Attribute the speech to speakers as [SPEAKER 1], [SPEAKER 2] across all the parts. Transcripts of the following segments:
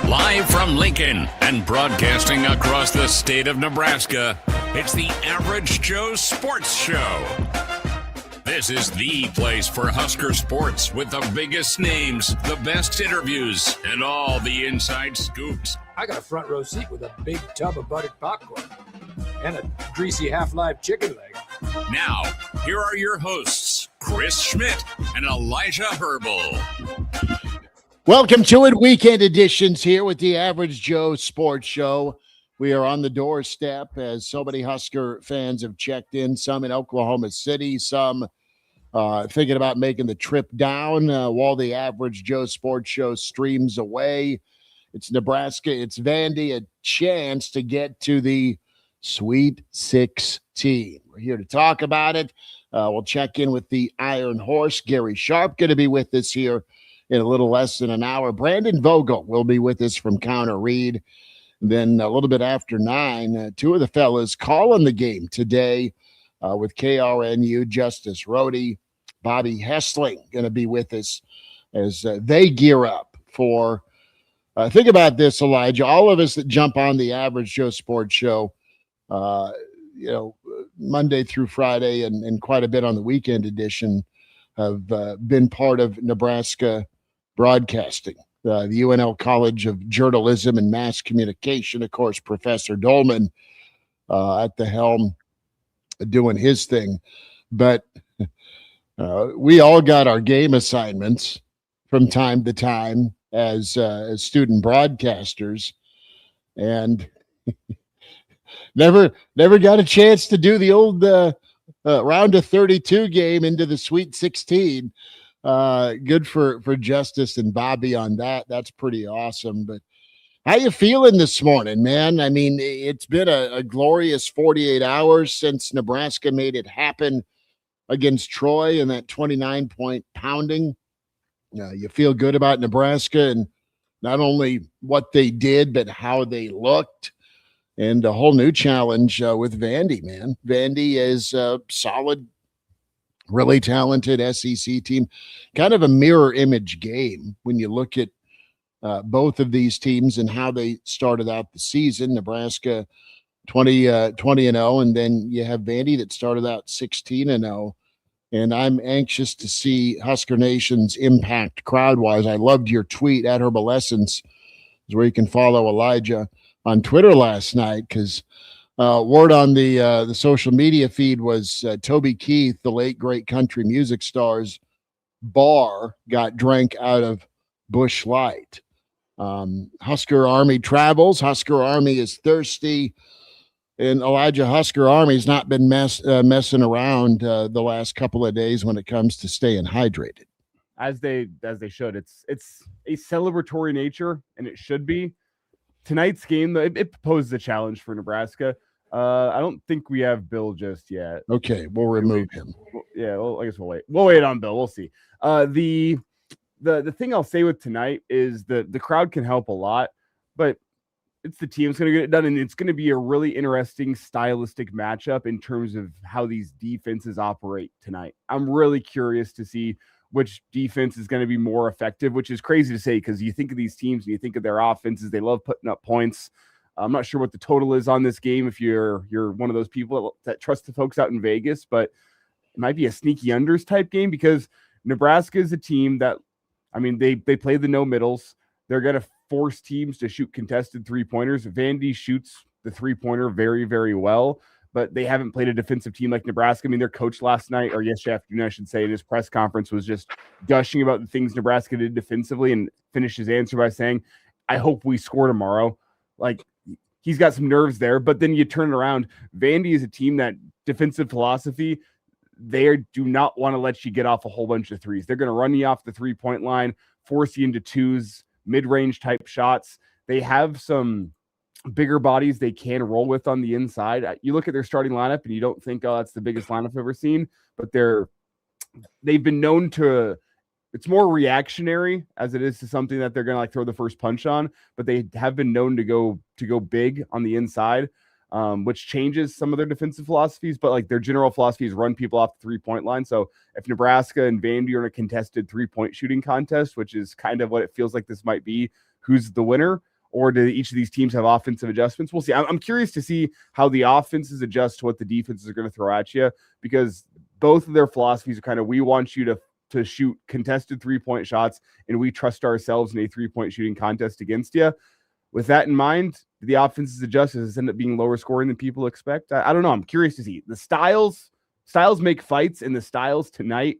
[SPEAKER 1] Live from Lincoln and broadcasting across the state of Nebraska, it's the Average Joe Sports Show. This is the place for Husker sports with the biggest names, the best interviews, and all the inside scoops.
[SPEAKER 2] I got a front row seat with a big tub of buttered popcorn and a greasy half-live chicken leg.
[SPEAKER 1] Now, here are your hosts, Chris Schmidt and Elijah Herbel.
[SPEAKER 3] Welcome to it. Weekend editions here with the Average Joe Sports Show. We are on the doorstep as so many Husker fans have checked in, some in Oklahoma City, some thinking about making the trip down while the Average Joe Sports Show streams away. It's Nebraska. It's Vandy, a chance to get to the Sweet 16. We're here to talk about it. We'll check in with the Iron Horse, Gary Sharp, going to be with us here in a little less than an hour. Brandon Vogel will be with us from Counter Reed. Then a little bit after 9, two of the fellas calling the game today with KRNU, Justice Rhody, Bobby Hessling going to be with us as they gear up for think about this, Elijah. All of us that jump on the Average Joe Sports Show, Monday through Friday and quite a bit on the weekend edition have been part of Nebraska broadcasting. The UNL College of Journalism and Mass Communication, of course, Professor Doleman at the helm doing his thing. But we all got our game assignments from time to time as student broadcasters, and never got a chance to do the old round of 32 game into the Sweet 16. Good for Justice and Bobby on that. That's pretty awesome. But how you feeling this morning, man? I mean, it's been a glorious 48 hours since Nebraska made it happen against Troy in that 29-point pounding. You feel good about Nebraska and not only what they did, but how they looked. And a whole new challenge with Vandy, man. Vandy is a solid, really talented SEC team. Kind of a mirror image game when you look at both of these teams and how they started out the season. Nebraska 20-0, and then you have Vandy that started out 16-0. And I'm anxious to see Husker Nation's impact crowd-wise. I loved your tweet at Herbelessence, where you can follow Elijah on Twitter last night, because word on the social media feed was Toby Keith, the late great country music star's bar, got drank out of Busch Light. Husker Army travels. Husker Army is thirsty. And Elijah, Husker Army's not been messing around the last couple of days when it comes to staying hydrated.
[SPEAKER 4] As they should. It's a celebratory nature, and it should be. Tonight's game, it poses a challenge for Nebraska. I don't think we have Bill just yet.
[SPEAKER 3] Okay, we'll remove him.
[SPEAKER 4] Yeah, well, I guess we'll wait. We'll wait on Bill. We'll see. The thing I'll say with tonight is the crowd can help a lot, but it's the team's going to get it done, and it's going to be a really interesting stylistic matchup in terms of how these defenses operate tonight. I'm really curious to see which defense is going to be more effective, which is crazy to say because you think of these teams and you think of their offenses. They love putting up points. I'm not sure what the total is on this game if you're one of those people that trust the folks out in Vegas, but it might be a sneaky unders type game because Nebraska is a team that, I mean, they play the no middles. They're going to force teams to shoot contested three-pointers. Vandy shoots the three-pointer very, very well, but they haven't played a defensive team like Nebraska. I mean, their coach last night, or yesterday afternoon, I should say, in his press conference was just gushing about the things Nebraska did defensively and finished his answer by saying, I hope we score tomorrow. Like, he's got some nerves there, but then you turn it around. Vandy is a team that defensive philosophy, they do not want to let you get off a whole bunch of threes. They're going to run you off the three-point line, force you into twos, mid-range type shots. They have some bigger bodies they can roll with on the inside. You look at their starting lineup and you don't think, oh, that's the biggest lineup I've ever seen, but they've been known to, it's more reactionary as it is to something that they're going to like throw the first punch on, but they have been known to go big on the inside, which changes some of their defensive philosophies, but like their general philosophy is run people off the 3-point line. So if Nebraska and Vandy are in a contested 3-point shooting contest, which is kind of what it feels like this might be, who's the winner? or do each of these teams have offensive adjustments? We'll see. I'm curious to see how the offenses adjust to what the defenses are going to throw at you, because both of their philosophies are kind of, we want you to shoot contested 3-point shots, and we trust ourselves in a 3-point shooting contest against you. With that in mind, the offenses adjust. Does it end up being lower scoring than people expect? I don't know. I'm curious to see. The styles make fights, and the styles tonight,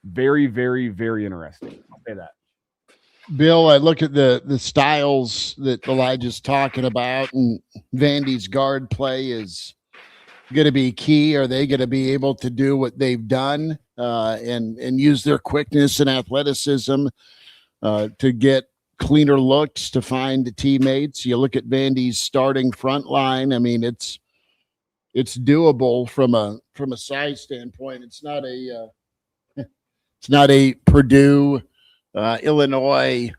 [SPEAKER 4] very, very, very interesting. I'll say that.
[SPEAKER 3] Bill, I look at the styles that Elijah's talking about, and Vandy's guard play is going to be key. Are they going to be able to do what they've done and use their quickness and athleticism to get cleaner looks, to find teammates? You look at Vandy's starting front line. I mean, it's doable from a size standpoint. It's not a Purdue, Illinois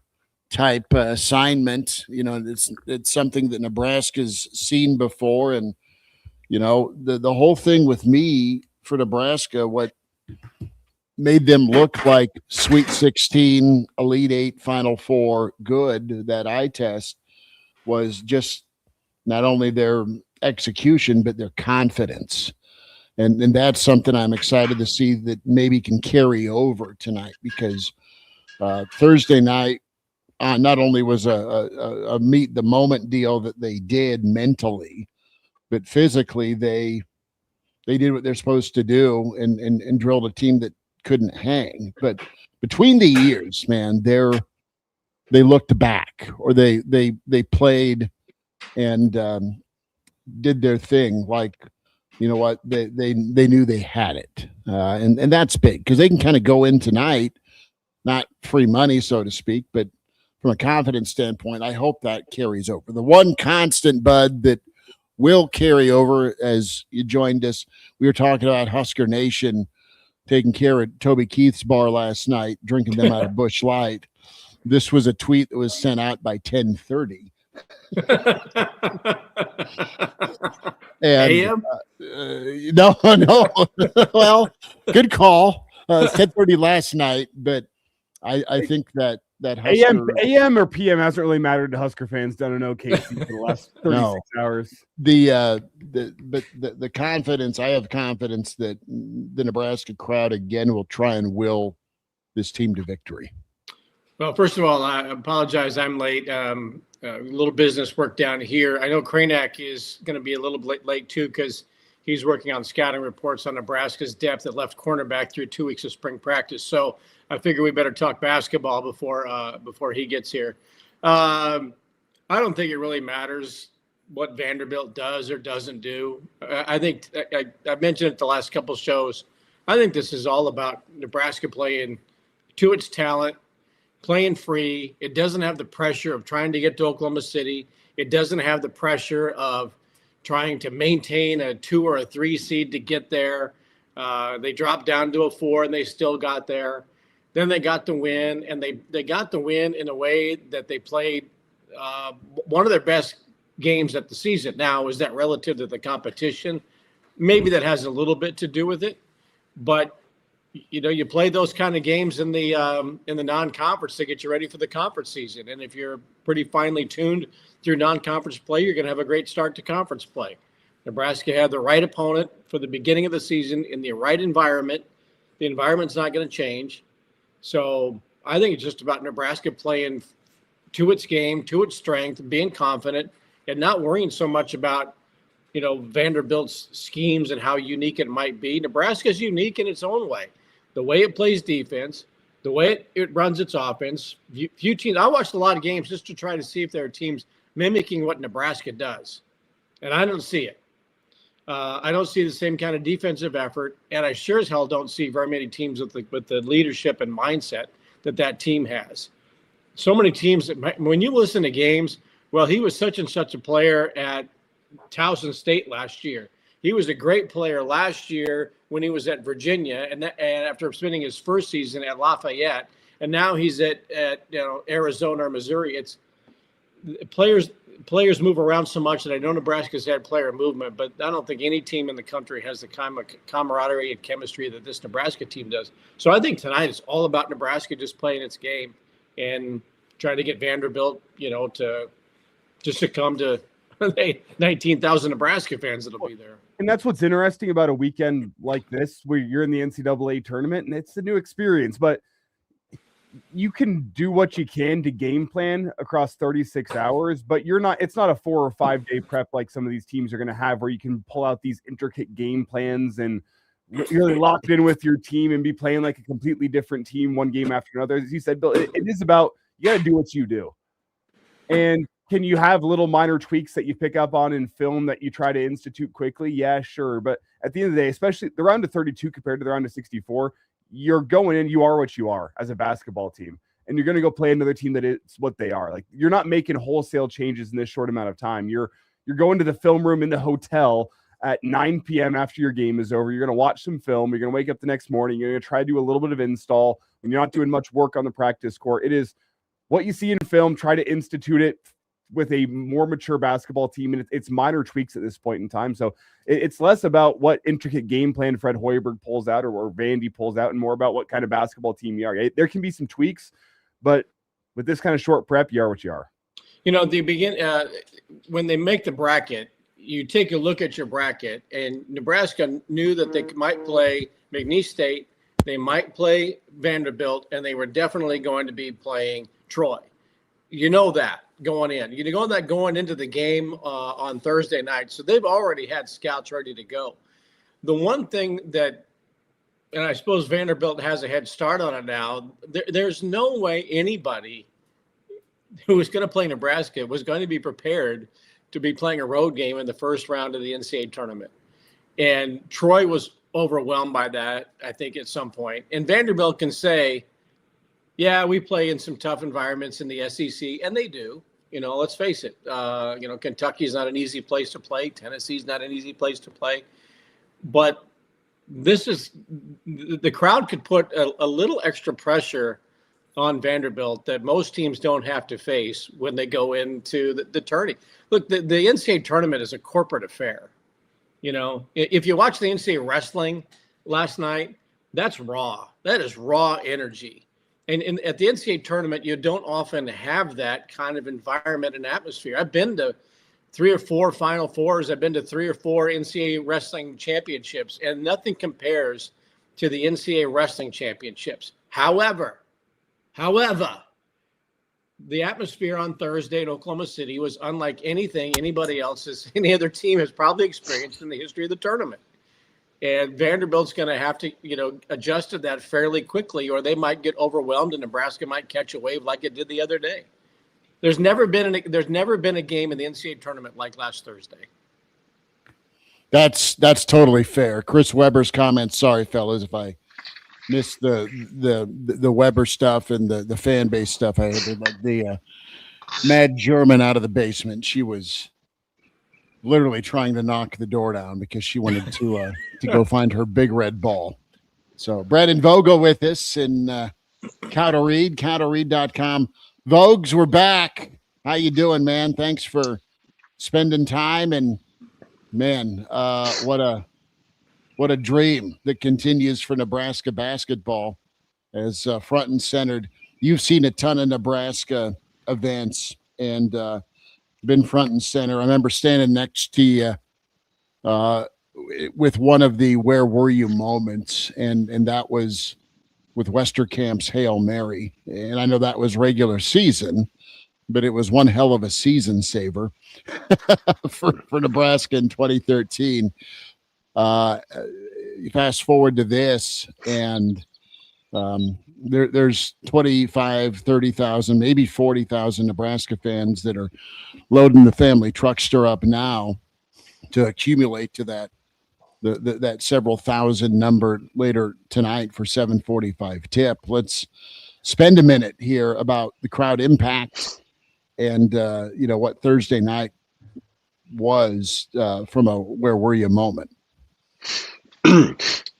[SPEAKER 3] type assignment. You know, it's something that Nebraska's seen before. And, you know, the whole thing with me for Nebraska, what made them look like Sweet 16, Elite 8, Final Four good, that eye test, was just not only their execution, but their confidence. And that's something I'm excited to see that maybe can carry over tonight, because Thursday night not only was a meet the moment deal that they did mentally, but physically they did what they're supposed to do and drilled a team that couldn't hang. But between the years, man, they looked back, or they played and did their thing. Like, you know what, they knew they had it, and that's big, because they can kind of go in tonight, not free money, so to speak, but from a confidence standpoint, I hope that carries over. The one constant, Bud, that will carry over, as you joined us, we were talking about Husker Nation taking care of Toby Keith's bar last night, drinking them out of Busch Light. This was a tweet that was sent out by 10:30. And no. Well, good call. 10:30 last night, but I think that Husker,
[SPEAKER 4] AM or PM hasn't really mattered to Husker fans down in OKC for the last 36 hours. The confidence, I have confidence that the Nebraska crowd again will try and will this team to victory.
[SPEAKER 5] Well, first of all, I apologize. I'm late. A little business work down here. I know Kraynak is going to be a little bit late too, because he's working on scouting reports on Nebraska's depth at left cornerback through 2 weeks of spring practice. So I figure we better talk basketball before he gets here. I don't think it really matters what Vanderbilt does or doesn't do. I think I've mentioned it the last couple of shows. I think this is all about Nebraska playing to its talent, playing free. It doesn't have the pressure of trying to get to Oklahoma City. It doesn't have the pressure of trying to maintain a 2 or a 3 seed to get there. They dropped down to a 4 and they still got there. Then they got the win, and they got the win in a way that they played one of their best games at the season. Now, is that relative to the competition? Maybe that has a little bit to do with it, but you know, you play those kind of games in the non-conference to get you ready for the conference season. And if you're pretty finely tuned through non-conference play, you're going to have a great start to conference play. Nebraska had the right opponent for the beginning of the season in the right environment. The environment's not going to change. So I think it's just about Nebraska playing to its game, to its strength, being confident, and not worrying so much about, you know, Vanderbilt's schemes and how unique it might be. Nebraska's unique in its own way. The way it plays defense, the way it runs its offense. Few teams, I watched a lot of games just to try to see if there are teams mimicking what Nebraska does, and I don't see it. I don't see the same kind of defensive effort, and I sure as hell don't see very many teams with the leadership and mindset that team has. So many teams that, when you listen to games, well, he was such and such a player at Towson State last year. He was a great player last year when he was at Virginia, and after spending his first season at Lafayette, and now he's at Arizona or Missouri. It's players move around so much, and I know Nebraska's had player movement, but I don't think any team in the country has the kind of camaraderie and chemistry that this Nebraska team does. So I think tonight is all about Nebraska just playing its game, and trying to get Vanderbilt, to succumb to 19,000 Nebraska fans that'll be there.
[SPEAKER 4] And that's what's interesting about a weekend like this, where you're in the NCAA tournament, and it's a new experience, but you can do what you can to game plan across 36 hours, but it's not a 4 or 5 day prep like some of these teams are going to have, where you can pull out these intricate game plans and really locked in with your team and be playing like a completely different team one game after another. As you said, Bill, it is about, you got to do what you do. And can you have little minor tweaks that you pick up on in film that you try to institute quickly? Yeah, sure. But at the end of the day, especially the round of 32 compared to the round of 64, you're going in, you are what you are as a basketball team. And you're going to go play another team that is what they are. Like, you're not making wholesale changes in this short amount of time. You're going to the film room in the hotel at 9 p.m. after your game is over. You're going to watch some film. You're going to wake up the next morning. You're going to try to do a little bit of install. When you're not doing much work on the practice court, it is what you see in film. Try to institute it with a more mature basketball team, and it's minor tweaks at this point in time. So it's less about what intricate game plan Fred Hoiberg pulls out or Vandy pulls out, and more about what kind of basketball team you are. There can be some tweaks, but with this kind of short prep, you are what you are.
[SPEAKER 5] When they make the bracket, you take a look at your bracket, and Nebraska knew that they might play McNeese State, they might play Vanderbilt, and they were definitely going to be playing Troy. You know that going in. You know that going into the game on Thursday night. So they've already had scouts ready to go. The one thing that, and I suppose Vanderbilt has a head start on it now, there's no way anybody who was going to play Nebraska was going to be prepared to be playing a road game in the first round of the NCAA tournament. And Troy was overwhelmed by that, I think, at some point. And Vanderbilt can say, yeah, we play in some tough environments in the SEC, and they do. Let's face it. Kentucky's not an easy place to play. Tennessee's not an easy place to play. But the crowd could put a little extra pressure on Vanderbilt that most teams don't have to face when they go into the tourney. Look, the NCAA tournament is a corporate affair. If you watch the NCAA wrestling last night, that's raw. That is raw energy. And at the NCAA tournament, you don't often have that kind of environment and atmosphere. I've been to 3 or 4 Final Fours. I've been to 3 or 4 NCAA wrestling championships, and nothing compares to the NCAA wrestling championships. However, the atmosphere on Thursday in Oklahoma City was unlike anything any other team has probably experienced in the history of the tournament. And Vanderbilt's going to have to, adjust to that fairly quickly, or they might get overwhelmed and Nebraska might catch a wave like it did the other day. There's never been a game in the NCAA tournament like last Thursday.
[SPEAKER 3] That's totally fair. Chris Weber's comments. Sorry, fellas, if I missed the Weber stuff and the fan base stuff. I had the mad German out of the basement. She was literally trying to knock the door down because she wanted to go find her big red ball. So Brandon Vogel with us in Counterread, counterread.com. Vogues, we're back. How you doing, man? Thanks for spending time. And man, what a dream that continues for Nebraska basketball as front and centered. You've seen a ton of Nebraska events and been front and center. I remember standing next to you with one of the "Where were you" moments, and that was with Westerkamp's Hail Mary. And I know that was regular season, but it was one hell of a season saver for Nebraska in 2013. You fast forward to this, and there's 25, 30,000, maybe 40,000 Nebraska fans that are loading the family truckster up now to accumulate to that several thousand number later tonight for 7:45 tip. Let's spend a minute here about the crowd impact and what Thursday night was from a "Where were you" moment.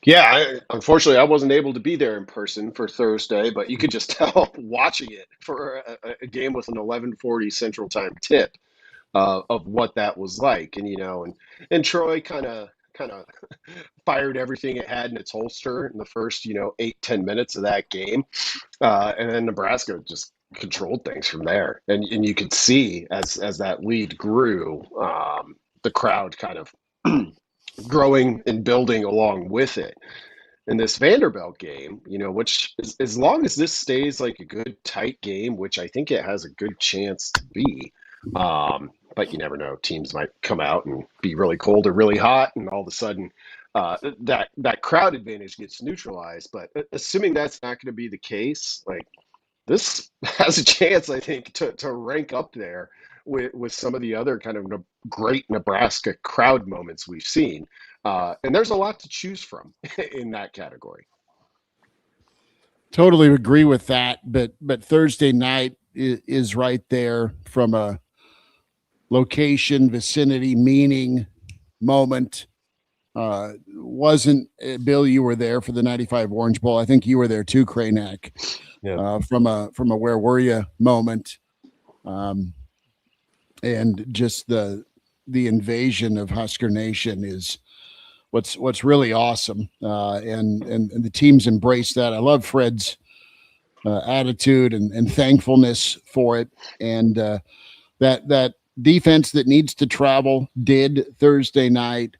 [SPEAKER 6] Yeah, unfortunately, I wasn't able to be there in person for Thursday, but you could just tell watching it for a game with an 11:40 Central Time tip of what that was like. And Troy kind of fired everything it had in its holster in the first 8-10 minutes of that game, and then Nebraska just controlled things from there. And you could see as that lead grew, the crowd kind of growing and building along with it. In this Vanderbilt game, which as long as this stays like a good tight game, which I think it has a good chance to be, but you never know. Teams might come out and be really cold or really hot, and all of a sudden that crowd advantage gets neutralized. But assuming that's not going to be the case, like this has a chance, I think, to rank up there with some of the other kind of great Nebraska crowd moments we've seen. And there's a lot to choose from in that category.
[SPEAKER 3] Totally agree with that. But Thursday night is right there from a location, vicinity, meaning, moment. Wasn't Bill, you were there for the 95 Orange Bowl. I think you were there too, Kraynak. Yeah. From a where were you moment. And just the invasion of Husker Nation is what's really awesome. And the teams embrace that. I love Fred's attitude and thankfulness for it. And that defense that needs to travel did Thursday night,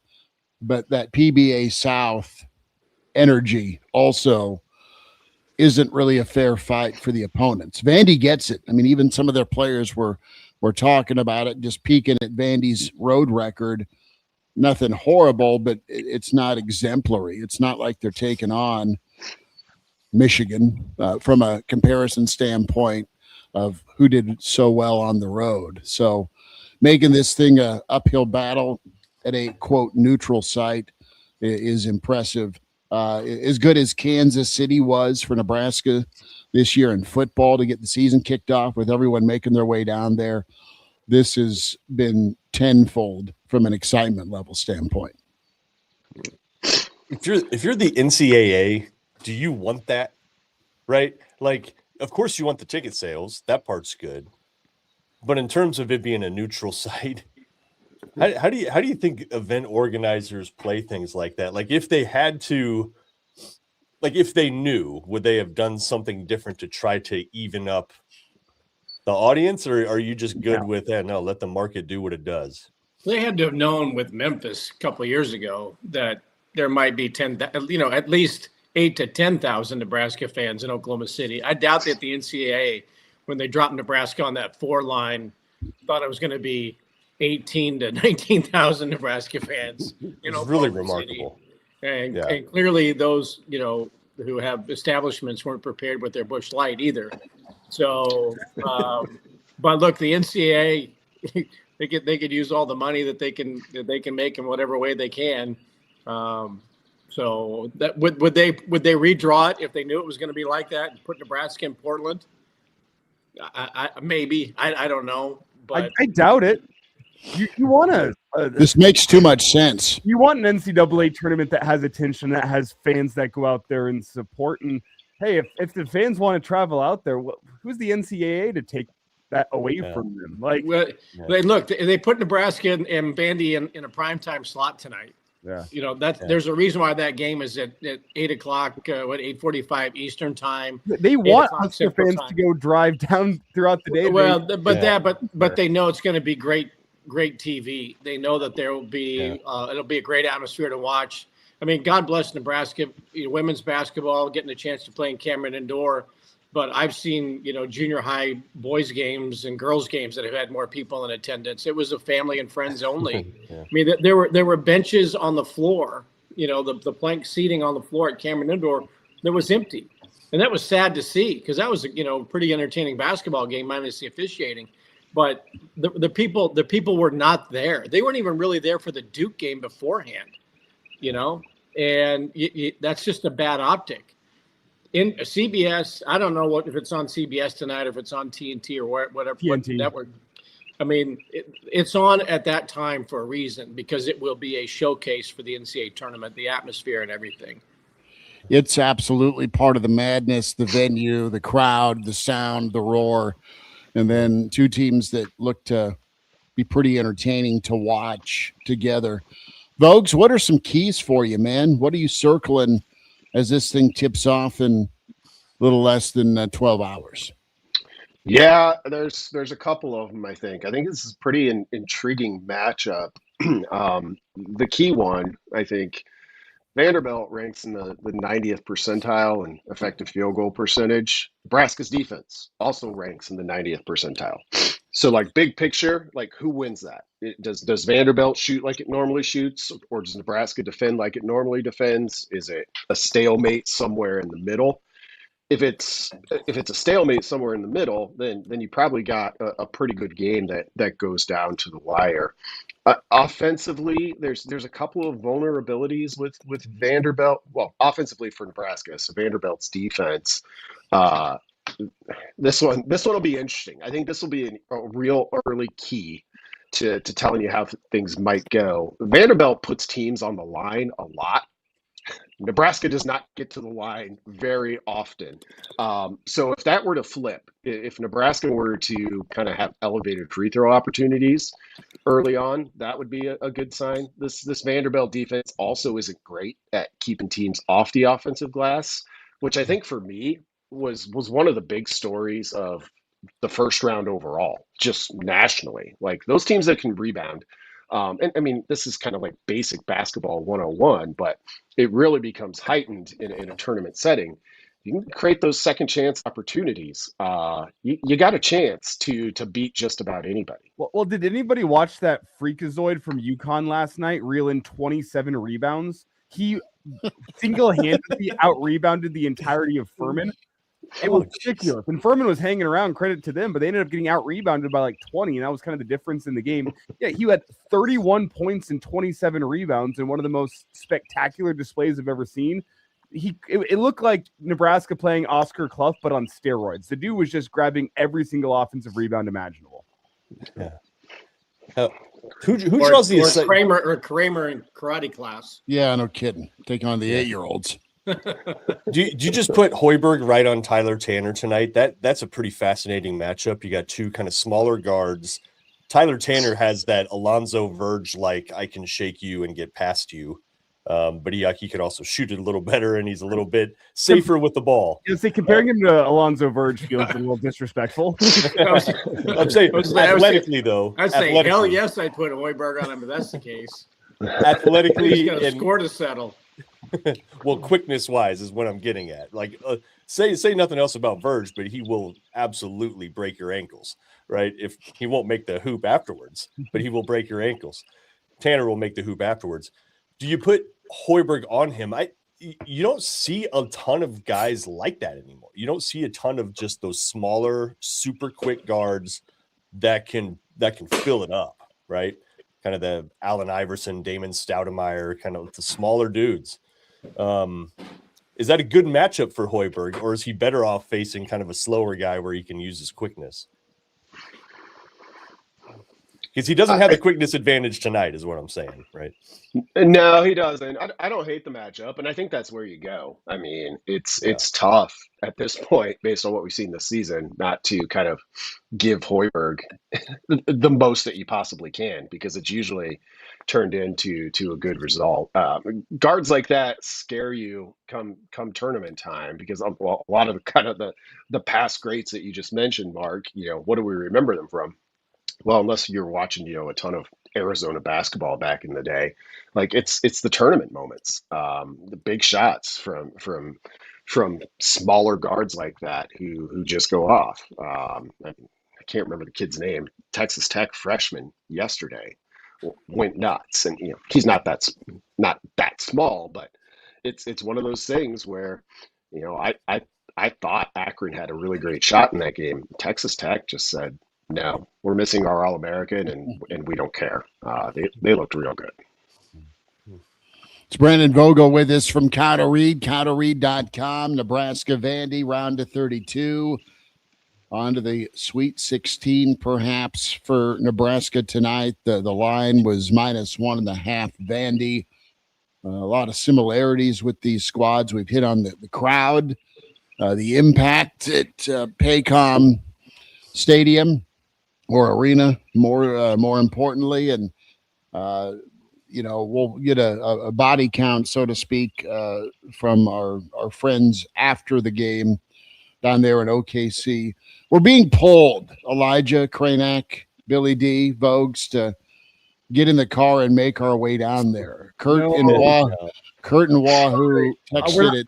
[SPEAKER 3] but that PBA South energy also isn't really a fair fight for the opponents. Vandy gets it. I mean, even some of their players were talking about it, just peeking at Vandy's road record. Nothing horrible, but it's not exemplary. It's not like they're taking on Michigan from a comparison standpoint of who did so well on the road. So making this thing a uphill battle at a, quote, neutral site is impressive. As good as Kansas City was for Nebraska this year in football to get the season kicked off with everyone making their way down there, this has been tenfold from an excitement level standpoint.
[SPEAKER 7] If you're the NCAA, do you want that? Right? Like, of course you want the ticket sales. That part's good. But in terms of it being a neutral site, how do you think event organizers play things like that? Like, if they had to, like, if they knew, would they have done something different to try to even up the audience, or are you just good with that? No, let the market do what it does.
[SPEAKER 5] They had to have known with Memphis a couple of years ago that there might be at least 8 to 10,000 Nebraska fans in Oklahoma City. I doubt that the NCAA, when they dropped Nebraska on that 4 line, thought it was going to be 18 to 19,000 Nebraska fans.
[SPEAKER 7] It's really remarkable.
[SPEAKER 5] And clearly those, who have establishments weren't prepared with their Busch Light either. So, but look, the NCAA, they could use all the money that they can make in whatever way they can. So that would they redraw it if they knew it was going to be like that and put Nebraska in Portland? I don't know, but
[SPEAKER 4] I doubt it. You want to.
[SPEAKER 3] This makes too much sense.
[SPEAKER 4] You want an NCAA tournament that has attention, that has fans that go out there and support. And hey, if the fans want to travel out there, who's the NCAA to take that away from them? Like,
[SPEAKER 5] look, they put Nebraska and Vandy in a primetime slot tonight.
[SPEAKER 4] Yeah,
[SPEAKER 5] there's a reason why that game is at 8:00, 8:45 Eastern time.
[SPEAKER 4] They want Husker fans to go drive down throughout the day.
[SPEAKER 5] Well, but they know it's going to be great TV. They know that there will be it'll be a great atmosphere to watch. I mean, God bless Nebraska women's basketball getting a chance to play in Cameron Indoor. But I've seen, junior high boys games and girls games that have had more people in attendance. It was a family and friends only. I mean, there were benches on the floor, the plank seating on the floor at Cameron Indoor that was empty. And that was sad to see because that was a, pretty entertaining basketball game minus the officiating. But the people were not there. They weren't even really there for the Duke game beforehand, and that's just a bad optic. In CBS, I don't know if it's on CBS tonight, or if it's on TNT or whatever network. I mean, it's on at that time for a reason, because it will be a showcase for the NCAA tournament, the atmosphere and everything.
[SPEAKER 3] It's absolutely part of the madness, the venue, the crowd, the sound, the roar, and then two teams that look to be pretty entertaining to watch together. Vogues, what are some keys for you, man? What are you circling as this thing tips off in a little less than 12 hours?
[SPEAKER 6] Yeah, there's a couple of them. I think this is a pretty intriguing matchup. The key one, I think, Vanderbilt ranks in the 90th percentile in effective field goal percentage. Nebraska's defense also ranks in the 90th percentile. So, like, big picture, like, who wins that? Does Vanderbilt shoot like it normally shoots, or does Nebraska defend like it normally defends? Is it a stalemate somewhere in the middle? If it's a stalemate somewhere in the middle, then you probably got a pretty good game that goes down to the wire. Offensively, there's a couple of vulnerabilities with Vanderbilt. Well, offensively for Nebraska, so Vanderbilt's defense. Uh, this one will be interesting. I think this will be a real early key to telling you how things might go. Vanderbilt puts teams on the line a lot. Nebraska does not get to the line very often. So if that were to flip, if Nebraska were to kind of have elevated free throw opportunities early on, that would be a good sign. This Vanderbilt defense also isn't great at keeping teams off the offensive glass, which I think for me was one of the big stories of the first round overall, just nationally. Like those teams that can rebound. And I mean, this is kind of like basic basketball 101, but it really becomes heightened in a tournament setting. You can create those second chance opportunities. You got a chance to beat just about anybody.
[SPEAKER 4] Well, did anybody watch that freakazoid from UConn last night reel in 27 rebounds? He single-handedly out-rebounded the entirety of Furman. It was ridiculous. And Furman was hanging around, credit to them, but they ended up getting out-rebounded by like 20, and that was kind of the difference in the game. Yeah, he had 31 points and 27 rebounds in one of the most spectacular displays I've ever seen. It looked like Nebraska playing Oscar Clough, but on steroids. The dude was just grabbing every single offensive rebound imaginable.
[SPEAKER 7] Yeah. Who draws the
[SPEAKER 5] Kramer in karate class?
[SPEAKER 3] Yeah, no kidding. Taking on the 8-year-olds.
[SPEAKER 7] Do you just put Hoiberg right on Tyler Tanner tonight? That's a pretty fascinating matchup. You got two kind of smaller guards. Tyler Tanner has that Alonzo Verge, like I can shake you and get past you. But he could also shoot it a little better, and he's a little bit safer with the ball.
[SPEAKER 4] Comparing him to Alonzo Verge feels a little disrespectful.
[SPEAKER 7] I'm saying athletically, though.
[SPEAKER 5] I'd say hell yes, I'd put Hoiberg on him, but that's the case.
[SPEAKER 7] Athletically,
[SPEAKER 5] he's got a score to settle.
[SPEAKER 7] Well, quickness wise is what I'm getting at. Like, say nothing else about Verge, but he will absolutely break your ankles, right? If he won't make the hoop afterwards, but he will break your ankles. Tanner will make the hoop afterwards. Do you put Hoiberg on him? You don't see a ton of guys like that anymore. You don't see a ton of just those smaller, super quick guards that can fill it up, right? Kind of the Allen Iverson, Damon Stoudemire, kind of the smaller dudes. Is that a good matchup for Hoiberg, or is he better off facing kind of a slower guy where he can use his quickness? Because he doesn't have the quickness advantage tonight, is what I'm saying, right?
[SPEAKER 6] No, he doesn't. I don't hate the matchup, and I think that's where you go. I mean, it's tough at this point, based on what we've seen this season, not to kind of give Hoiberg the most that you possibly can, because it's usually turned into a good result. Guards like that scare you come tournament time, because a lot of the past greats that you just mentioned, Mark. What do we remember them from? Well, unless you're watching, a ton of Arizona basketball back in the day, like it's the tournament moments, the big shots from smaller guards like that who just go off. I can't remember the kid's name. Texas Tech freshman yesterday went nuts, and he's not that small, but it's one of those things where I thought Akron had a really great shot in that game. Texas Tech just said, no, we're missing our All-American, and we don't care. They looked real good.
[SPEAKER 3] It's Brandon Vogel with us from Cowderreed, cowderreed.com. Nebraska Vandy, round of 32. On to the Sweet 16, perhaps, for Nebraska tonight. The line was -1.5 Vandy. A lot of similarities with these squads. We've hit on the crowd, the impact at Paycom Stadium or arena, more importantly, and we'll get a body count, so to speak, from our friends after the game down there in OKC. We're being pulled, Elijah, Kraynak, Billy D, Vogues, to get in the car and make our way down there. Kurt and Wahoo texted at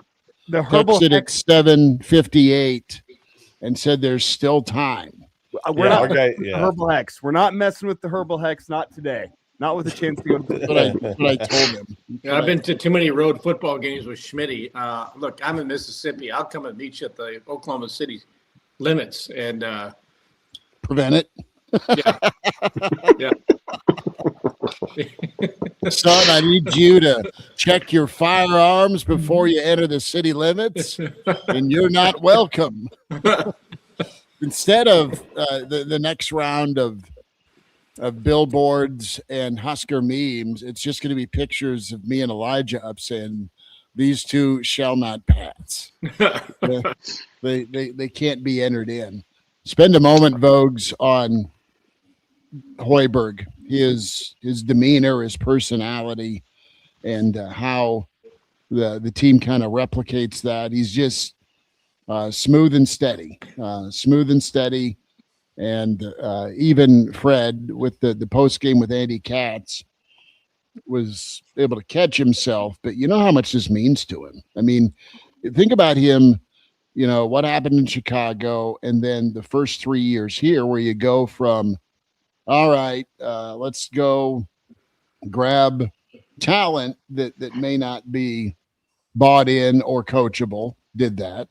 [SPEAKER 3] 7:58 and said there's still time.
[SPEAKER 4] We're not Herbel Hex. We're not messing with the Herbel Hex. Not today. Not with a chance to go.
[SPEAKER 3] But I told him.
[SPEAKER 5] I've been to too many road football games with Schmidt. Look, I'm in Mississippi. I'll come and meet you at the Oklahoma City limits and
[SPEAKER 3] prevent it.
[SPEAKER 5] Yeah.
[SPEAKER 3] Son, I need you to check your firearms before you enter the city limits, and you're not welcome. Instead of the next round of billboards and Husker memes, it's just going to be pictures of me and Elijah up saying, "These two shall not pass." They can't be entered in. Spend a moment, Vogues, on Hoiberg, his demeanor, his personality, and how the team kind of replicates that. He's just smooth and steady. And even Fred, with the post game with Andy Katz, was able to catch himself. But you know how much this means to him. I mean, think about him. You know what happened in Chicago, and then the first 3 years here, where you go from, all right, let's go grab talent that may not be bought in or coachable. Did that.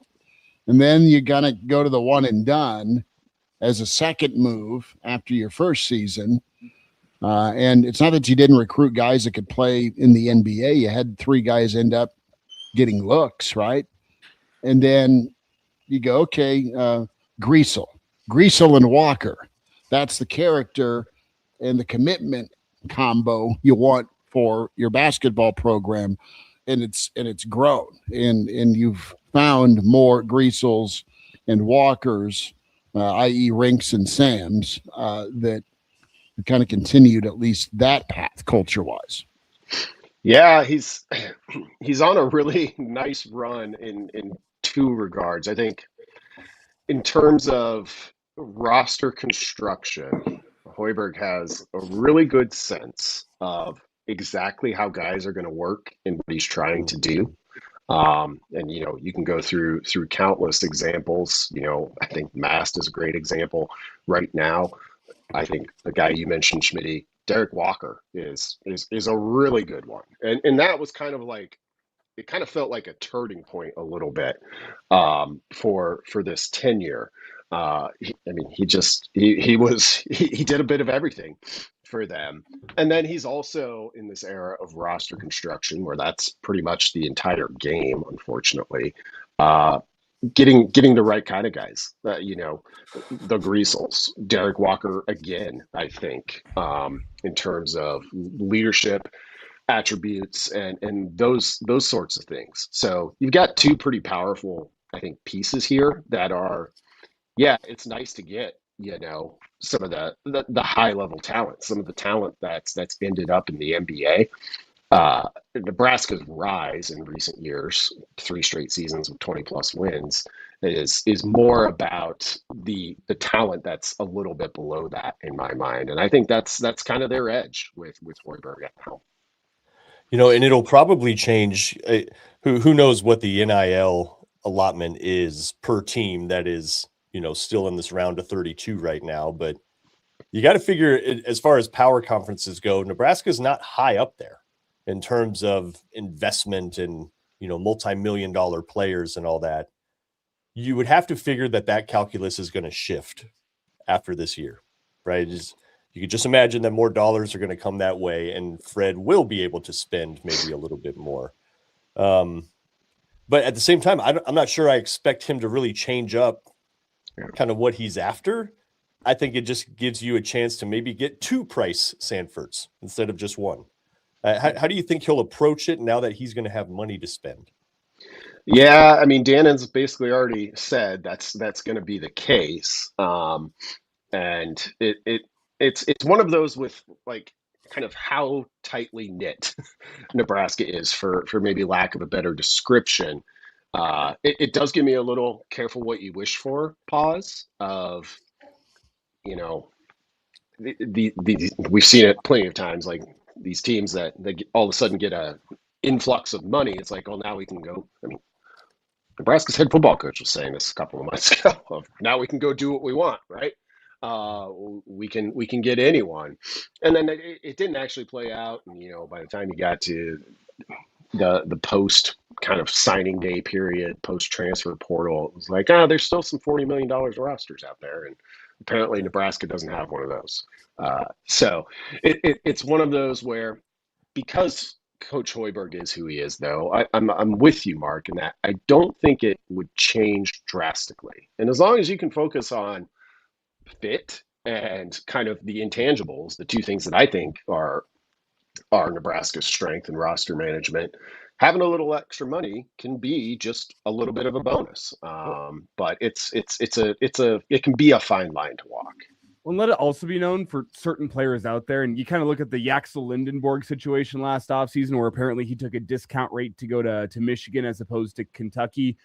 [SPEAKER 3] And then you're going to go to the one and done as a second move after your first season. And it's not that you didn't recruit guys that could play in the NBA. You had 3 guys end up getting looks, right? And then you go, okay, Greasel and Walker. That's the character and the commitment combo you want for your basketball program. And it's grown. And you've found more Greasels and Walkers, i.e. Rinks and Sams, that kind of continued at least that path culture-wise.
[SPEAKER 6] Yeah, he's on a really nice run in 2 regards. I think in terms of roster construction, Hoiberg has a really good sense of exactly how guys are going to work and what he's trying to do. And you can go through countless examples. I think Mast is a great example right now. I think the guy you mentioned, Schmidt, Derek Walker is a really good one. And that was kind of like, it kind of felt like a turning point a little bit for this tenure. He did a bit of everything for them. And then he's also in this era of roster construction where that's pretty much the entire game, unfortunately. Getting the right kind of guys, the Greasels, Derek Walker again, I think, in terms of leadership attributes and those sorts of things. So you've got 2 pretty powerful, I think, pieces here that are, it's nice to get, some of the high level talent, some of the talent that's ended up in the NBA. Nebraska's rise in recent years, 3 straight seasons with 20+ wins, is more about the talent that's a little bit below that in my mind, and I think that's kind of their edge with Hoiberg at home.
[SPEAKER 7] And it'll probably change. Who knows what the NIL allotment is per team that is still in this round of 32 right now, but you got to figure, as far as power conferences go, Nebraska's not high up there in terms of investment and, multi-million-dollar players and all that. You would have to figure that calculus is going to shift after this year, right? You could just imagine that more dollars are going to come that way, and Fred will be able to spend maybe a little bit more. But at the same time, I'm not sure I expect him to really change up kind of what he's after. I think it just gives you a chance to maybe get 2 Price Sanfords instead of just 1. How do you think he'll approach it now that he's going to have money to spend?
[SPEAKER 6] Yeah, I mean, Dannon's basically already said that's going to be the case, and it's one of those with like kind of how tightly knit Nebraska is, for maybe lack of a better description. It does give me a little careful what you wish for pause of, you know, we've seen it plenty of times, like these teams that they all of a sudden get a influx of money. It's like, oh, now we can go. I mean, Nebraska's head football coach was saying this a couple of months ago. Of now we can go do what we want, right? We can get anyone, and then it didn't actually play out. And by the time you got to the post kind of signing day period, post transfer portal, it was like, there's still some $40 million rosters out there, and apparently Nebraska doesn't have one of those. So it's one of those where, because Coach Hoiberg is who he is, though, I'm with you, Mark, in that I don't think it would change drastically. And as long as you can focus on fit and kind of the intangibles, the two things that I think are Nebraska's strength and roster management, having a little extra money can be just a little bit of a bonus. But it can be a fine line to walk.
[SPEAKER 4] Well, let it also be known for certain players out there, and you kind of look at the Yaxel Lindenborg situation last offseason, where apparently he took a discount rate to go to Michigan as opposed to Kentucky.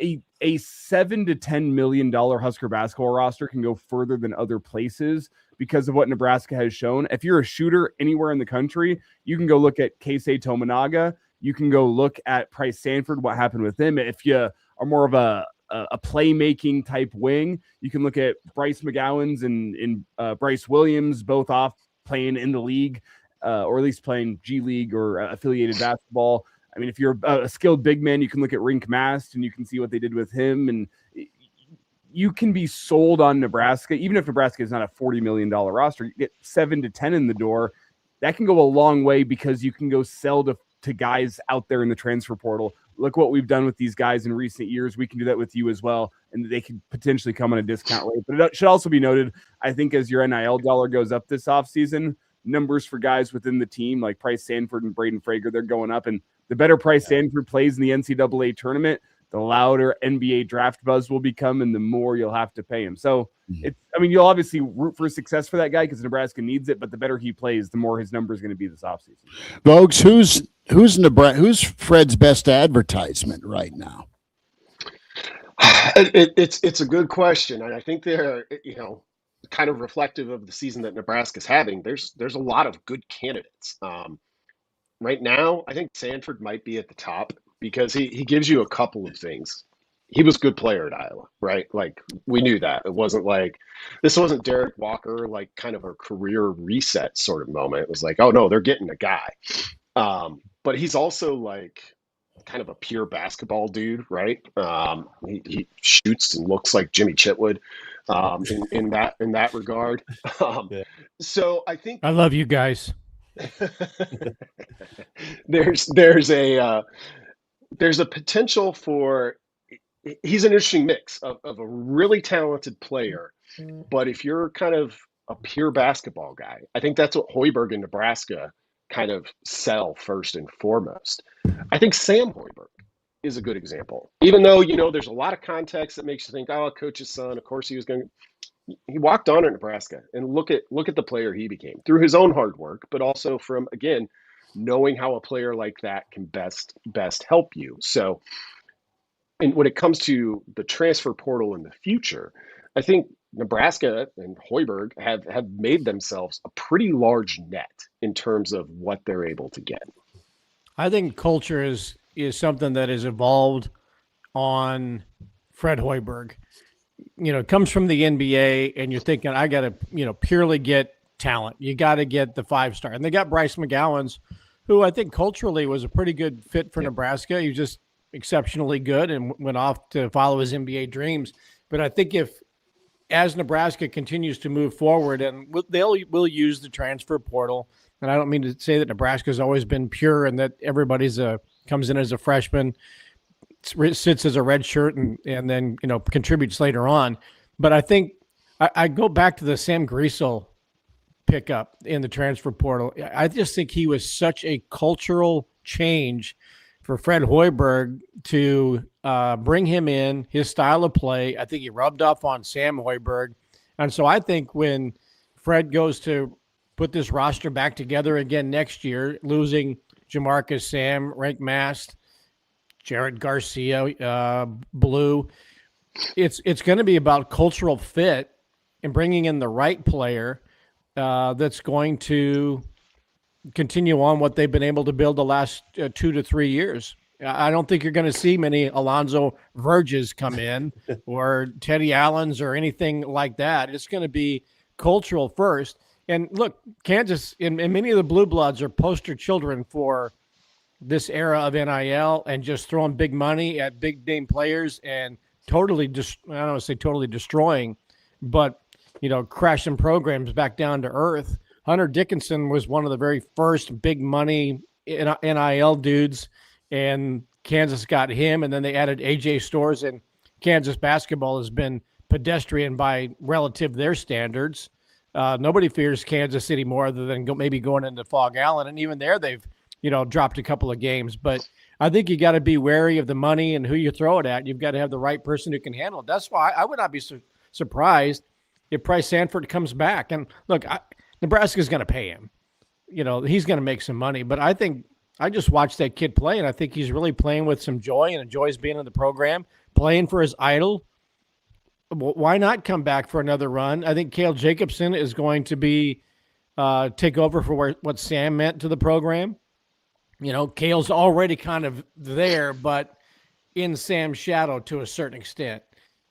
[SPEAKER 4] A $7 to $10 million Husker basketball roster can go further than other places because of what Nebraska has shown. If you're a shooter anywhere in the country, you can go look at Keisei Tominaga. You can go look at Price Sanford, what happened with him. If you are more of a playmaking type wing, you can look at Bryce McGowan's and Bryce Williams, both off playing in the league, or at least playing G League or affiliated basketball. I mean, if you're a skilled big man, you can look at Rink Mast and you can see what they did with him. And you can be sold on Nebraska, even if Nebraska is not a $40 million roster. You get 7 to 10 in the door. That can go a long way because you can go sell to guys out there in the transfer portal. Look what we've done with these guys in recent years. We can do that with you as well, and they could potentially come on a discount rate. But it should also be noted, I think as your NIL dollar goes up this offseason, numbers for guys within the team like Price Sanford and Braden Frager, they're going up. And the better Price Sanford plays in the NCAA tournament, the louder NBA draft buzz will become and the more you'll have to pay him. So, you'll obviously root for success for that guy because Nebraska needs it, but the better he plays, the more his number is going to be this offseason.
[SPEAKER 3] Vogues, who's Fred's best advertisement right now?
[SPEAKER 6] It's a good question, and I think they're kind of reflective of the season that Nebraska's having. There's a lot of good candidates. Right now, I think Sanford might be at the top because he gives you a couple of things. He was a good player at Iowa, right? Like, we knew that. It wasn't like, this wasn't Derek Walker, like kind of a career reset sort of moment. It was like, oh no, they're getting a guy. But he's also like kind of a pure basketball dude, right? He shoots and looks like Jimmy Chitwood in that regard. So I think
[SPEAKER 8] I love you guys.
[SPEAKER 6] there's a potential for, he's an interesting mix of a really talented player, but if you're kind of a pure basketball guy, I think that's what Hoiberg in Nebraska kind of sell first and foremost. I think Sam Hoiberg is a good example, even though there's a lot of context that makes you think, oh, coach's son, of course he walked on at Nebraska, and look at the player he became through his own hard work, but also from, again, knowing how a player like that can best help you. So, and when it comes to the transfer portal in the future, I think Nebraska and Hoiberg have made themselves a pretty large net in terms of what they're able to get.
[SPEAKER 8] I think culture is something that has evolved on Fred Hoiberg. It comes from the NBA, and you're thinking, I got to, purely get talent. You got to get the 5-star. And they got Bryce McGowan's, who I think culturally was a pretty good fit for Nebraska. He was just exceptionally good and went off to follow his NBA dreams. But I think as Nebraska continues to move forward, and will use the transfer portal, and I don't mean to say that Nebraska's always been pure and that everybody's comes in as a freshman, sits as a red shirt and then contributes later on. But I think I go back to the Sam Griesel pickup in the transfer portal. I just think he was such a cultural change for Fred Hoiberg to bring him in, his style of play. I think he rubbed off on Sam Hoiberg. And so I think when Fred goes to put this roster back together again next year, losing Jamarcus Sam, Rink Mast, Jared Garcia, Blue. It's going to be about cultural fit and bringing in the right player that's going to continue on what they've been able to build the last 2 to 3 years. I don't think you're going to see many Alonzo Verges come in or Teddy Allens or anything like that. It's going to be cultural first. And look, Kansas and many of the Blue Bloods are poster children for this era of NIL and just throwing big money at big name players and totally, I don't want to say totally destroying, but, crashing programs back down to earth. Hunter Dickinson was one of the very first big money NIL dudes, and Kansas got him, and then they added AJ Stores, and Kansas basketball has been pedestrian by relative their standards. Nobody fears Kansas City more other than maybe going into Fog Allen, and even there they've dropped a couple of games. But I think you got to be wary of the money and who you throw it at. You've got to have the right person who can handle it. That's why I would not be surprised if Price Sanford comes back. And look, Nebraska's going to pay him. He's going to make some money. But I think I just watched that kid play, and I think he's really playing with some joy and enjoys being in the program, playing for his idol. Why not come back for another run? I think Cale Jacobson is going to be take over for what Sam meant to the program. Cale's already kind of there, but in Sam's shadow to a certain extent.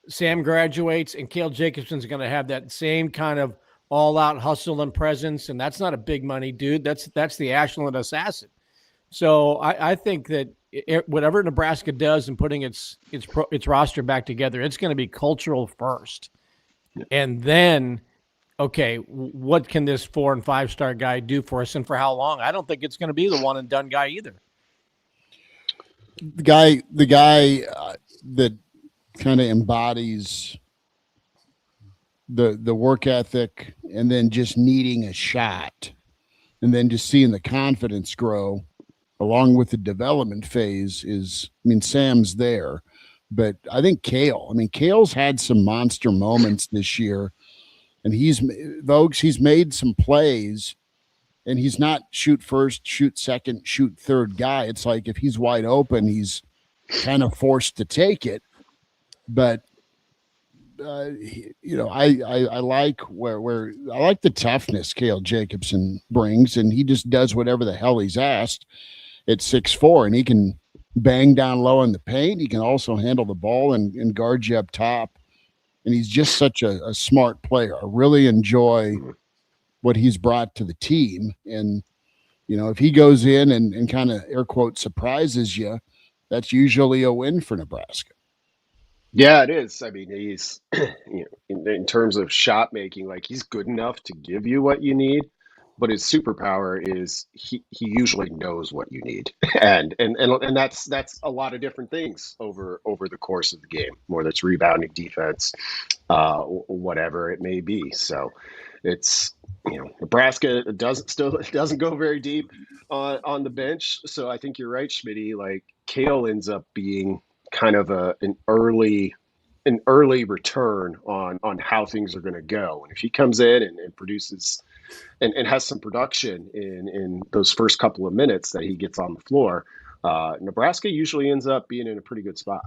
[SPEAKER 8] Sam graduates, and Cale Jacobson's going to have that same kind of all-out hustle and presence, and that's not a big money dude. That's the Ashland assassin. So I think that whatever Nebraska does in putting its roster back together, it's going to be cultural first, and then, okay, what can this 4- and 5-star guy do for us, and for how long? I don't think it's going to be the one and done guy either.
[SPEAKER 3] The guy that kind of embodies the work ethic, and then just needing a shot, and then just seeing the confidence grow along with the development phase is, Sam's there, but I think Cale's had some monster moments this year, and he's made some plays, and he's not shoot first, shoot second, shoot third guy. It's like if he's wide open, he's kind of forced to take it. But I like I like the toughness Cale Jacobson brings, and he just does whatever the hell he's asked at 6'4", and he can bang down low in the paint. He can also handle the ball and guard you up top. And he's just such a smart player. I really enjoy what he's brought to the team. And, if he goes in and kind of air quote surprises you, that's usually a win for Nebraska.
[SPEAKER 6] Yeah, it is. He's, in terms of shot making, like, he's good enough to give you what you need, but his superpower is he usually knows what you need, and that's a lot of different things over the course of the game, whether it's rebounding, defense, whatever it may be. So it's Nebraska doesn't go very deep on the bench. So I think you're right, Schmitty. Like, Cale ends up being kind of an early return on how things are going to go, and if he comes in and produces and has some production in those first couple of minutes that he gets on the floor, Nebraska usually ends up being in a pretty good spot.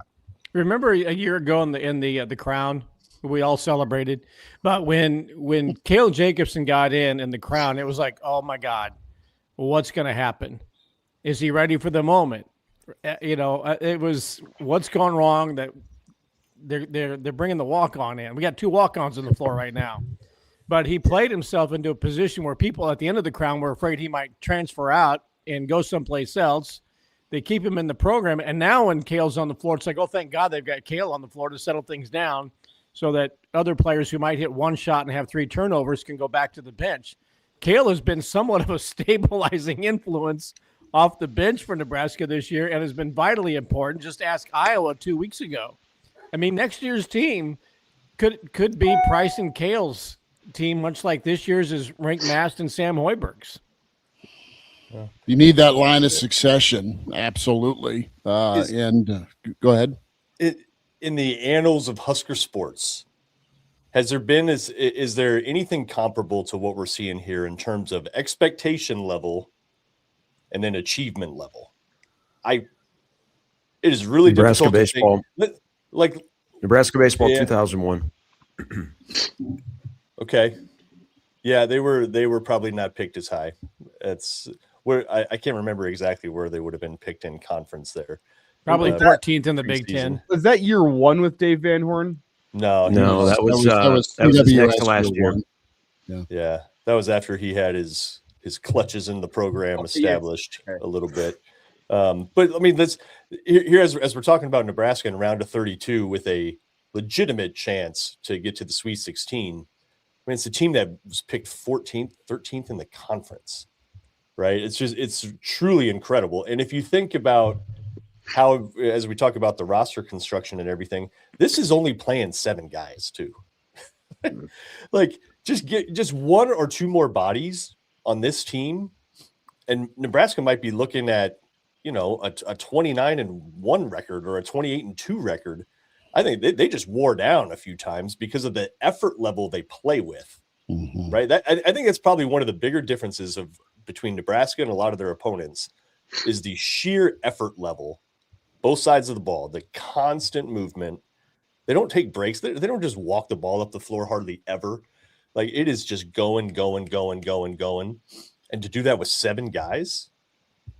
[SPEAKER 8] Remember a year ago in the Crown, we all celebrated, but when Cale Jacobson got in the Crown, it was like, oh my God, what's going to happen? Is he ready for the moment? It was what's gone wrong that they're bringing the walk-on in. We got 2 walk-ons on the floor right now. But he played himself into a position where people at the end of the Crown were afraid he might transfer out and go someplace else. They keep him in the program. And now when Cale's on the floor, it's like, oh, thank God they've got Cale on the floor to settle things down so that other players who might hit one shot and have 3 turnovers can go back to the bench. Cale has been somewhat of a stabilizing influence off the bench for Nebraska this year and has been vitally important. Just ask Iowa 2 weeks ago. Next year's team could be Price and Cale's team, much like this year's is Rink Mast and Sam Hoiberg's.
[SPEAKER 3] You need that line of succession, absolutely. Go ahead.
[SPEAKER 7] In the annals of Husker sports, is there anything comparable to what we're seeing here in terms of expectation level and then achievement level? It is really
[SPEAKER 9] Nebraska
[SPEAKER 7] difficult
[SPEAKER 9] baseball.
[SPEAKER 7] to think. Like
[SPEAKER 9] Nebraska baseball
[SPEAKER 7] Yeah.
[SPEAKER 9] 2001.
[SPEAKER 7] Okay. Yeah, they were probably not picked as high. It's where I can't remember exactly where they would have been picked in conference there.
[SPEAKER 8] Probably 14th in the Big
[SPEAKER 7] preseason.
[SPEAKER 8] Ten.
[SPEAKER 4] Was that year 1 with Dave Van Horn?
[SPEAKER 7] No,
[SPEAKER 9] No, that was his
[SPEAKER 3] CWS
[SPEAKER 9] next to last year.
[SPEAKER 3] one.
[SPEAKER 7] Yeah, that was after he had his clutches in the program established a little bit. But I mean, here as we're talking about Nebraska in round of 32 with a legitimate chance to get to the Sweet 16. I mean, it's a team that was picked 14th, 13th in the conference, right? It's truly incredible. And if you think about how, as we talk about the roster construction and everything, this is only playing 7 guys too. Like just 1 or 2 more bodies on this team, and Nebraska might be looking at, a 29-1 record or a 28-2 record. I think they just wore down a few times because of the effort level they play with, right? I think that's probably one of the bigger differences between Nebraska and a lot of their opponents is the sheer effort level, both sides of the ball, the constant movement. They don't take breaks. They don't just walk the ball up the floor hardly ever. Like it is just going. And to do that with 7 guys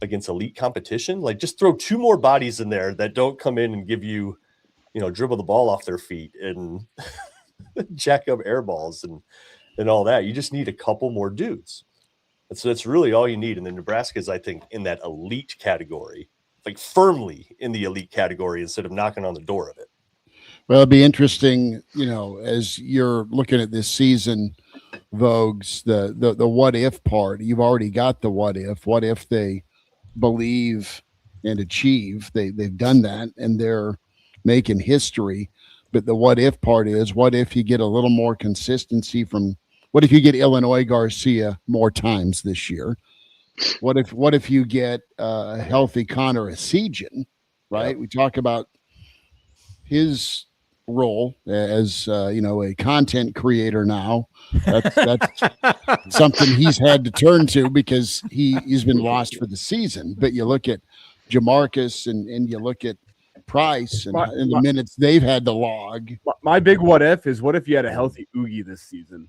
[SPEAKER 7] against elite competition, like just throw 2 more bodies in there that don't come in and give you, dribble the ball off their feet and jack up air balls and all that. You just need a couple more dudes. And so that's really all you need. And then Nebraska is, I think, in that elite category, like firmly in the elite category instead of knocking on the door of it.
[SPEAKER 3] Well, it'd be interesting, as you're looking at this season, Vogues, the what if part. You've already got the what if. What if they believe and achieve? They've done that and they're making history. But the what if part is, what if you get a little more consistency what if you get Illinois Garcia more times this year? What if you get a healthy Connor Esigian, right? Yeah. We talk about his role as a content creator now. That's something he's had to turn to because he's been lost for the season. But you look at Jamarcus and you look at Price and the minutes they've had to log.
[SPEAKER 4] My big what if is, what if you had a healthy Oogie this season?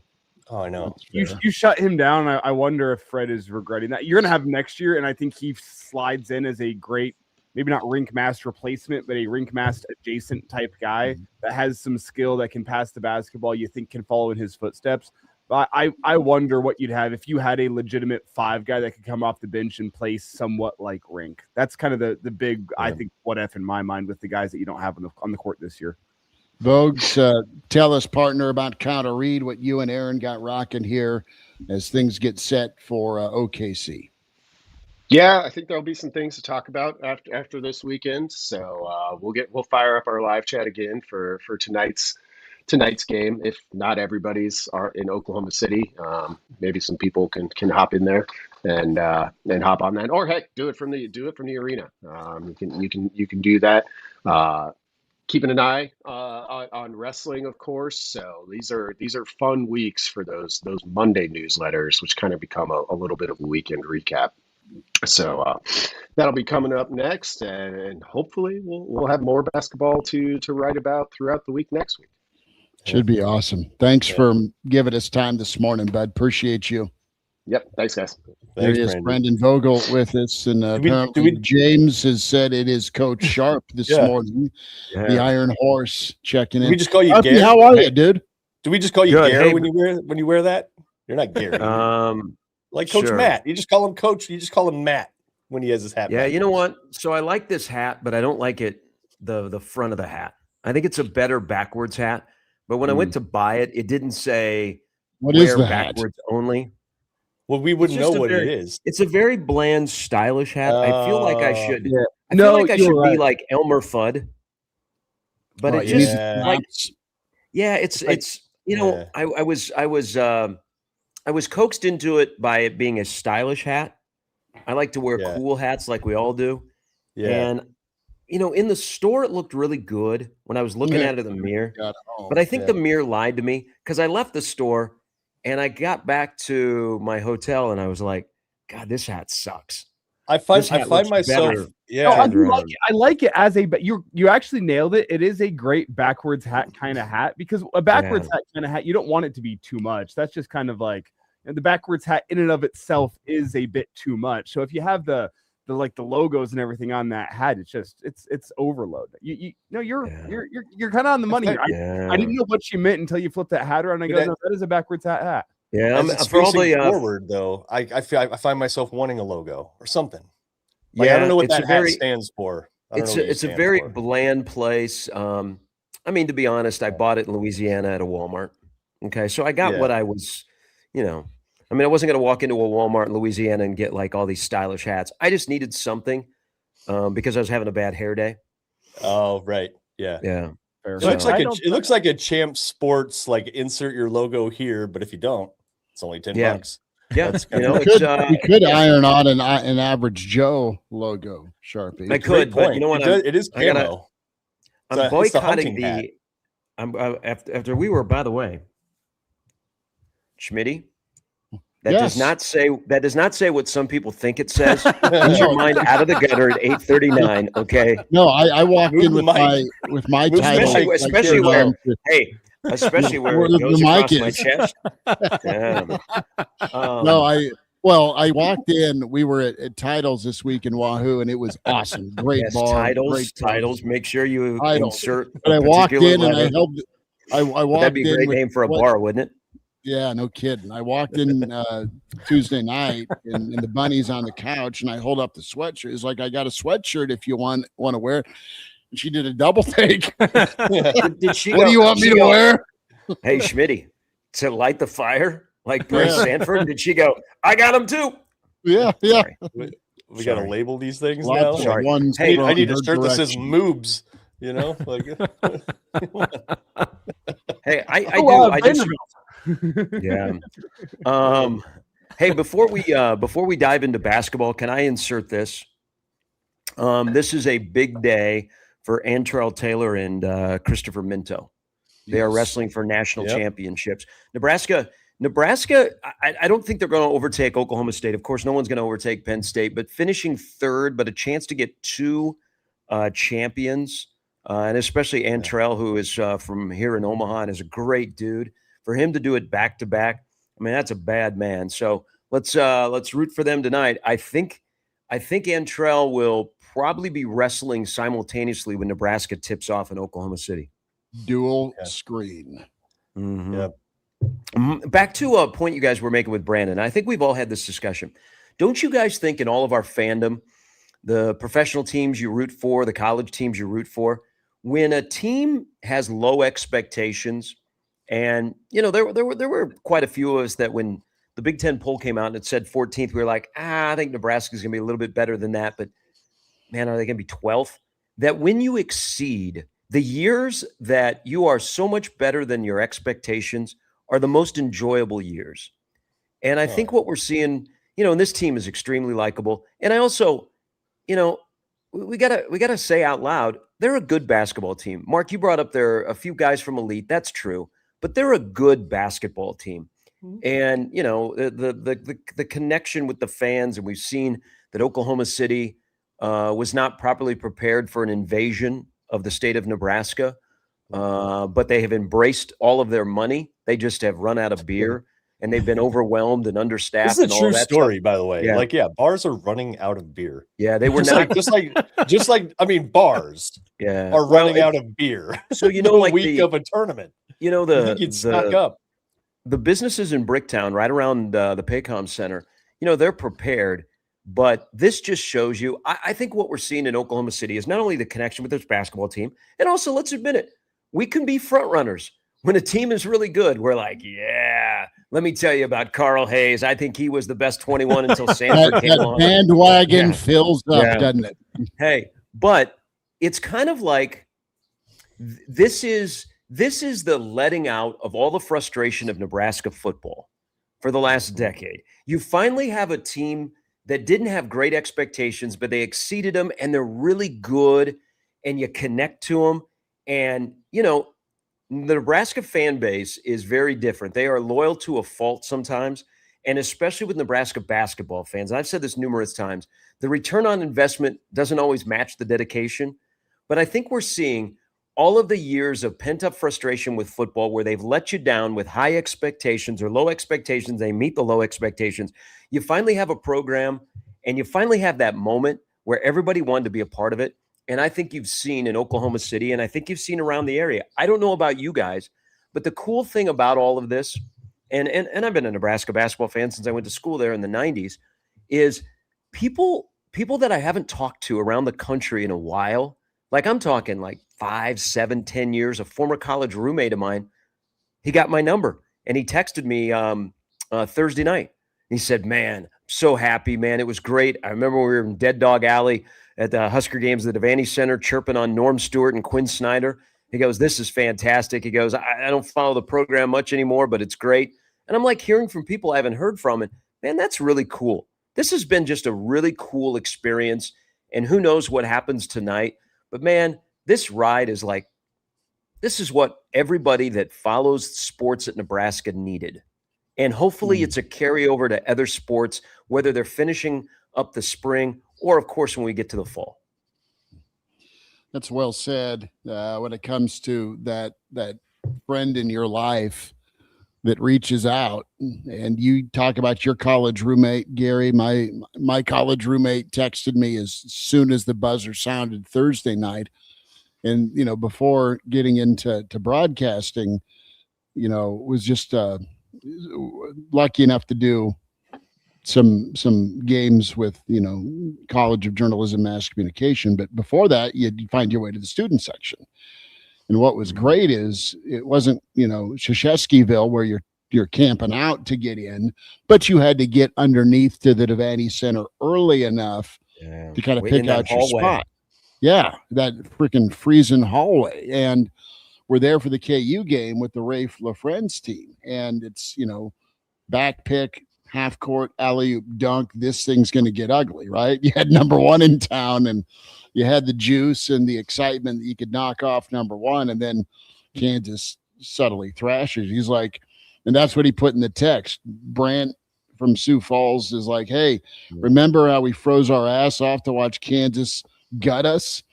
[SPEAKER 7] Oh, I know.
[SPEAKER 4] You shut him down. I wonder if Fred is regretting that. You're going to have him next year, and I think he slides in as a great, maybe not rink master replacement, but a rink master adjacent type guy that has some skill that can pass the basketball, you think can follow in his footsteps. But I wonder what you'd have if you had a legitimate 5 guy that could come off the bench and play somewhat like rink. That's kind of the big, I think, what if in my mind with the guys that you don't have on the court this year.
[SPEAKER 3] Vogues, tell us, partner, about Counter Read, what you and Aaron got rocking here as things get set for OKC.
[SPEAKER 6] Yeah, I think there'll be some things to talk about after this weekend. So we'll fire up our live chat again for tonight's game. If not everybody's are in Oklahoma City, maybe some people can hop in there and hop on that, or heck, do it from the arena. You can do that. Keeping an eye on wrestling, of course. So these are fun weeks for those Monday newsletters, which kind of become a little bit of a weekend recap. So that'll be coming up next, and hopefully we'll have more basketball to write about throughout the week next week.
[SPEAKER 3] Should be awesome. Thanks for giving us time this morning, bud. Appreciate you.
[SPEAKER 6] Yep. Thanks, guys.
[SPEAKER 3] There he is, Brendan Vogel with us, and apparently James has said it is Coach Sharp this morning. Yeah. The Iron Horse checking in.
[SPEAKER 7] We just call you Gary.
[SPEAKER 3] How are you, dude?
[SPEAKER 7] Do we just call you Gary when you wear that? You're not Gary. Like Coach Matt. You just call him Coach. You just call him Matt when he has his hat.
[SPEAKER 9] Yeah, you know what? So I like this hat, but I don't like it the front of the hat. I think it's a better backwards hat. But when I went to buy it, it didn't say
[SPEAKER 3] what is the
[SPEAKER 9] backwards
[SPEAKER 3] hat?
[SPEAKER 9] Only.
[SPEAKER 7] Well, we wouldn't know what it is.
[SPEAKER 9] It's a very bland, stylish hat. I feel like I should. Yeah. I feel like I should be like Elmer Fudd. But it just I was coaxed into it by it being a stylish hat. I like to wear cool hats like we all do. Yeah. And in the store, it looked really good when I was looking at it in the mirror. But I think the mirror lied to me because I left the store and I got back to my hotel and I was like, God, this hat sucks.
[SPEAKER 7] I find myself
[SPEAKER 9] better.
[SPEAKER 4] No, I
[SPEAKER 7] yeah.
[SPEAKER 4] do like it. I like it as a, but you actually nailed it. It is a great backwards hat kind of hat, because a backwards hat kind of hat, you don't want it to be too much. That's just kind of like, and the backwards hat in and of itself is a bit too much. So if you have the logos and everything on that hat, it's overload. You're kind of on the money here. I didn't know what she meant until you flipped that hat around and I go, no, that is a backwards hat.
[SPEAKER 7] Yeah, for all the forward though, I find myself wanting a logo or something. Like, I don't know what that hat stands for.
[SPEAKER 9] It's a very bland place. I mean, to be honest, I bought it in Louisiana at a Walmart. Okay, so I got what I was, I mean, I wasn't going to walk into a Walmart in Louisiana and get like all these stylish hats. I just needed something because I was having a bad hair day.
[SPEAKER 7] Oh, right. Yeah.
[SPEAKER 9] Yeah.
[SPEAKER 7] It looks like a Champ Sports, like insert your logo here, but if you don't, it's only $10.
[SPEAKER 9] Yeah,
[SPEAKER 3] you could iron on an Average Joe logo, Sharpie.
[SPEAKER 9] I could, but you know what?
[SPEAKER 7] It is camo.
[SPEAKER 9] I'm boycotting the. After we were, by the way, Schmitty. That does not say what some people think it says. Get your mind out of the gutter at 8:39. Okay.
[SPEAKER 3] No, I walked in with my title,
[SPEAKER 9] especially where it goes across my chest. Yeah.
[SPEAKER 3] I walked in. We were at Titles this week in Wahoo, and it was awesome. Great bar.
[SPEAKER 9] Titles. Make sure you insert.
[SPEAKER 3] But I walked in and I held. I walked
[SPEAKER 9] That'd be a great name for a bar, wouldn't it?
[SPEAKER 3] Yeah, no kidding. I walked in Tuesday night, and the bunny's on the couch, and I hold up the sweatshirt. It's like, I got a sweatshirt if you want to wear it. And she did a double take.
[SPEAKER 9] Did she?
[SPEAKER 3] What do you want me to wear?
[SPEAKER 9] Hey, Schmitty, to light the fire like Bruce Sanford. Did she go? I got him too.
[SPEAKER 3] Yeah.
[SPEAKER 7] Sorry. We got to label these things now.
[SPEAKER 9] Sorry.
[SPEAKER 7] Hey, I need a shirt that says moobs. Like.
[SPEAKER 9] Hey, I do. I just. Yeah. Hey, before we dive into basketball, can I insert this? This is a big day for Antrell Taylor and Christopher Minto. They are wrestling for national championships. Nebraska. I don't think they're going to overtake Oklahoma State. Of course, no one's going to overtake Penn State, but finishing third, but a chance to get two champions, and especially Antrell, who is from here in Omaha and is a great dude. For him to do it back to back, I mean, that's a bad man. So let's root for them tonight. I think Antrell will probably be wrestling simultaneously when Nebraska tips off in Oklahoma City.
[SPEAKER 3] Dual screen.
[SPEAKER 9] Mm-hmm. Yep. Back to a point you guys were making with Brandon. I think we've all had this discussion. Don't you guys think in all of our fandom, the professional teams you root for, the college teams you root for, when a team has low expectations? And, there were quite a few of us that when the Big Ten poll came out and it said 14th, we were like, I think Nebraska's going to be a little bit better than that. But, man, are they going to be 12th? That when you exceed the years that you are so much better than your expectations are the most enjoyable years. And I think what we're seeing, and this team is extremely likable. And I also, we gotta say out loud, they're a good basketball team. Mark, you brought up there a few guys from Elite. That's true. But they're a good basketball team. And, the connection with the fans, and we've seen that Oklahoma City was not properly prepared for an invasion of the state of Nebraska, but they have embraced all of their money. They just have run out of beer, and they've been overwhelmed and understaffed.
[SPEAKER 7] This is a true story, by the way. Bars are running out of beer.
[SPEAKER 9] Yeah, they were
[SPEAKER 7] just like bars are running out of beer.
[SPEAKER 9] So,
[SPEAKER 7] like week of a tournament.
[SPEAKER 9] You'd
[SPEAKER 7] stock up.
[SPEAKER 9] The businesses in Bricktown, right around the Paycom Center, they're prepared. But this just shows you, I think what we're seeing in Oklahoma City is not only the connection with this basketball team, and also, let's admit it, we can be front runners. When a team is really good, we're like, yeah, let me tell you about Carl Hayes. I think he was the best 21 until Sanford came along.
[SPEAKER 3] That bandwagon fills up, doesn't it?
[SPEAKER 9] Hey, but it's kind of like this is the letting out of all the frustration of Nebraska football for the last decade. You finally have a team that didn't have great expectations, but they exceeded them, and they're really good, and you connect to them. And, the Nebraska fan base is very different. They are loyal to a fault sometimes, And especially with Nebraska basketball fans, I've said this numerous times, the return on investment doesn't always match the dedication. But I think we're seeing all of the years of pent-up frustration with football where they've let you down with high expectations or low expectations. They meet the low expectations. You finally have a program and you finally have that moment where everybody wanted to be a part of it. And I think you've seen in Oklahoma City, and I think you've seen around the area. I don't know about you guys, but the cool thing about all of this, and I've been a Nebraska basketball fan since I went to school there in the 90s, is people that I haven't talked to around the country in a while, like I'm talking like 5, 7, 10 years, a former college roommate of mine, he got my number and he texted me Thursday night. He said, man, I'm so happy, man. It was great. I remember we were in Dead Dog Alley at the Husker games at the Devaney Center chirping on Norm Stewart and Quinn Snyder. He goes, this is fantastic. He goes, I don't follow the program much anymore, but it's great. And I'm like hearing from people I haven't heard from. And man, that's really cool. This has been just a really cool experience. And who knows what happens tonight. But man, this ride is like, this is what everybody that follows sports at Nebraska needed. And hopefully it's a carryover to other sports, whether they're finishing up the spring or, of course, when we get to the fall.
[SPEAKER 3] That's well said. When it comes to that friend in your life that reaches out, and you talk about your college roommate, Gary. My college roommate texted me as soon as the buzzer sounded Thursday night, and before getting into broadcasting, was just lucky enough to do some games with College of Journalism, Mass Communication. But before that, you'd find your way to the student section. And what was great is it wasn't Shesheskyville where you're camping out to get in, but you had to get underneath to the Devaney Center early enough to kind of pick out your spot. Yeah, that freaking freezing hallway. And we're there for the KU game with the Rafe LaFrenz team, and it's back pick, half court, alley-oop dunk. This thing's going to get ugly, right? You had number one in town, and you had the juice and the excitement that you could knock off number one, and then Kansas subtly thrashes. He's like, and that's what he put in the text. Brant from Sioux Falls is like, hey, remember how we froze our ass off to watch Kansas gut us?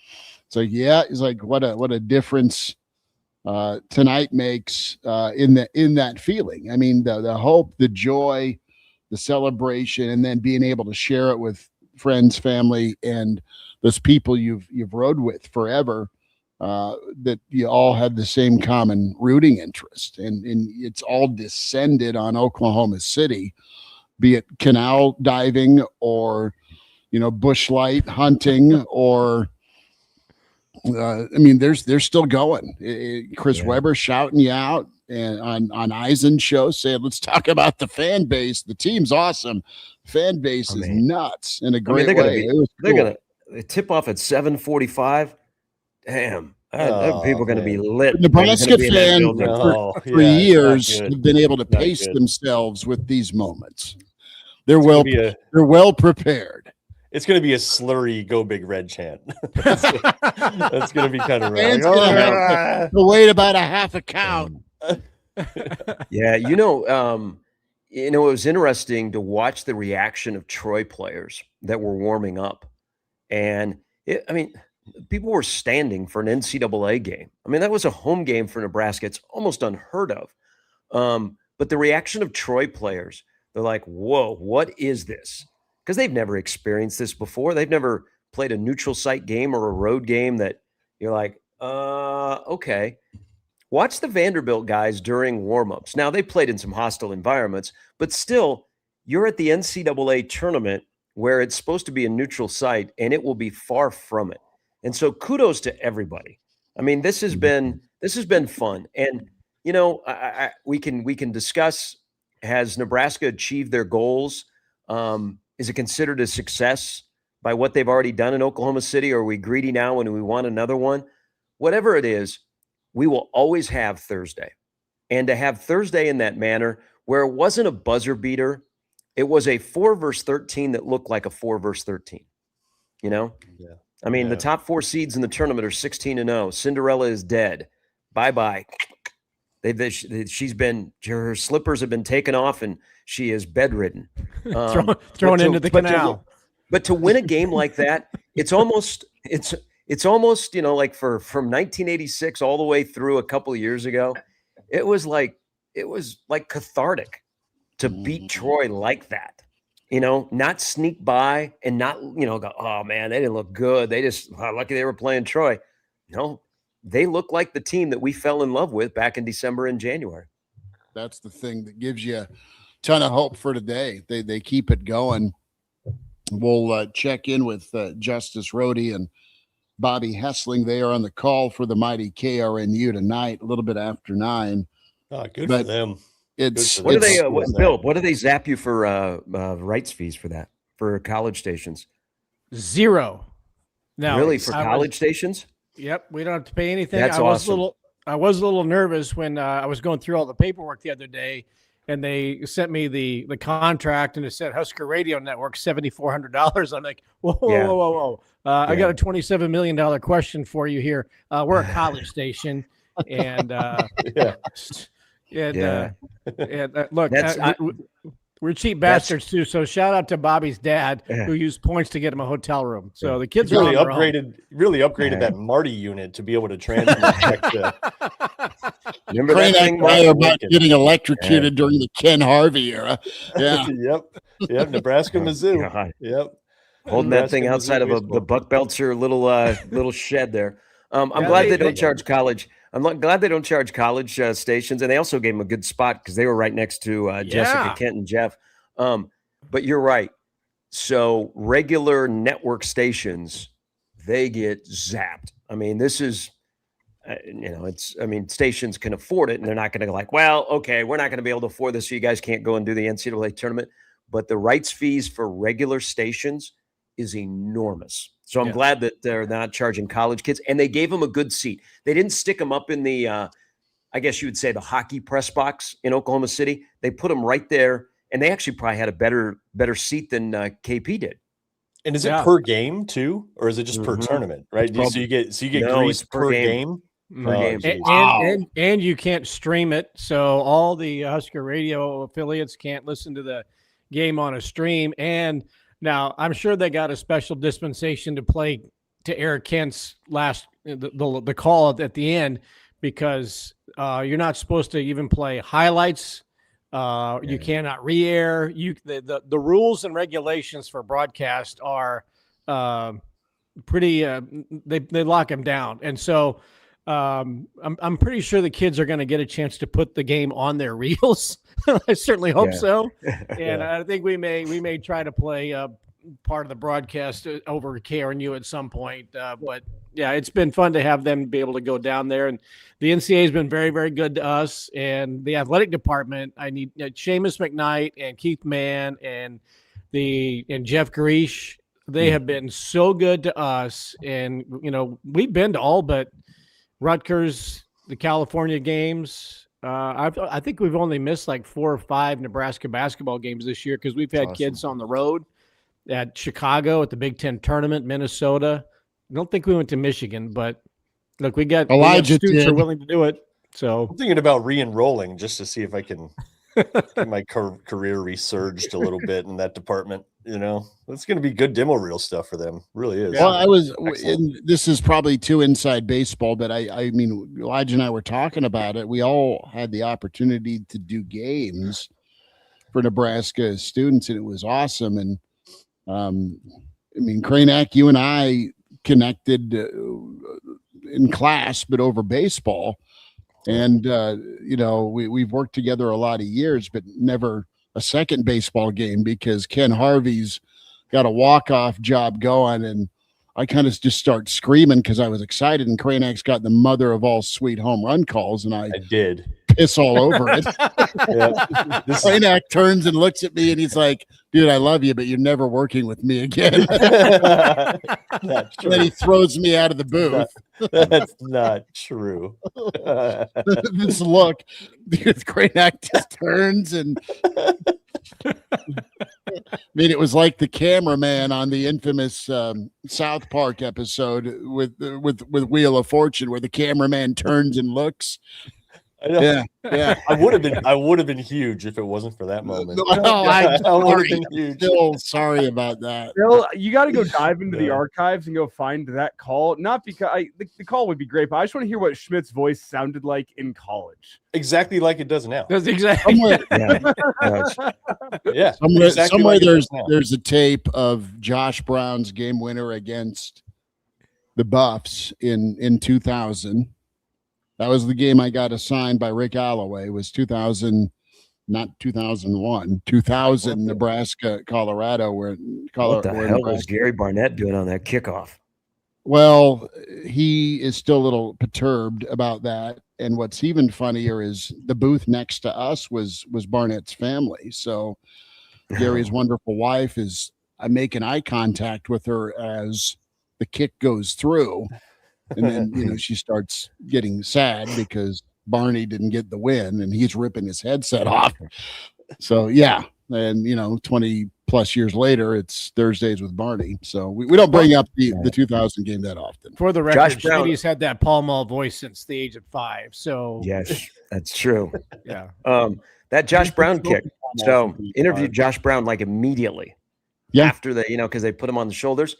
[SPEAKER 3] It's like, yeah. He's like, what a difference tonight makes in that feeling. I mean, the hope, the joy, the celebration, and then being able to share it with friends, family, and those people you've rode with forever, that you all have the same common rooting interest, and it's all descended on Oklahoma City, be it canal diving or bush light hunting or they're still going. Chris Webber shouting you out and on Eisen's show saying, let's talk about the fan base. The team's awesome. Fan base is nuts in a great way.
[SPEAKER 9] They're going to tip off at 7:45. Damn. People are going to be lit.
[SPEAKER 3] Nebraska fans for years have been able to pace themselves with these moments. They're well prepared.
[SPEAKER 7] It's going to be a slurry "Go Big Red" chant. That's going to be kind of right.
[SPEAKER 3] To wait about a half a count.
[SPEAKER 9] Yeah, it was interesting to watch the reaction of Troy players that were warming up, and people were standing for an NCAA game. That was a home game for Nebraska. It's almost unheard of. But the reaction of Troy players, they're like, "Whoa, what is this?" Because they've never experienced this before. They've never played a neutral site game or a road game that you're like, okay. Watch the Vanderbilt guys during warmups. Now, they played in some hostile environments, but still, you're at the NCAA tournament where it's supposed to be a neutral site, and it will be far from it. And so kudos to everybody. This has been fun. And, we can discuss, has Nebraska achieved their goals? Is it considered a success by what they've already done in Oklahoma City? Or are we greedy now and we want another one? Whatever it is, we will always have Thursday. And to have Thursday in that manner, where it wasn't a buzzer beater, it was a 4 versus 13 that looked like a 4 versus 13. The top 4 seeds in the tournament are 16-0. Cinderella is dead. Bye-bye. Her slippers have been taken off and she is bedridden.
[SPEAKER 8] Thrown into the canal.
[SPEAKER 9] But to win a game like that, it's almost, like from 1986 all the way through a couple of years ago, it was like cathartic to beat Troy like that. Not sneak by and not, go, oh man, they didn't look good. They just lucky they were playing Troy. No, they look like the team that we fell in love with back in December and January.
[SPEAKER 3] That's the thing that gives you a ton of hope for today. They keep it going. We'll check in with Justice Rhody and Bobby Hessling. They are on the call for the mighty KRNU tonight, a little bit after 9.
[SPEAKER 7] Good for them.
[SPEAKER 9] What do they, Bill? What do they zap you for rights fees for that, for college stations?
[SPEAKER 8] 0. Now,
[SPEAKER 9] really, for college stations?
[SPEAKER 8] Yep, we don't have to pay anything.
[SPEAKER 9] That's awesome.
[SPEAKER 8] I was a little nervous when I was going through all the paperwork the other day, and they sent me the contract, and it said Husker Radio Network, $7,400. I'm like, whoa. I got a $27 million question for you here. We're a college station, and look, we're cheap bastards too. So shout out to Bobby's dad who used points to get him a hotel room. So the kids
[SPEAKER 7] really upgraded that Marty unit to be able to transfer.
[SPEAKER 9] Remember that thing
[SPEAKER 3] about getting electrocuted during the Ken Harvey era? Yeah.
[SPEAKER 7] Yep. Nebraska, Mizzou.
[SPEAKER 9] God.
[SPEAKER 7] Yep.
[SPEAKER 9] Holding that thing outside of the Buck Belcher little shed there. I'm glad they don't charge college. I'm glad they don't charge college stations, and they also gave them a good spot because they were right next to Jessica, Kent, and Jeff. But you're right. So regular network stations, they get zapped. I mean, this is, stations can afford it, and they're not going to like, well, okay, we're not going to be able to afford this, so you guys can't go and do the NCAA tournament. But the rights fees for regular stations is enormous. So I'm glad that they're not charging college kids, and they gave them a good seat. They didn't stick them up in the, I guess you would say the hockey press box in Oklahoma City. They put them right there, and they actually probably had a better seat than KP did.
[SPEAKER 7] And is it per game too, or is it just per tournament? Right? So you get grease per game.
[SPEAKER 8] And you can't stream it, so all the Husker Radio affiliates can't listen to the game on a stream. And now, I'm sure they got a special dispensation to Eric Kent's the call at the end, because you're not supposed to even play highlights. You cannot re-air. The rules and regulations for broadcast are pretty. They lock them down, and so I'm pretty sure the kids are going to get a chance to put the game on their reels. I certainly hope so. And I think we may try to play part of the broadcast over KRNU at some point. But yeah, it's been fun to have them be able to go down there. And the NCAA has been very, very good to us. And the athletic department, I need Seamus McKnight and Keith Mann and Jeff Greesh. They have been so good to us. And, we've been to all but Rutgers, the California games. I think we've only missed like 4 or 5 Nebraska basketball games this year because we've had kids on the road at Chicago at the Big Ten tournament, Minnesota. I don't think we went to Michigan, but look, we got students who are willing to do it. So
[SPEAKER 7] I'm thinking about re-enrolling just to see if I can get my career resurged a little bit in that department. It's going to be good demo reel stuff for them. Really is.
[SPEAKER 3] Well, this is probably too inside baseball, but I mean, Elijah and I were talking about it. We all had the opportunity to do games for Nebraska students, and it was awesome. And Kraynak, you and I connected in class, but over baseball. And, we've worked together a lot of years, but never a second baseball game because Ken Harvey's got a walk-off job going. And I kind of just start screaming because I was excited. And Kraynak's got the mother of all sweet home run calls. And I
[SPEAKER 7] did
[SPEAKER 3] piss all over it. Kraynak turns and looks at me and he's like, dude, I love you, but you're never working with me again. And then he throws me out of the booth.
[SPEAKER 7] That's not true.
[SPEAKER 3] This look, because Kraynak just turns and it was like the cameraman on the infamous South Park episode with Wheel of Fortune, where the cameraman turns and looks.
[SPEAKER 7] I know.
[SPEAKER 3] Yeah.
[SPEAKER 7] I would have been huge if it wasn't for that moment.
[SPEAKER 3] I'm
[SPEAKER 7] I would have
[SPEAKER 3] sorry.
[SPEAKER 7] been huge.
[SPEAKER 3] Still sorry about that.
[SPEAKER 4] Bill, you got to go dive into the
[SPEAKER 7] Yeah.
[SPEAKER 4] archives and go find that call. Not because the call would be great, but I just want to hear what Schmidt's voice sounded like in college.
[SPEAKER 7] Exactly like it does now.
[SPEAKER 8] That's exactly.
[SPEAKER 3] Somewhere,
[SPEAKER 7] Yeah.
[SPEAKER 3] somewhere,
[SPEAKER 7] exactly
[SPEAKER 3] somewhere
[SPEAKER 7] like it
[SPEAKER 3] there's
[SPEAKER 7] does now.
[SPEAKER 3] there's a tape of Josh Brown's game winner against the Buffs in 2000. That was the game I got assigned by Rick Alloway. It was 2000, not 2001, 2000 Nebraska, Colorado.
[SPEAKER 9] What the hell was Gary Barnett doing on that kickoff?
[SPEAKER 3] Well, he is still a little perturbed about that. And what's even funnier is the booth next to us was Barnett's family. So Gary's wonderful wife I'm making eye contact with her as the kick goes through. And then, she starts getting sad because Barney didn't get the win and he's ripping his headset off. So, yeah. And, 20 plus years later, it's Thursdays with Barney. So we don't bring up the 2000 game that often.
[SPEAKER 8] For the record,
[SPEAKER 9] Josh Brown-
[SPEAKER 8] Schmitty's had that Pall Mall voice since the age of 5. So,
[SPEAKER 9] Yes, that's true.
[SPEAKER 8] yeah.
[SPEAKER 9] That Josh Brown kick. So interviewed Josh Brown like immediately after the, because they put him on the shoulders.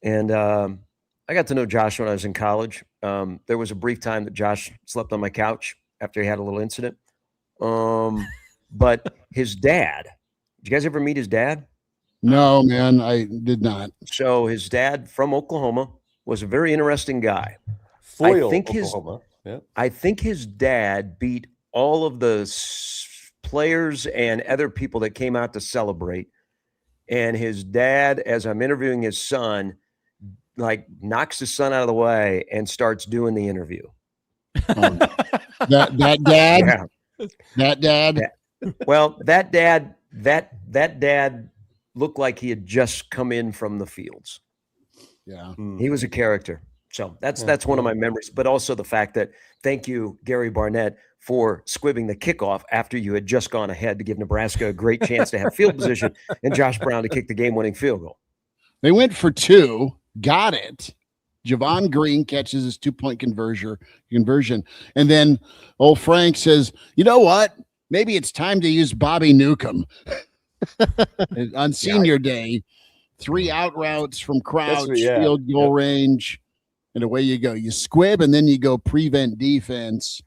[SPEAKER 9] And I got to know Josh when I was in college. There was a brief time that Josh slept on my couch after he had a little incident. But his dad, did you guys ever meet his dad?
[SPEAKER 3] No, man, I did not.
[SPEAKER 9] So his dad from Oklahoma was a very interesting guy.
[SPEAKER 7] Foil,
[SPEAKER 9] I think
[SPEAKER 7] Oklahoma.
[SPEAKER 9] I think his dad beat all of the players and other people that came out to celebrate. And his dad, as I'm interviewing his son, knocks his son out of the way and starts doing the interview.
[SPEAKER 3] That dad, that dad.
[SPEAKER 9] Yeah. Well, that dad looked like he had just come in from the fields.
[SPEAKER 3] Yeah,
[SPEAKER 9] he was a character. So that's one of my memories. But also the fact that thank you, Gary Barnett, for squibbing the kickoff after you had just gone ahead to give Nebraska a great chance to have field position and Josh Brown to kick the game-winning field goal.
[SPEAKER 3] They went for 2, got it. Javon Green catches his 2-point conversion. And then old Frank says, you know what? Maybe it's time to use Bobby Newcomb. On senior day, 3 out routes from crouch, field goal range, and away you go. You squib, and then you go prevent defense.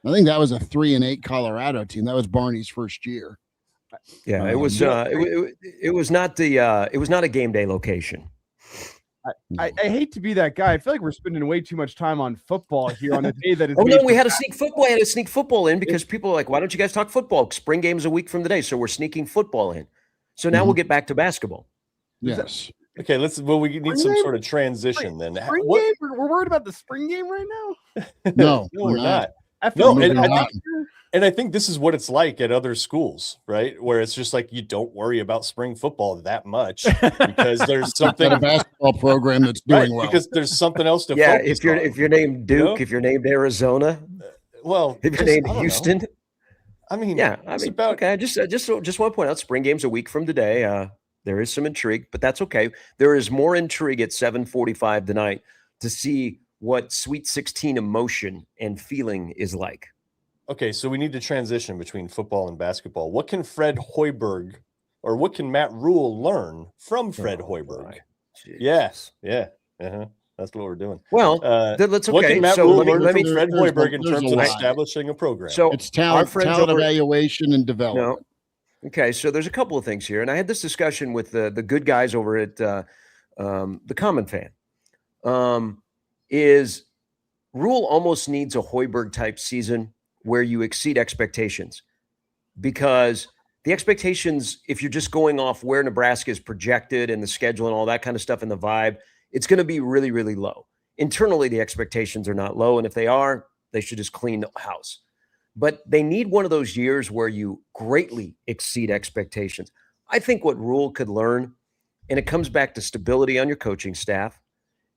[SPEAKER 3] I think that was a 3-8 Colorado team. That was Barney's first year.
[SPEAKER 9] Yeah, it was. It was not a game day location.
[SPEAKER 4] I hate to be that guy. I feel like we're spending way too much time on football here on a day that is.
[SPEAKER 9] We had to sneak football. I had to sneak football in because people are like, "Why don't you guys talk football? Spring game's a week from today, so we're sneaking football in." So now we'll get back to basketball.
[SPEAKER 3] Yes.
[SPEAKER 7] Okay, we need some sort of transition then.
[SPEAKER 4] Spring game? We're worried about the spring game right now?
[SPEAKER 3] No,
[SPEAKER 7] we're not. And I think this is what it's like at other schools, right? Where it's just like you don't worry about spring football that much because there's something
[SPEAKER 3] a basketball program that's doing well.
[SPEAKER 7] Because there's something else to
[SPEAKER 9] focus
[SPEAKER 7] on.
[SPEAKER 9] If you're named Duke, if you're named Arizona, if you're named Houston. Okay. I just want to point out spring game's a week from today. There is some intrigue, but that's okay. There is more intrigue at 7:45 tonight to see what Sweet 16 emotion and feeling is like.
[SPEAKER 7] Okay, so we need to transition between football and basketball. What can Fred Hoiberg or what can Matt Rule learn from Fred Hoiberg? Yes. Yeah. That's what we're doing.
[SPEAKER 9] Well, that's okay.
[SPEAKER 7] What can Matt Rule learn from Fred Hoiberg in terms of establishing a program?
[SPEAKER 9] So
[SPEAKER 3] it's talent evaluation and development.
[SPEAKER 9] No. Okay, so there's a couple of things here. And I had this discussion with the good guys over at the Common Fan. Is Rule almost needs a Hoiberg-type season where you exceed expectations, because the expectations, if you're just going off where Nebraska is projected and the schedule and all that kind of stuff and the vibe, it's going to be really, really low. Internally, the expectations are not low. And if they are, they should just clean the house. But they need one of those years where you greatly exceed expectations. I think what Rule could learn, and it comes back to stability on your coaching staff,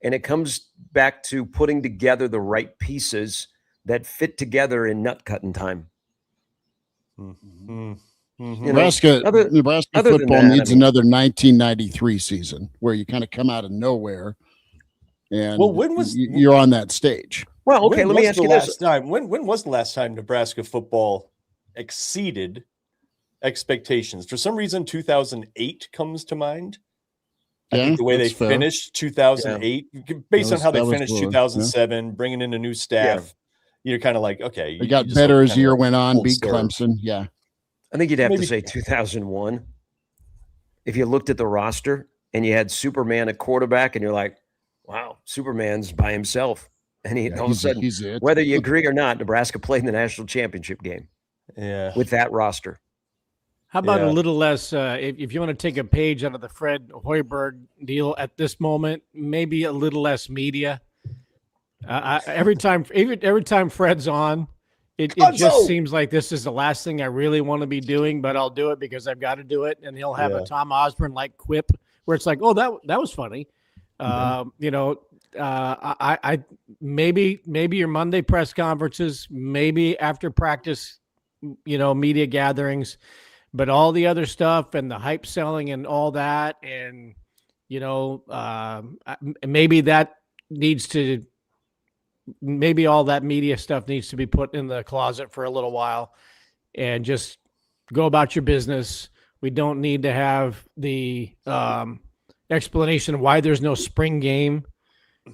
[SPEAKER 9] and it comes back to putting together the right pieces that fit together in nut cutting time.
[SPEAKER 3] Nebraska football needs another 1993 season where you kind of come out of nowhere, and
[SPEAKER 7] when was
[SPEAKER 3] you're on that stage?
[SPEAKER 9] Well, okay, let me ask you this.
[SPEAKER 7] When was the last time Nebraska football exceeded expectations? For some reason, 2008 comes to mind. I think the way they finished 2008, based on how they finished 2007, bringing in a new staff, you're kind of like, okay.
[SPEAKER 3] They got better as the year went on, beat Clemson. Yeah.
[SPEAKER 9] I think you'd have to say 2001. If you looked at the roster and you had Superman at quarterback and you're like, wow, Superman's by himself. And all of a sudden, whether you agree or not, Nebraska played in the national championship game with that roster.
[SPEAKER 8] How about a little less, if you want to take a page out of the Fred Hoiberg deal at this moment, maybe a little less media. Every time Fred's on, it just seems like this is the last thing I really want to be doing, but I'll do it because I've got to do it. And he'll have a Tom Osborne-like quip where it's like, oh, that was funny. I maybe your Monday press conferences, maybe after practice, media gatherings, but all the other stuff and the hype selling and all that, and maybe all that media stuff needs to be put in the closet for a little while, and just go about your business. We don't need to have the explanation of why there's no spring game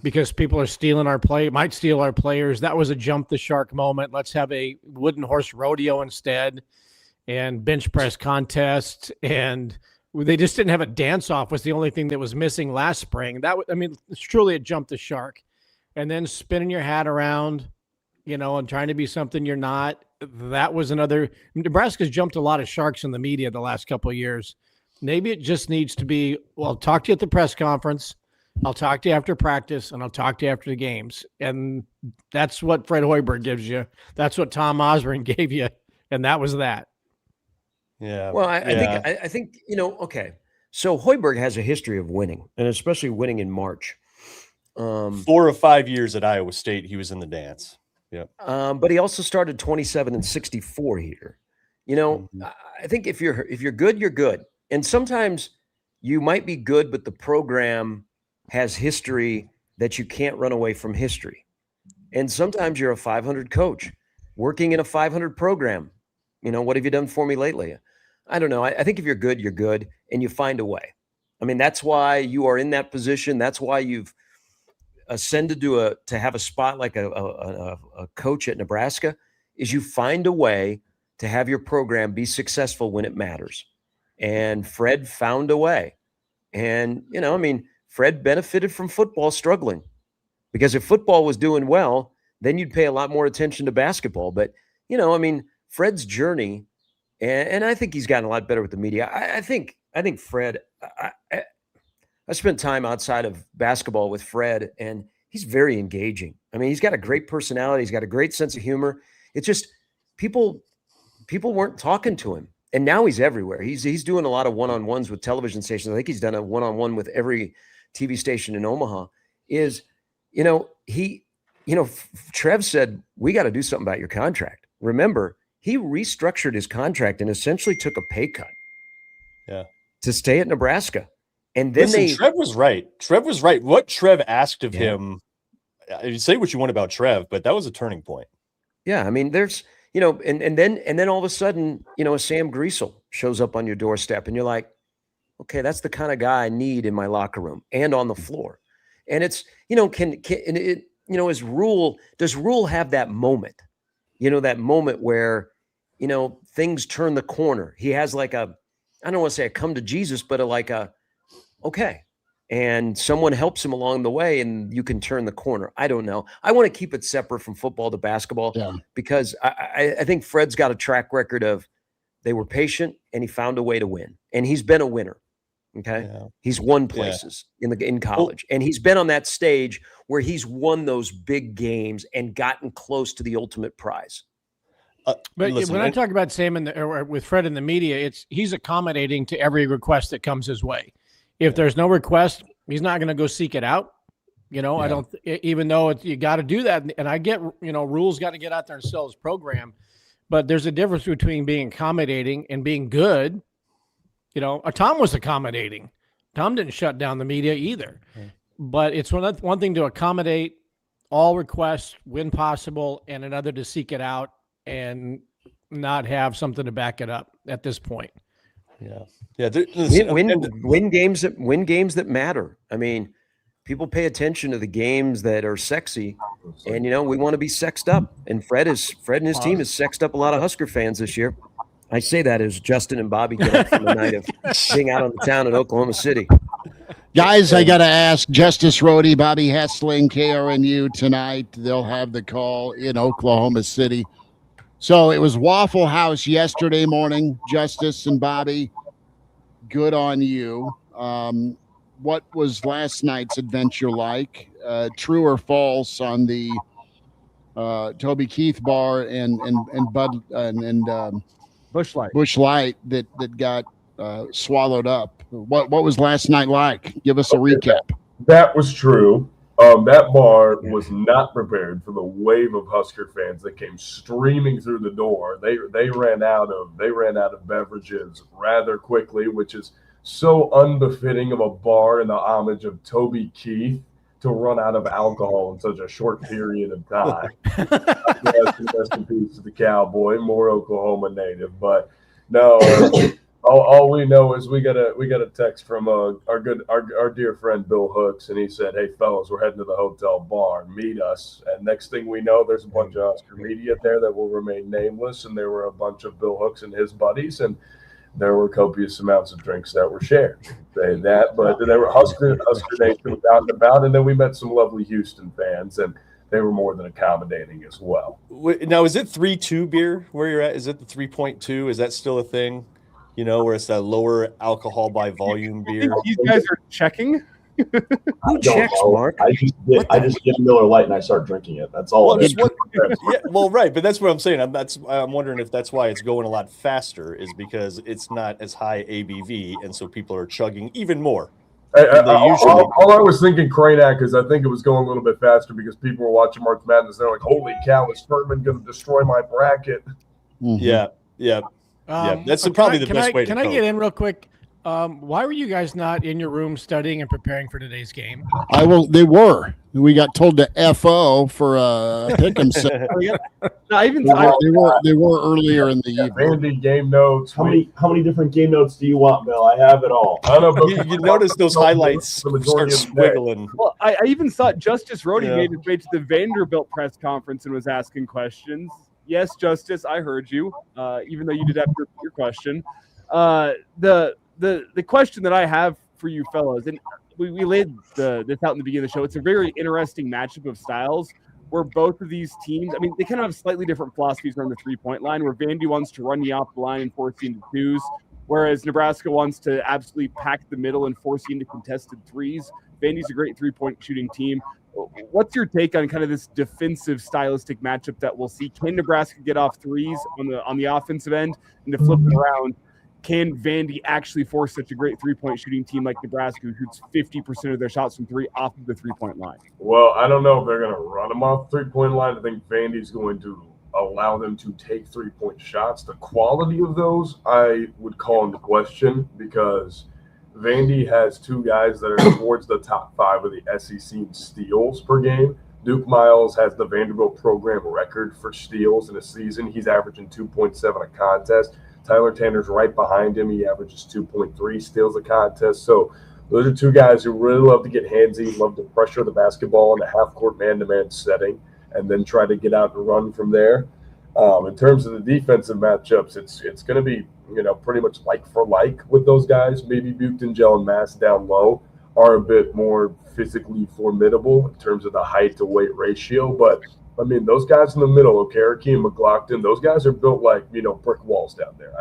[SPEAKER 8] because people are stealing might steal our players. That was a jump the shark moment. Let's have a wooden horse rodeo instead, and bench press contest. And they just didn't have a dance off was the only thing that was missing last spring. It's truly a jump the shark. And then spinning your hat around, and trying to be something you're not. That was another. Nebraska's jumped a lot of sharks in the media the last couple of years. Maybe it just needs to be, well, I'll talk to you at the press conference. I'll talk to you after practice, and I'll talk to you after the games. And that's what Fred Hoiberg gives you. That's what Tom Osborne gave you. And that was that.
[SPEAKER 9] Yeah. Well, I think, okay. So Hoiberg has a history of winning, and especially winning in March.
[SPEAKER 7] 4 or 5 years at Iowa State, he was in the dance. Yeah.
[SPEAKER 9] But he also started 27-64 here. I think if you're good, you're good. And sometimes you might be good, but the program has history that you can't run away from history. And sometimes you're a 500 coach working in a 500 program. What have you done for me lately? I don't know. I think if you're good, you're good, and you find a way. That's why you are in that position. That's why you've ascended to have a spot like a coach at Nebraska, is you find a way to have your program be successful when it matters. And Fred found a way. And, Fred benefited from football struggling, because if football was doing well, then you'd pay a lot more attention to basketball. But, Fred's journey, and I think he's gotten a lot better with the media. I think Fred, I spent time outside of basketball with Fred, and he's very engaging. He's got a great personality. He's got a great sense of humor. It's just people weren't talking to him, and now he's everywhere. He's doing a lot of one-on-ones with television stations. I think he's done a one-on-one with every TV station in Omaha. Trev said, we got to do something about your contract. Remember, he restructured his contract and essentially took a pay cut to stay at Nebraska. And then
[SPEAKER 7] Trev was right. What Trev asked of him, you say what you want about Trev, but that was a turning point.
[SPEAKER 9] Yeah. There's, and then all of a sudden, a Sam Griesel shows up on your doorstep, and you're like, okay, that's the kind of guy I need in my locker room and on the floor. And it's, does Rule have that moment? That moment where, things turn the corner. He has I don't want to say a come to Jesus, but okay. And someone helps him along the way, and you can turn the corner. I don't know. I want to keep it separate from football to basketball because I think Fred's got a track record of they were patient and he found a way to win. And he's been a winner. Okay. Yeah. He's won places in college, and he's been on that stage where he's won those big games and gotten close to the ultimate prize.
[SPEAKER 8] But when I talk about Sam with Fred in the media, he's accommodating to every request that comes his way. If there's no request, he's not going to go seek it out. I don't, even though you got to do that. And I get, Rule's got to get out there and sell his program, but there's a difference between being accommodating and being good. Tom was accommodating. Tom didn't shut down the media either, but it's one thing to accommodate all requests when possible, and another to seek it out and not have something to back it up at this point.
[SPEAKER 7] Yeah.
[SPEAKER 9] Win games that matter. I mean, people pay attention to the games that are sexy, and we want to be sexed up. And Fred and his team has sexed up a lot of Husker fans this year. I say that as Justin and Bobby get up from the night of being out on the town in Oklahoma City.
[SPEAKER 3] Guys, I got to ask Justice Rhody, Bobby Hessling, KRNU tonight. They'll have the call in Oklahoma City. So it was Waffle House yesterday morning, Justice and Bobby. Good on you. What was last night's adventure like? True or false on the Toby Keith bar and Bud and
[SPEAKER 4] Busch Light.
[SPEAKER 3] Busch Light that got swallowed up. What was last night like? Give us a recap.
[SPEAKER 10] That was true. That bar was not prepared for the wave of Husker fans that came streaming through the door. They ran out of beverages rather quickly, which is so unbefitting of a bar in the homage of Toby Keith to run out of alcohol in such a short period of time. Rest in peace to the cowboy, more Oklahoma native. But no, all we know is we got a text from our dear friend Bill Hooks, and he said, "Hey fellas, we're heading to the hotel bar. Meet us." And next thing we know, there's a bunch of Husker media there that will remain nameless, and there were a bunch of Bill Hooks and his buddies, and there were copious amounts of drinks that were shared. Saying that, but there were Husker Nation out and about, and then we met some lovely Houston fans, and they were more than accommodating as well.
[SPEAKER 7] Now, is it 3.2 beer where you're at? Is it the 3.2? Is that still a thing? Where it's that lower alcohol by volume beer?
[SPEAKER 4] You guys are checking?
[SPEAKER 9] Who checks, Mark?
[SPEAKER 11] I just get Miller Lite and I start drinking it. That's all.
[SPEAKER 7] Right, but that's what I'm saying. I'm wondering if that's why it's going a lot faster, is because it's not as high ABV, and so people are chugging even more.
[SPEAKER 10] All I was thinking, Kraynak, is I think it was going a little bit faster because people were watching March Madness. They're like, "Holy cow, is Furman going to destroy my bracket?"
[SPEAKER 7] Mm-hmm. Yeah. That's probably the best way to go.
[SPEAKER 8] Can I get in real quick? Why were you guys not in your room studying and preparing for today's game?
[SPEAKER 3] They were. We got told to FO for Pick'em. They were earlier in the evening.
[SPEAKER 10] Vandy game notes.
[SPEAKER 11] How many different game notes do you want, Bill? I have it all.
[SPEAKER 10] I don't know,
[SPEAKER 7] you notice those highlights start squiggling.
[SPEAKER 4] Well, I even thought Justice Rhody made his way to the Vanderbilt press conference and was asking questions. Yes, Justice, I heard you, even though you did have your question. The question that I have for you fellas, and we laid this out in the beginning of the show, it's a very interesting matchup of styles where both of these teams, they kind of have slightly different philosophies around the three-point line, where Vandy wants to run you off the line and force you into twos, whereas Nebraska wants to absolutely pack the middle and force you into contested threes. Vandy's a great three-point shooting team. What's your take on kind of this defensive stylistic matchup that we'll see? Can Nebraska get off threes on the offensive end? And to flip it around, can Vandy actually force such a great three-point shooting team like Nebraska, who shoots 50% of their shots from three off of the three-point line?
[SPEAKER 10] Well, I don't know if they're going to run them off the three-point line. I think Vandy's going to allow them to take three-point shots. The quality of those, I would call into question, because Vandy has two guys that are towards the top 5 of the SEC in steals per game. Duke Miles has the Vanderbilt program record for steals in a season. He's averaging 2.7 a contest. Tyler Tanner's right behind him. He averages 2.3 steals a contest. So those are two guys who really love to get handsy, love to pressure the basketball in a half-court man-to-man setting, and then try to get out and run from there. In terms of the defensive matchups, it's going to be pretty much like for like with those guys. Maybe Buchton, Gel, and Mass down low are a bit more physically formidable in terms of the height to weight ratio, but those guys in the middle, Okereke and McLaughlin, those guys are built like, brick walls down there.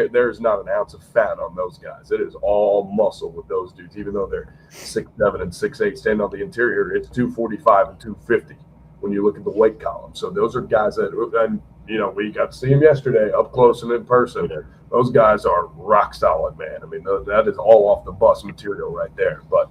[SPEAKER 10] There's not an ounce of fat on those guys. It is all muscle with those dudes, even though they're 6'7" and 6'8", standing on the interior. It's 245 and 250 when you look at the weight column. So those are guys that, and we got to see them yesterday up close and in person. Those guys are rock solid, man. That is all off the bus material right there. But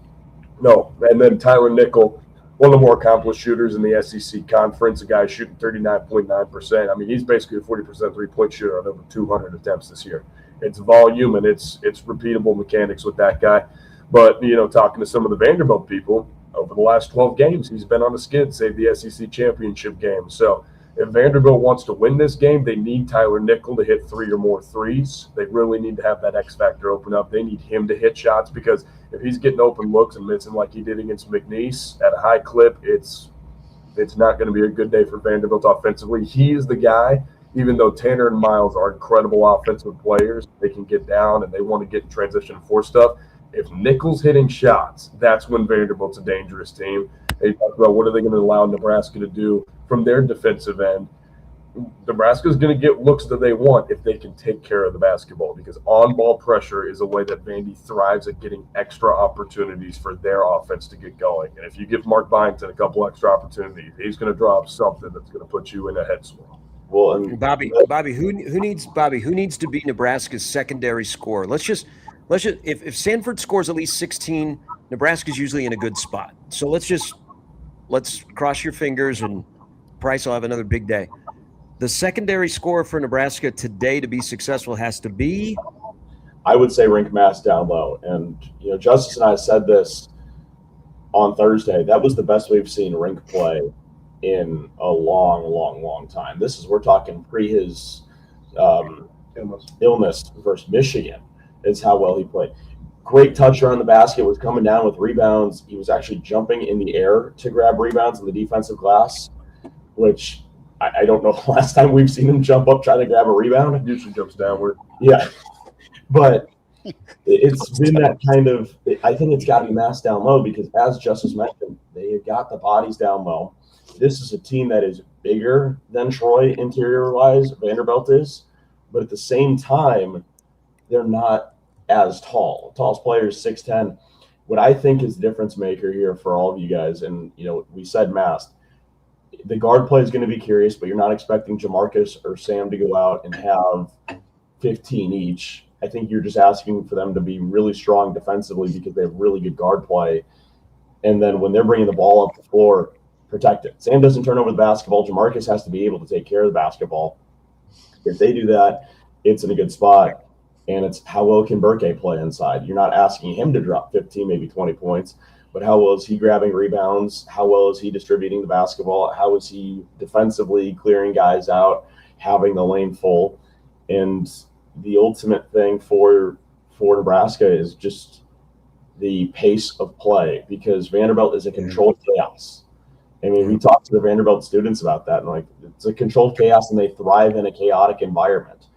[SPEAKER 10] no, and then Tyler Nickel, one of the more accomplished shooters in the SEC conference, a guy shooting 39.9%. He's basically a 40% three-point shooter on over 200 attempts this year. It's volume and it's repeatable mechanics with that guy. But, talking to some of the Vanderbilt people, over the last 12 games, he's been on the skid, save the SEC championship game. So if Vanderbilt wants to win this game, they need Tyler Nickel to hit 3 or more threes. They really need to have that X factor open up. They need him to hit shots, because if he's getting open looks and missing like he did against McNeese at a high clip, it's not going to be a good day for Vanderbilt offensively. He is the guy. Even though Tanner and Miles are incredible offensive players, they can get down and they want to get in transition and force stuff. If Nickel's hitting shots, that's when Vanderbilt's a dangerous team. They talk about what are they going to allow Nebraska to do from their defensive end. Nebraska's going to get looks that they want if they can take care of the basketball, because on-ball pressure is a way that Vandy thrives at getting extra opportunities for their offense to get going. And if you give Mark Byington a couple extra opportunities, he's going to drop something that's going to put you in a head swirl.
[SPEAKER 11] Well, and
[SPEAKER 9] Bobby, who needs to be Nebraska's secondary scorer? Let's just if Sanford scores at least 16, Nebraska's usually in a good spot. So let's cross your fingers, and Price will have another big day. The secondary scorer for Nebraska today to be successful has to be,
[SPEAKER 11] I would say, Rink Mass down low. And Justice and I said this on Thursday. That was the best we've seen Rink play in a long time. We're talking pre his illness versus Michigan. Is how well he played. Great touch around the basket, was coming down with rebounds. He was actually jumping in the air to grab rebounds in the defensive glass, which I don't know the last time we've seen him jump up trying to grab a rebound.
[SPEAKER 10] Usually jumps downward.
[SPEAKER 11] Yeah, but it's been that kind of – I think it's got to be Mass down low, because as Justice mentioned, they have got the bodies down low. This is a team that is bigger than Troy interior-wise, Vanderbilt is, but at the same time, they're not as tall. The tallest player is 6'10". What I think is the difference maker here for all of you guys, and we said Mass, the guard play is going to be curious, but you're not expecting Jamarcus or Sam to go out and have 15 each. I think you're just asking for them to be really strong defensively, because they have really good guard play. And then when they're bringing the ball up the floor, protect it. Sam doesn't turn over the basketball. Jamarcus has to be able to take care of the basketball. If they do that, it's in a good spot. And it's how well can Burke play inside. You're not asking him to drop 15, maybe 20 points, but how well is he grabbing rebounds? How well is he distributing the basketball? How is he defensively clearing guys out, having the lane full? And the ultimate thing for Nebraska is just the pace of play, because Vanderbilt is a controlled chaos. I mean, we talked to the Vanderbilt students about that, and it's a controlled chaos, and they thrive in a chaotic environment.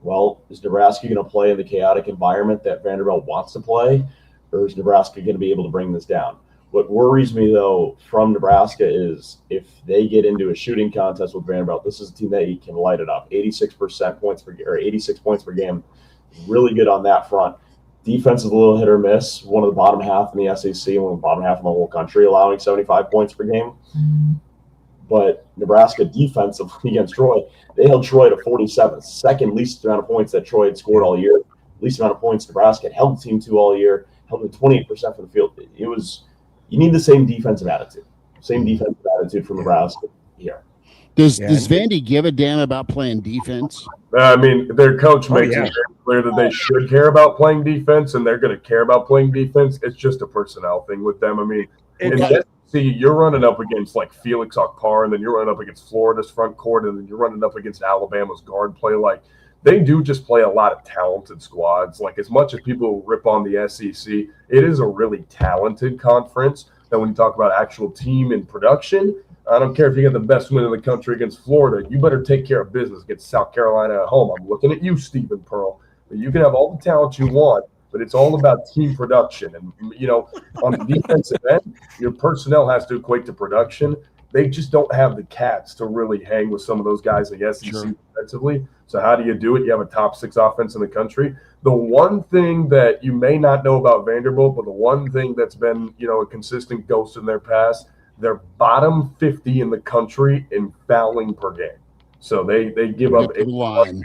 [SPEAKER 11] Well, is Nebraska going to play in the chaotic environment that Vanderbilt wants to play, or is Nebraska going to be able to bring this down? What worries me, though, from Nebraska is if they get into a shooting contest with Vanderbilt, this is a team that can light it up. 86 points per game, really good on that front. Defense is a little hit or miss. One of the bottom half in the SEC, one of the bottom half in the whole country, allowing 75 points per game. But Nebraska defensively against Troy, they held Troy to 47, second least amount of points that Troy had scored all year. Least amount of points Nebraska had held the team to all year, held them 28% from the field. You need the same defensive attitude from Nebraska here.
[SPEAKER 3] Does Vandy give a damn about playing defense?
[SPEAKER 10] I mean, their coach makes it very clear that they should care about playing defense, and they're going to care about playing defense. It's just a personnel thing with them. I mean, you're running up against like Felix Okpar, and then you're running up against Florida's front court, and then you're running up against Alabama's guard play. Like, they do just play a lot of talented squads. Like, as much as people rip on the SEC, it is a really talented conference. And when you talk about actual team and production, I don't care if you get the best win in the country against Florida, you better take care of business against South Carolina at home. I'm looking at you, Stephen Pearl. You can have all the talent you want, but it's all about team production. And, on the defensive end, your personnel has to equate to production. They just don't have the cats to really hang with some of those guys in the SEC defensively. So how do you do it? You have a top 6 offense in the country. The one thing that you may not know about Vanderbilt, but the one thing that's been, a consistent ghost in their past, they're bottom 50 in the country in fouling per game. So they give up a line.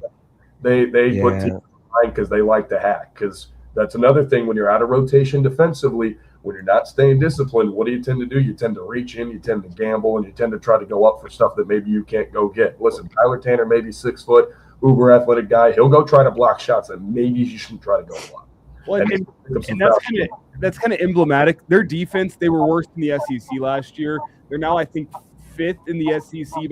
[SPEAKER 10] They put teams in line because they like to hack. Because that's another thing when you're out of rotation defensively. When you're not staying disciplined, what do you tend to do? You tend to reach in, you tend to gamble, and you tend to try to go up for stuff that maybe you can't go get. Listen, Tyler Tanner, maybe 6 foot, uber athletic guy. He'll go try to block shots that maybe you shouldn't try to go block.
[SPEAKER 4] Well, and that's kind of emblematic. Their defense, they were worse in the SEC last year. They're now, I think, 5th in the SEC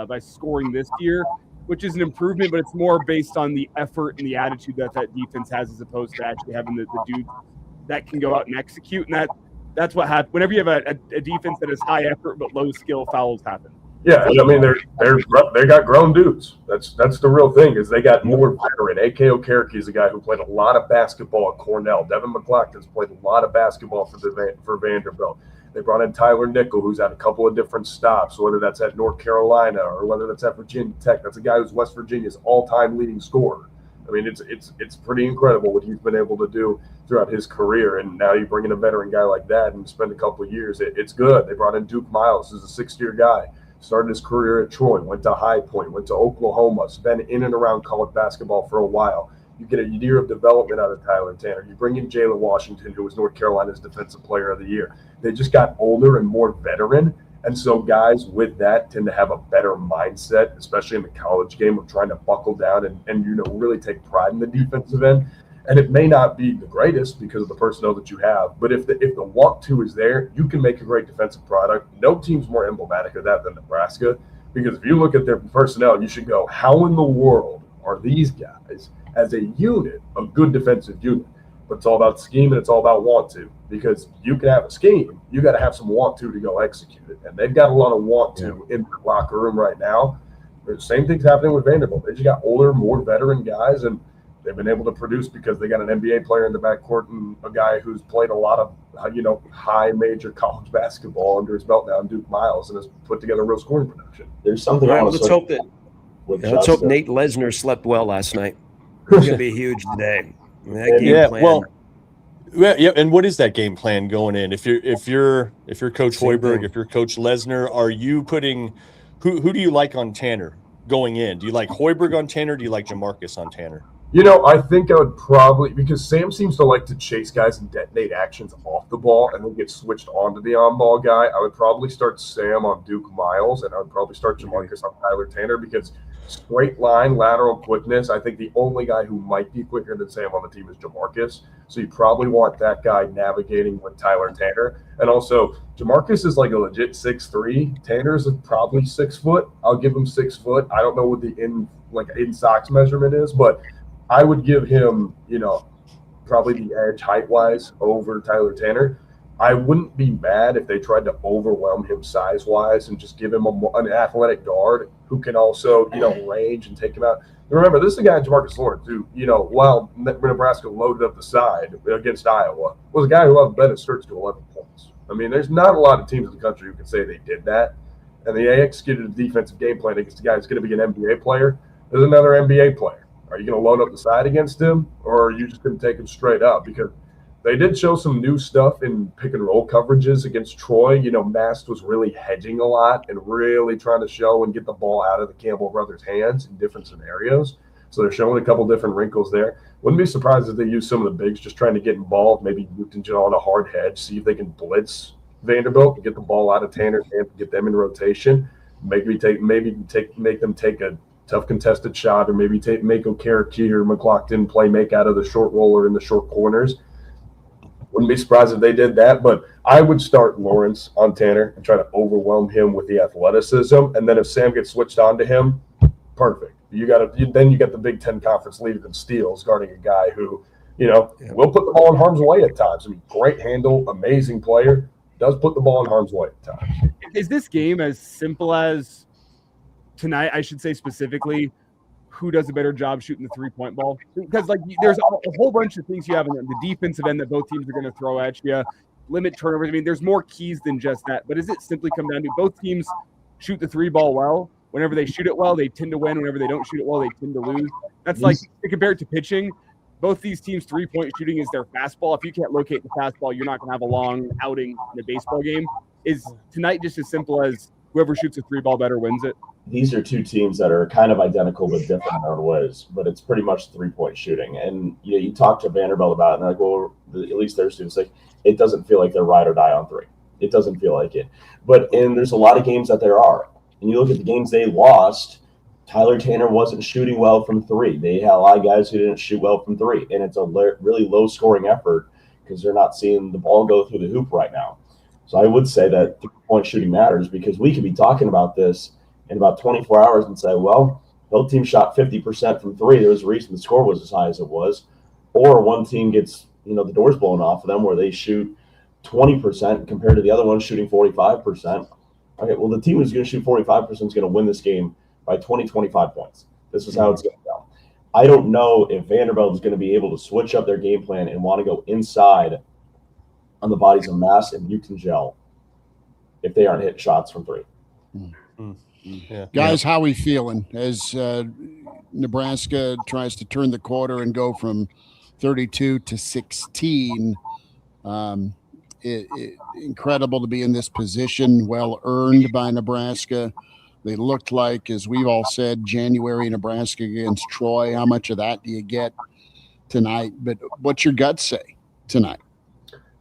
[SPEAKER 4] by scoring this year, which is an improvement, but it's more based on the effort and the attitude that defense has as opposed to actually having the dudes that can go out and execute. And that's what happens whenever you have a defense that is high effort but low skill. Fouls happen.
[SPEAKER 10] Yeah, I mean they got grown dudes. That's the real thing is they got more veteran. A.K. Okereke is a guy who played a lot of basketball at Cornell. Devin McClellan's played a lot of basketball for Vanderbilt. They brought in Tyler Nickel, who's at a couple of different stops, whether that's at North Carolina or whether that's at Virginia Tech. That's a guy who's West Virginia's all-time leading scorer. I mean, it's pretty incredible what he's been able to do throughout his career. And now you bring in a veteran guy like that and spend a couple of years. It's good. They brought in Duke Miles, who's a 6th-year guy. Started his career at Troy, went to High Point, went to Oklahoma, has been in and around college basketball for a while. You get a year of development out of Tyler Tanner. You bring in Jalen Washington, who was North Carolina's Defensive Player of the Year. They just got older and more veteran. And so guys with that tend to have a better mindset, especially in the college game, of trying to buckle down and really take pride in the defensive end. And it may not be the greatest because of the personnel that you have, but if the want to is there, you can make a great defensive product. No team's more emblematic of that than Nebraska, because if you look at their personnel, you should go, how in the world are these guys as a unit a good defensive unit? But it's all about scheme and it's all about want to, because you can have a scheme, you got to have some want to go execute it, and they've got a lot of want to in the locker room right now. The same thing's happening with Vanderbilt. They just got older, more veteran guys, and they've been able to produce because they got an NBA player in the backcourt and a guy who's played a lot of, high major college basketball under his belt now, Duke Miles, and has put together real scoring production.
[SPEAKER 11] There's something
[SPEAKER 9] let's hope Nate Lesnar slept well last night. It's going to be huge today.
[SPEAKER 7] And what is that game plan going in? If you're Coach Hoiberg, if you're Coach Lesnar, are you putting who do you like on Tanner going in? Do you like Hoiberg on Tanner? Do you like Jamarcus on Tanner?
[SPEAKER 10] I think I would probably, because Sam seems to like to chase guys and detonate actions off the ball and then get switched on to the on-ball guy. I would probably start Sam on Duke Miles, and I would probably start Jamarcus on Tyler Tanner, because straight line, lateral quickness, I think the only guy who might be quicker than Sam on the team is Jamarcus. So you probably want that guy navigating with Tyler Tanner. And also, Jamarcus is like a legit 6'3". Tanner's probably 6 foot. I'll give him 6 foot. I don't know what the in socks measurement is, but I would give him, probably the edge height-wise over Tyler Tanner. I wouldn't be mad if they tried to overwhelm him size-wise and just give him an athletic guard who can also, range and take him out. Remember, this is a guy, Jamarcus Lawrence, who, while Nebraska loaded up the side against Iowa, was a guy who held Ben Sturts to 11 points. I mean, there's not a lot of teams in the country who can say they did that. And they executed a defensive game plan against a guy who's going to be an NBA player. There's another NBA player. Are you going to load up the side against him, or are you just going to take him straight up? Because they did show some new stuff in pick and roll coverages against Troy. Mast was really hedging a lot and really trying to show and get the ball out of the Campbell brothers' hands in different scenarios. So they're showing a couple different wrinkles there. Wouldn't be surprised if they use some of the bigs just trying to get involved, maybe Newton on a hard hedge, see if they can blitz Vanderbilt and get the ball out of Tanner's hand, get them in rotation, make them take a tough contested shot, or maybe make Okereke or McLaughlin make out of the short roller in the short corners. Wouldn't be surprised if they did that, but I would start Lawrence on Tanner and try to overwhelm him with the athleticism. And then if Sam gets switched on to him, perfect. Then you got the Big Ten Conference leader in steals guarding a guy who, will put the ball in harm's way at times. I mean, great handle, amazing player, does put the ball in harm's way at times.
[SPEAKER 4] Is this game as simple as tonight, I should say specifically, who does a better job shooting the three-point ball? Because there's a whole bunch of things you have in the defensive end that both teams are going to throw at you, limit turnovers. I mean, there's more keys than just that. But does it simply come down to both teams shoot the three ball well? Whenever they shoot it well, they tend to win. Whenever they don't shoot it well, they tend to lose. That's compared to pitching. Both these teams' three-point shooting is their fastball. If you can't locate the fastball, you're not going to have a long outing in a baseball game. Is tonight just as simple as whoever shoots a three ball better wins it?
[SPEAKER 11] These are two teams that are kind of identical but different in their own ways, but it's pretty much three-point shooting. And you talk to Vanderbilt about it, and they're like, well, at least their students, it doesn't feel like they're ride or die on three. It doesn't feel like it. And there's a lot of games that there are. And you look at the games they lost Tyler Tanner wasn't shooting well from three. They had a lot of guys who didn't shoot well from three, and it's a really low-scoring effort because they're not seeing the ball go through the hoop right now. So I would say that three-point shooting matters because we could be talking about this in about 24 hours and say, well, both teams shot 50% from three. There was a reason the score was as high as it was. Or one team gets, the doors blown off of them where they shoot 20% compared to the other one shooting 45%. Okay, well, the team who's going to shoot 45% is going to win this game by 20, 25 points. This is how it's going to go. I don't know if Vanderbilt is going to be able to switch up their game plan and want to go inside on the bodies of Mass and Gel if they aren't hitting shots from three.
[SPEAKER 3] Yeah. Guys, how are we feeling as Nebraska tries to turn the quarter and go from 32 to 16? Incredible to be in this position, well earned by Nebraska. They looked like, as we've all said, January Nebraska against Troy. How much of that do you get tonight? But what's your gut say tonight?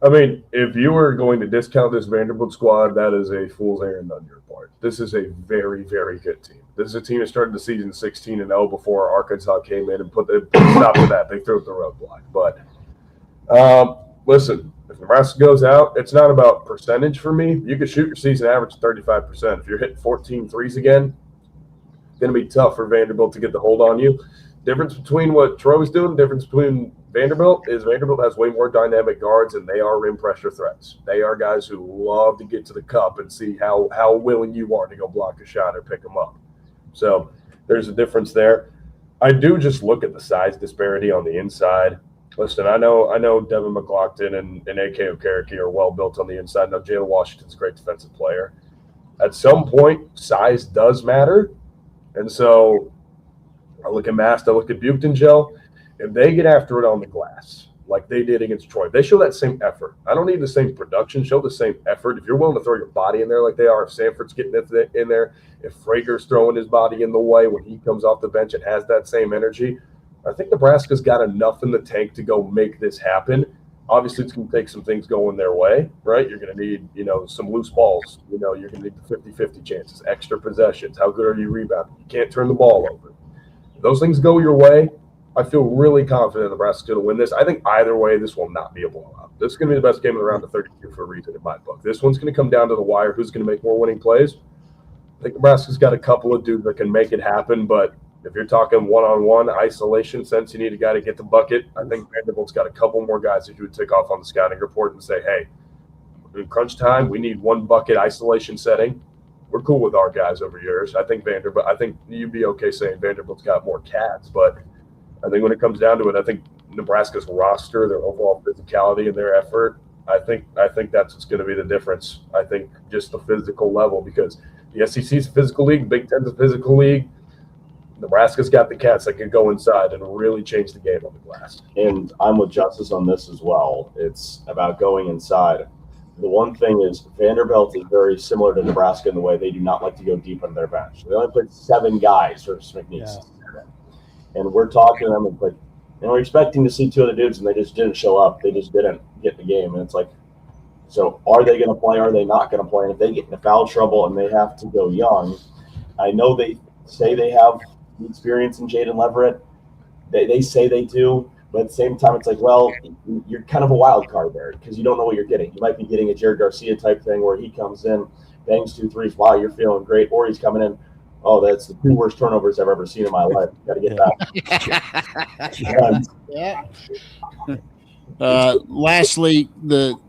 [SPEAKER 10] I mean, if you were going to discount this Vanderbilt squad, that is a fool's errand on your part. This is a very, very good team. This is a team that started the season 16-0 before Arkansas came in and put the stop to that. They threw up the roadblock. But listen, if Nebraska goes out, it's not about percentage for me. You could shoot your season average 35%. If you're hitting 14 threes again, it's going to be tough for Vanderbilt to get the hold on you. Difference between what Troy was doing, difference between Vanderbilt is Vanderbilt has way more dynamic guards, and they are rim pressure threats. They are guys who love to get to the cup and see how willing you are to go block a shot or pick them up. So there's a difference there. I do just look at the size disparity on the inside. Listen, I know Devin McLaughlin and A.K. Okereke are well built on the inside. I know Jalen Washington's a great defensive player. At some point, size does matter. And so I look at Mast, I look at Gel. If they get after it on the glass, like they did against Troy, they show that same effort. I don't need the same production. Show the same effort. If you're willing to throw your body in there like they are, if Sanford's getting in there, if Frager's throwing his body in the way when he comes off the bench and has that same energy, I think Nebraska's got enough in the tank to go make this happen. Obviously, it's going to take some things going their way, right? You're going to need, some loose balls. You're going to need the 50-50 chances, extra possessions. How good are you rebounding? You can't turn the ball over. If those things go your way, I feel really confident Nebraska's going to win this. I think either way, this will not be a blowout. This is going to be the best game of the round of 32 for a reason in my book. This one's going to come down to the wire. Who's going to make more winning plays? I think Nebraska's got a couple of dudes that can make it happen, but if you're talking one-on-one isolation sense, you need a guy to get the bucket. I think Vanderbilt's got a couple more guys that you would take off on the scouting report and say, hey, in crunch time, we need one bucket isolation setting. We're cool with our guys over yours. I think you'd be okay saying Vanderbilt's got more cats, but I think when it comes down to it, I think Nebraska's roster, their overall physicality and their effort, I think that's what's going to be the difference. I think just the physical level, because the SEC's a physical league, Big Ten's a physical league. Nebraska's got the cats that can go inside and really change the game on the glass.
[SPEAKER 11] And I'm with Justice on this as well. It's about going inside. The one thing is Vanderbilt is very similar to Nebraska in the way they do not like to go deep on their bench. They only played 7 guys for McNeese. Yeah. And we're talking to them, and we're expecting to see 2 other dudes, and they just didn't show up. They just didn't get the game. And it's like, so are they going to play? Are they not going to play? And if they get into foul trouble and they have to go young, I know they say they have the experience in Jaden Leverett. They say they do, but at the same time, it's like, well, you're kind of a wild card there because you don't know what you're getting. You might be getting a Jared Garcia type thing where he comes in, bangs 2 threes, wow, you're feeling great, or he's coming in, oh, that's the 2 worst turnovers I've ever seen in my life. Got to get that.
[SPEAKER 3] Yeah. Lastly,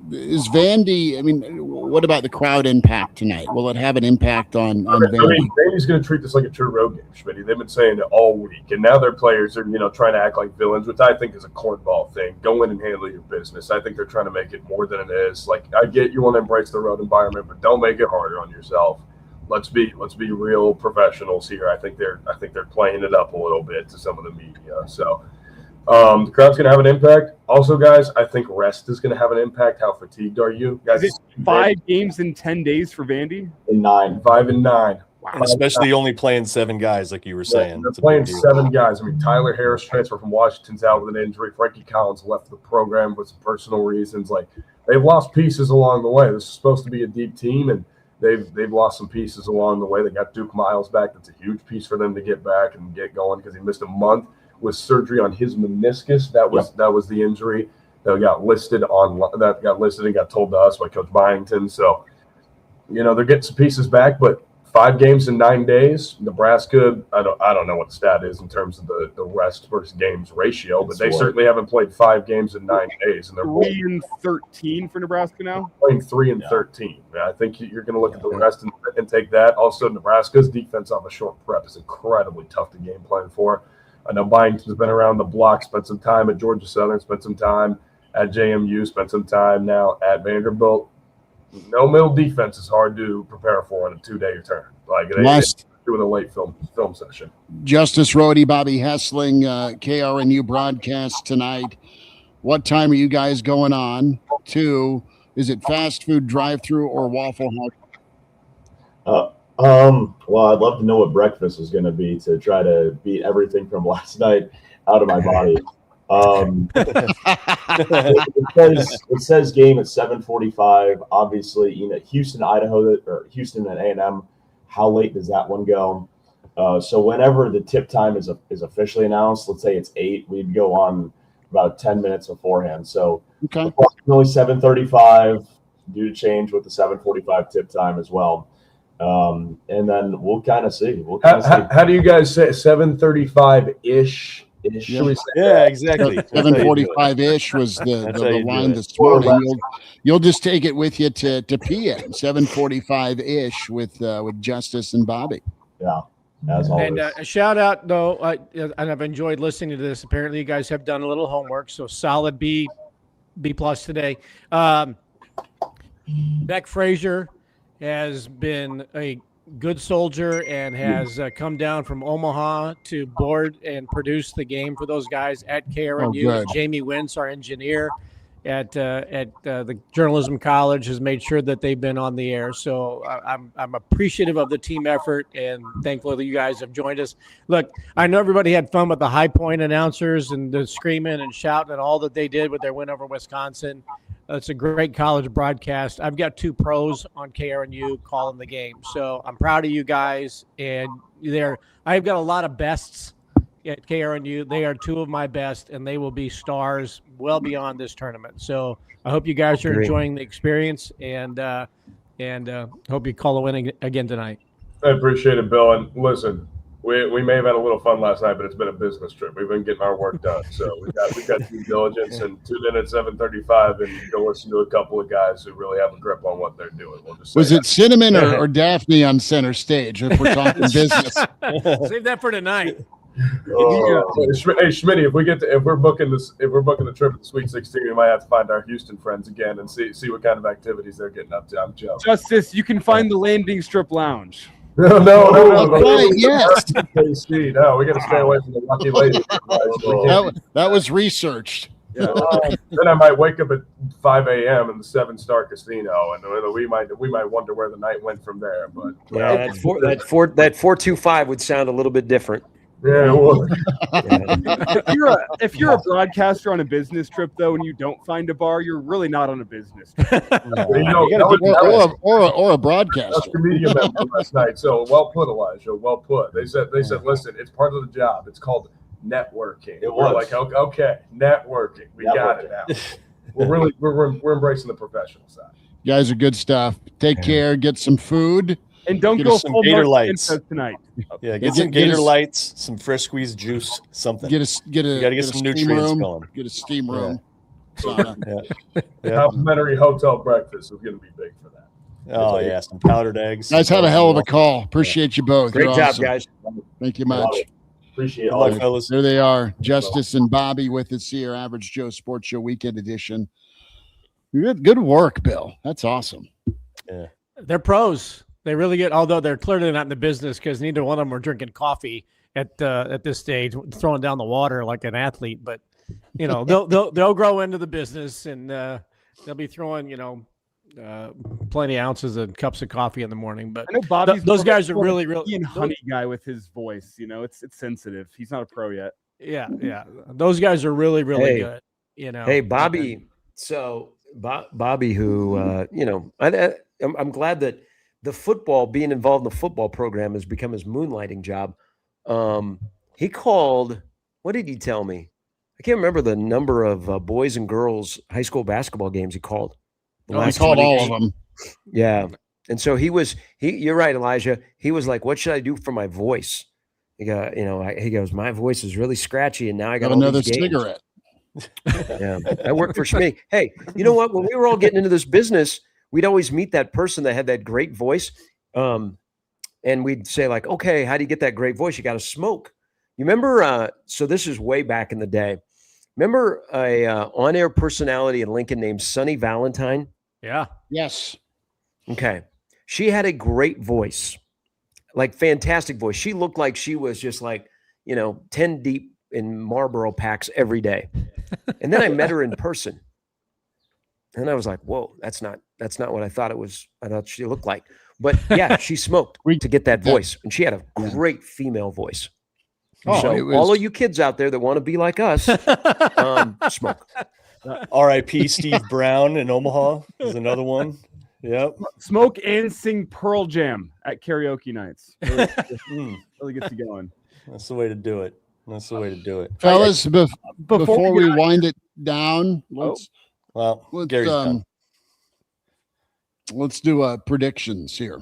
[SPEAKER 3] is Vandy? I mean, what about the crowd impact tonight? Will it have an impact on Vandy?
[SPEAKER 10] I mean, Vandy's going to treat this like a true road game, Schmidt. They've been saying it all week, and now their players are, trying to act like villains, which I think is a cornball thing. Go in and handle your business. I think they're trying to make it more than it is. Like, I get you want to embrace the road environment, but don't make it harder on yourself. Let's be real professionals here. I think they're playing it up a little bit to some of the media. So. The crowd's going to have an impact. Also, guys, I think rest is going to have an impact. How fatigued are you? Guys,
[SPEAKER 4] is it 5 games in 10 days for Vandy?
[SPEAKER 11] In 9.
[SPEAKER 10] 5 and 9.
[SPEAKER 7] Wow. And especially only playing 7 guys, like you were saying.
[SPEAKER 10] They're playing 7 guys. I mean, Tyler Harris transferred from Washington's out with an injury. Frankie Collins left the program with some personal reasons. Like, they've lost pieces along the way. This is supposed to be a deep team, and they've lost some pieces along the way. They got Duke Miles back. That's a huge piece for them to get back and get going because he missed a month with surgery on his meniscus. That was the injury that got listed and got told to us by Coach Byington. So, they're getting some pieces back, but 5 games in 9 days. Nebraska, I don't know what the stat is in terms of the rest versus games ratio, but they certainly haven't played 5 games in 9 days, and they're
[SPEAKER 4] 3-13 for Nebraska now.
[SPEAKER 10] Playing 3-13. I think you're going to look at the rest and take that. Also, Nebraska's defense off a short prep is incredibly tough to game plan for. I know Byington's been around the block, spent some time at Georgia Southern, spent some time at JMU, spent some time now at Vanderbilt. No middle defense is hard to prepare for on a 2-day return. Like they with a late film session.
[SPEAKER 3] Justice Rhody, Bobby Hessling, KRNU broadcast tonight. What time are you guys going on to? Is it fast food drive-through or Waffle House?
[SPEAKER 11] Well, I'd love to know what breakfast is going to be to try to beat everything from last night out of my body. It says game at 7:45. Obviously, Houston, Idaho, or Houston and A&M. How late does that one go? So whenever the tip time is officially announced, let's say it's 8, we'd go on about 10 minutes beforehand. So approximately 7:35. Due to change with the 7:45 tip time as well. And then we'll kind of see.
[SPEAKER 10] How do you guys say 7:35-ish?
[SPEAKER 7] Yeah, exactly.
[SPEAKER 3] 7:45-ish was the line this morning. You'll just take it with you to PM 7:45-ish with Justice and Bobby.
[SPEAKER 11] Yeah, as always.
[SPEAKER 8] And a shout out though, and I've enjoyed listening to this. Apparently, you guys have done a little homework, so solid B+ today. Beck Frazier has been a good soldier and has come down from Omaha to board and produce the game for those guys at KRNU. Jamie Wentz, our engineer at the journalism college, has made sure that they've been on the air. So I'm appreciative of the team effort and thankful that you guys have joined us. Look, I know everybody had fun with the High Point announcers and the screaming and shouting and all that they did with their win over Wisconsin. It's a great college broadcast. I've got 2 pros on KRNU calling the game. So I'm proud of you guys. And I've got a lot of bests at KRNU. They are 2 of my best, and they will be stars well beyond this tournament. So I hope you guys are enjoying the experience, and hope you call a win again tonight.
[SPEAKER 10] I appreciate it, Bill. And listen, we may have had a little fun last night, but it's been a business trip. We've been getting our work done, so we got due diligence and tune in at 7:35 and go listen to a couple of guys who really have a grip on what they're doing.
[SPEAKER 3] Was it Cinnamon or Daphne on center stage? If we're talking business,
[SPEAKER 8] save that for tonight.
[SPEAKER 10] Hey Schmidt, if we're booking the trip at the Sweet 16, we might have to find our Houston friends again and see what kind of activities they're getting up to. I'm joking.
[SPEAKER 4] Justice, you can find the landing strip lounge.
[SPEAKER 10] No.
[SPEAKER 3] Yes.
[SPEAKER 10] No, we got to stay away from the lucky lady.
[SPEAKER 3] That was researched.
[SPEAKER 10] Yeah. Then I might wake up at 5 a.m. in the 7-star casino, and we might wonder where the night went from there. But
[SPEAKER 9] that 425 would sound a little bit different.
[SPEAKER 10] Yeah, well.
[SPEAKER 4] If you're a broadcaster on a business trip, though, and you don't find a bar, you're really not on a business trip.
[SPEAKER 3] Or a broadcaster.
[SPEAKER 10] That's the media member last night. So well put, Elijah. Well put. They said, listen, it's part of the job. It's called networking. We're like, okay, networking. We got it now. We're embracing the professional side.
[SPEAKER 3] You guys are good stuff. Take care. Get some food.
[SPEAKER 4] And don't go full
[SPEAKER 7] Gator Lights
[SPEAKER 4] tonight.
[SPEAKER 7] Yeah, get some Gator Lights, some fresh squeezed juice, something.
[SPEAKER 3] You gotta get
[SPEAKER 7] some nutrients
[SPEAKER 3] room,
[SPEAKER 7] going.
[SPEAKER 3] Get a steam room.
[SPEAKER 10] Complimentary hotel breakfast is going to be big for that.
[SPEAKER 7] Oh yeah, some powdered eggs.
[SPEAKER 3] Guys had a hell of a call. Appreciate you both.
[SPEAKER 9] Great
[SPEAKER 3] You're
[SPEAKER 9] job,
[SPEAKER 3] awesome.
[SPEAKER 9] guys.
[SPEAKER 3] Thank you much.
[SPEAKER 11] Appreciate it.
[SPEAKER 7] Good luck, fellas.
[SPEAKER 3] There they are, Justice and Bobby with us here, Average Joe Sports Show Weekend Edition. Good work, Bill. That's awesome.
[SPEAKER 7] Yeah,
[SPEAKER 8] they're pros. They really get, although they're clearly not in the business because neither one of them are drinking coffee at this stage, throwing down the water like an athlete. But they'll grow into the business and they'll be throwing plenty of ounces of cups of coffee in the morning. But
[SPEAKER 4] I know Bobby's
[SPEAKER 8] those guys are really
[SPEAKER 4] honey guy with his voice. It's sensitive. He's not a pro yet.
[SPEAKER 8] Yeah. Those guys are really good.
[SPEAKER 9] Hey, Bobby. So Bobby, who I'm glad that being involved in the football program has become his moonlighting job. He called, what did he tell me? I can't remember the number of boys and girls high school basketball games he called.
[SPEAKER 3] He called all of them.
[SPEAKER 9] Yeah. And so you're right, Elijah. He was like, what should I do for my voice? He goes, my voice is really scratchy. And now I got
[SPEAKER 3] another cigarette.
[SPEAKER 9] Yeah. I work for Schmidt. Hey, you know what? When we were all getting into this business, we'd always meet that person that had that great voice. And we'd say like, okay, how do you get that great voice? You got to smoke. You remember? So this is way back in the day. Remember a on-air personality in Lincoln named Sunny Valentine?
[SPEAKER 8] Yeah.
[SPEAKER 3] Yes.
[SPEAKER 9] Okay. She had a great voice, like fantastic voice. She looked like she was just like, 10 deep in Marlboro packs every day. And then I met her in person. And I was like, whoa, that's not what I thought she looked like. But yeah, she smoked to get that voice. And she had a great female voice. So all of you kids out there that want to be like us, smoke.
[SPEAKER 7] R.I.P. Steve Brown in Omaha is another one. Yep.
[SPEAKER 4] Smoke and sing Pearl Jam at karaoke nights. Really gets you going.
[SPEAKER 7] That's the way to do it.
[SPEAKER 3] Fellas, before we wind it down, let's do predictions here.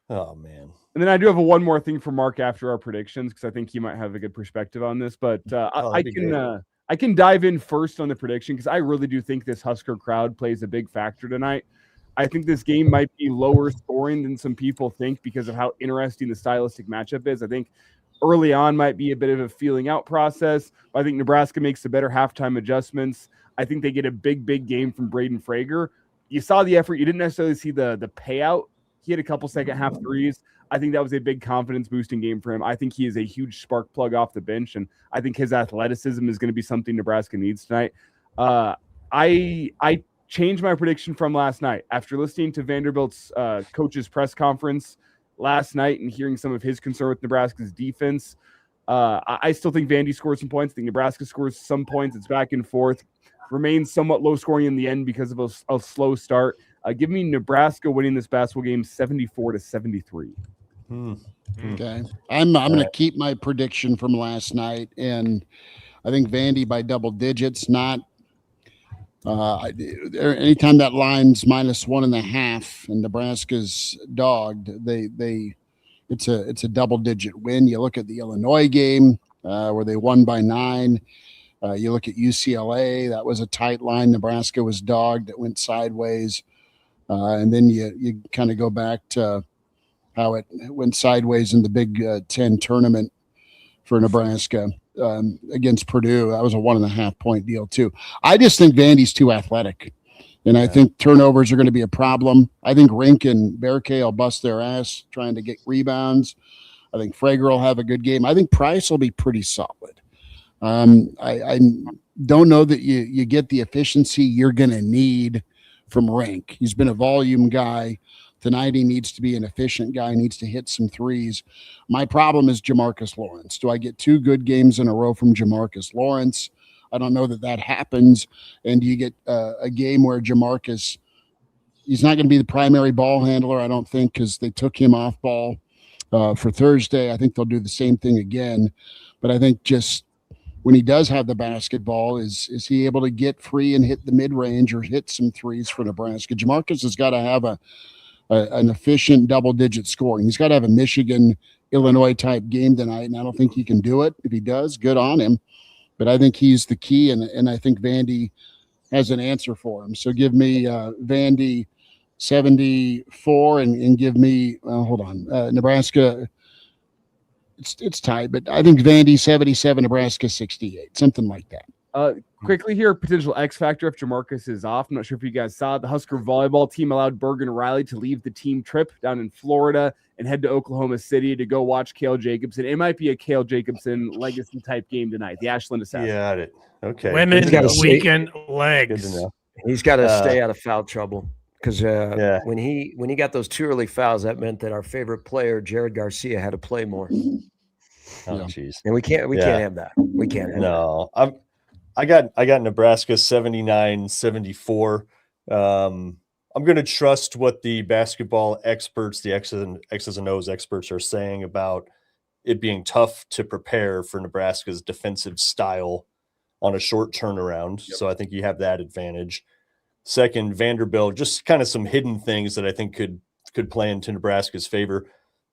[SPEAKER 7] Oh, man.
[SPEAKER 4] And then I do have one more thing for Mark after our predictions, because I think he might have a good perspective on this. But I can dive in first on the prediction, because I really do think this Husker crowd plays a big factor tonight. I think this game might be lower scoring than some people think because of how interesting the stylistic matchup is. I think early on might be a bit of a feeling out process. But I think Nebraska makes the better halftime adjustments. I think they get a big game from Braden Frager. You saw the effort. You didn't necessarily see the payout. He had a couple second half threes. I think that was a big confidence boosting game for him. I think he is a huge spark plug off the bench, and I think his athleticism is going to be something Nebraska needs tonight. I changed my prediction from last night after listening to Vanderbilt's coach's press conference last night and hearing some of his concern with Nebraska's defense. I still think Vandy scores some points. I think Nebraska scores some points. It's back and forth. Remains somewhat low scoring in the end because of a slow start. Give me Nebraska winning this basketball game 74-73.
[SPEAKER 3] Okay. I'm going to keep my prediction from last night, and I think Vandy by double digits. Not anytime that line's -1.5 and Nebraska's dogged, it's a double digit win. You look at the Illinois game where they won by 9. You look at UCLA, that was a tight line. Nebraska was dogged. It went sideways. And then you kind of go back to how it went sideways in the Big Ten tournament for Nebraska against Purdue. That was a 1.5 point deal too. I just think Vandy's too athletic, and I think turnovers are going to be a problem. I think Rink and Berkay will bust their ass trying to get rebounds. I think Frager will have a good game. I think Price will be pretty solid. I don't know that you get the efficiency you're going to need from Rink. He's been a volume guy. Tonight he needs to be an efficient guy, needs to hit some threes. My problem is Jamarcus Lawrence. Do I get 2 good games in a row from Jamarcus Lawrence? I don't know that happens. And do you get a game where Jamarcus, he's not going to be the primary ball handler, I don't think, because they took him off ball for Thursday. I think they'll do the same thing again. But I think just when he does have the basketball, is he able to get free and hit the mid-range or hit some threes for Nebraska? Jamarcus has got to have an efficient double-digit scoring. He's got to have a Michigan, Illinois-type game tonight, and I don't think he can do it. If he does, good on him. But I think he's the key, and I think Vandy has an answer for him. So give me Vandy 74 and give me Nebraska. It's tied, but I think Vandy 77, Nebraska 68, something like that.
[SPEAKER 4] Quickly here, potential X factor if Jamarcus is off. I'm not sure if you guys saw it. The Husker volleyball team allowed Bergen Riley to leave the team trip down in Florida and head to Oklahoma City to go watch Cale Jacobson. It might be a Cale Jacobson legacy type game tonight. The Ashland Assassin.
[SPEAKER 7] Yeah, okay.
[SPEAKER 8] Women's weekend legs.
[SPEAKER 9] He's got to stay out of foul trouble because when he got those 2 early fouls, that meant that our favorite player, Jared Garcia, had to play more.
[SPEAKER 7] Oh, jeez.
[SPEAKER 9] And we can't have that. We can't have that.
[SPEAKER 7] I got Nebraska 79-74. I'm going to trust what the basketball experts, the X's and O's experts are saying about it being tough to prepare for Nebraska's defensive style on a short turnaround. Yep. So I think you have that advantage. Second, Vanderbilt, just kind of some hidden things that I think could play into Nebraska's favor.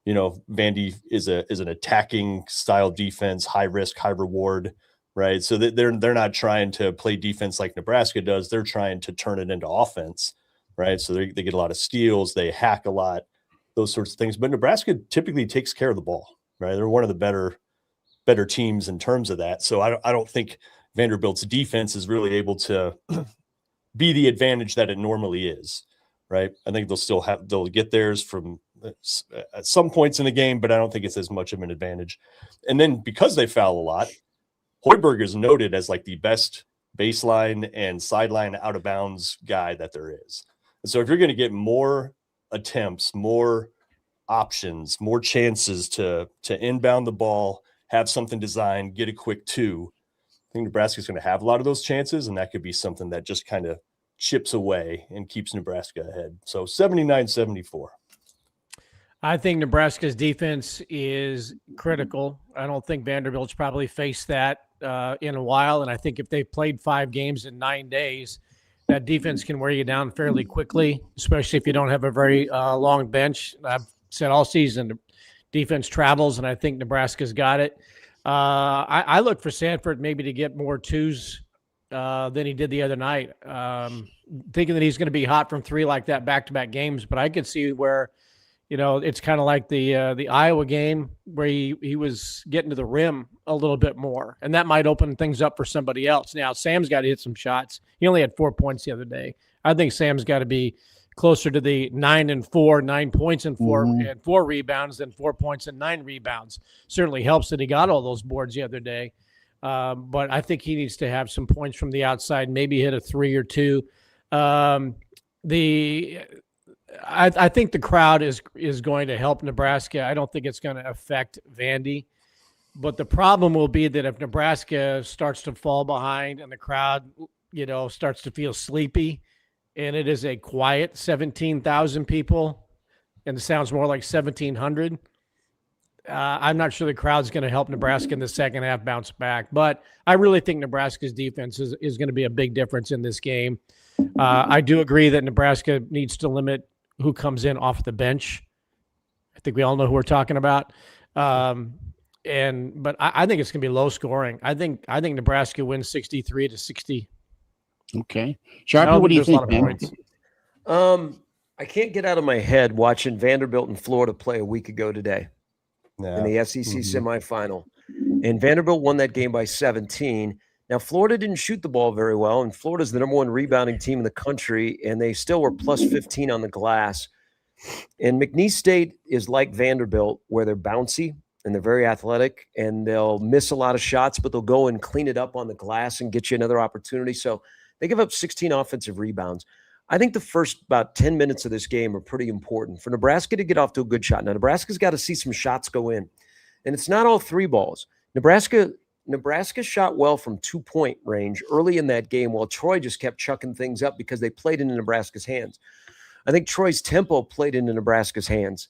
[SPEAKER 7] You know, Vandy is an attacking style defense, high risk, high reward, right? So they're not trying to play defense like Nebraska does. They're trying to turn it into offense, right? So they get a lot of steals, they hack a lot, those sorts of things. But Nebraska typically takes care of the ball, right? They're one of the better teams in terms of that. So I don't think Vanderbilt's defense is really able to be the advantage that it normally is, right? I think they'll get theirs from at some points in the game, but I don't think it's as much of an advantage. And then because they foul a lot, Hoiberg is noted as like the best baseline and sideline out of bounds guy that there is. And so if you're going to get more attempts, more options, more chances to inbound the ball, have something designed, get a quick 2, I think Nebraska's going to have a lot of those chances, and that could be something that just kind of chips away and keeps Nebraska ahead. So 79-74.
[SPEAKER 8] I think Nebraska's defense is critical. I don't think Vanderbilt's probably faced that in a while, and I think if they've played 5 games in 9 days, that defense can wear you down fairly quickly, especially if you don't have a very long bench. I've said all season, defense travels, and I think Nebraska's got it. I look for Sanford maybe to get more 2s than he did the other night, thinking that he's going to be hot from 3 like that back-to-back games. But I could see where, you know, it's kind of like the Iowa game where he was getting to the rim a little bit more, and that might open things up for somebody else. Now, Sam's got to hit some shots. He only had 4 points the other day. I think Sam's got to be closer to the 9 and 4, 9 points and 4 and 4 rebounds than 4 points and 9 rebounds. Certainly helps that he got all those boards the other day. But I think he needs to have some points from the outside, maybe hit a 3 or 2. I think the crowd is going to help Nebraska. I don't think it's going to affect Vandy. But the problem will be that if Nebraska starts to fall behind and the crowd, you know, starts to feel sleepy, and it is a quiet 17,000 people, and it sounds more like 1,700, I'm not sure the crowd's going to help Nebraska in the second half bounce back. But I really think Nebraska's defense is going to be a big difference in this game. I do agree that Nebraska needs to limit who comes in off the bench. I think we all know who we're talking about. But I think it's going to be low scoring. I think Nebraska wins 63-60.
[SPEAKER 3] Okay. Sharpie, what do you think, man?
[SPEAKER 9] I can't get out of my head watching Vanderbilt and Florida play a week ago today in the SEC semifinal. And Vanderbilt won that game by 17. Now, Florida didn't shoot the ball very well, and Florida's the number 1 rebounding team in the country, and they still were plus 15 on the glass. And McNeese State is like Vanderbilt, where they're bouncy and they're very athletic, and they'll miss a lot of shots, but they'll go and clean it up on the glass and get you another opportunity. So they give up 16 offensive rebounds. I think the first about 10 minutes of this game are pretty important for Nebraska to get off to a good shot. Now, Nebraska's got to see some shots go in, and it's not all 3 balls. Nebraska shot well from 2-point range early in that game, while Troy just kept chucking things up because they played into Nebraska's hands. I think Troy's tempo played into Nebraska's hands.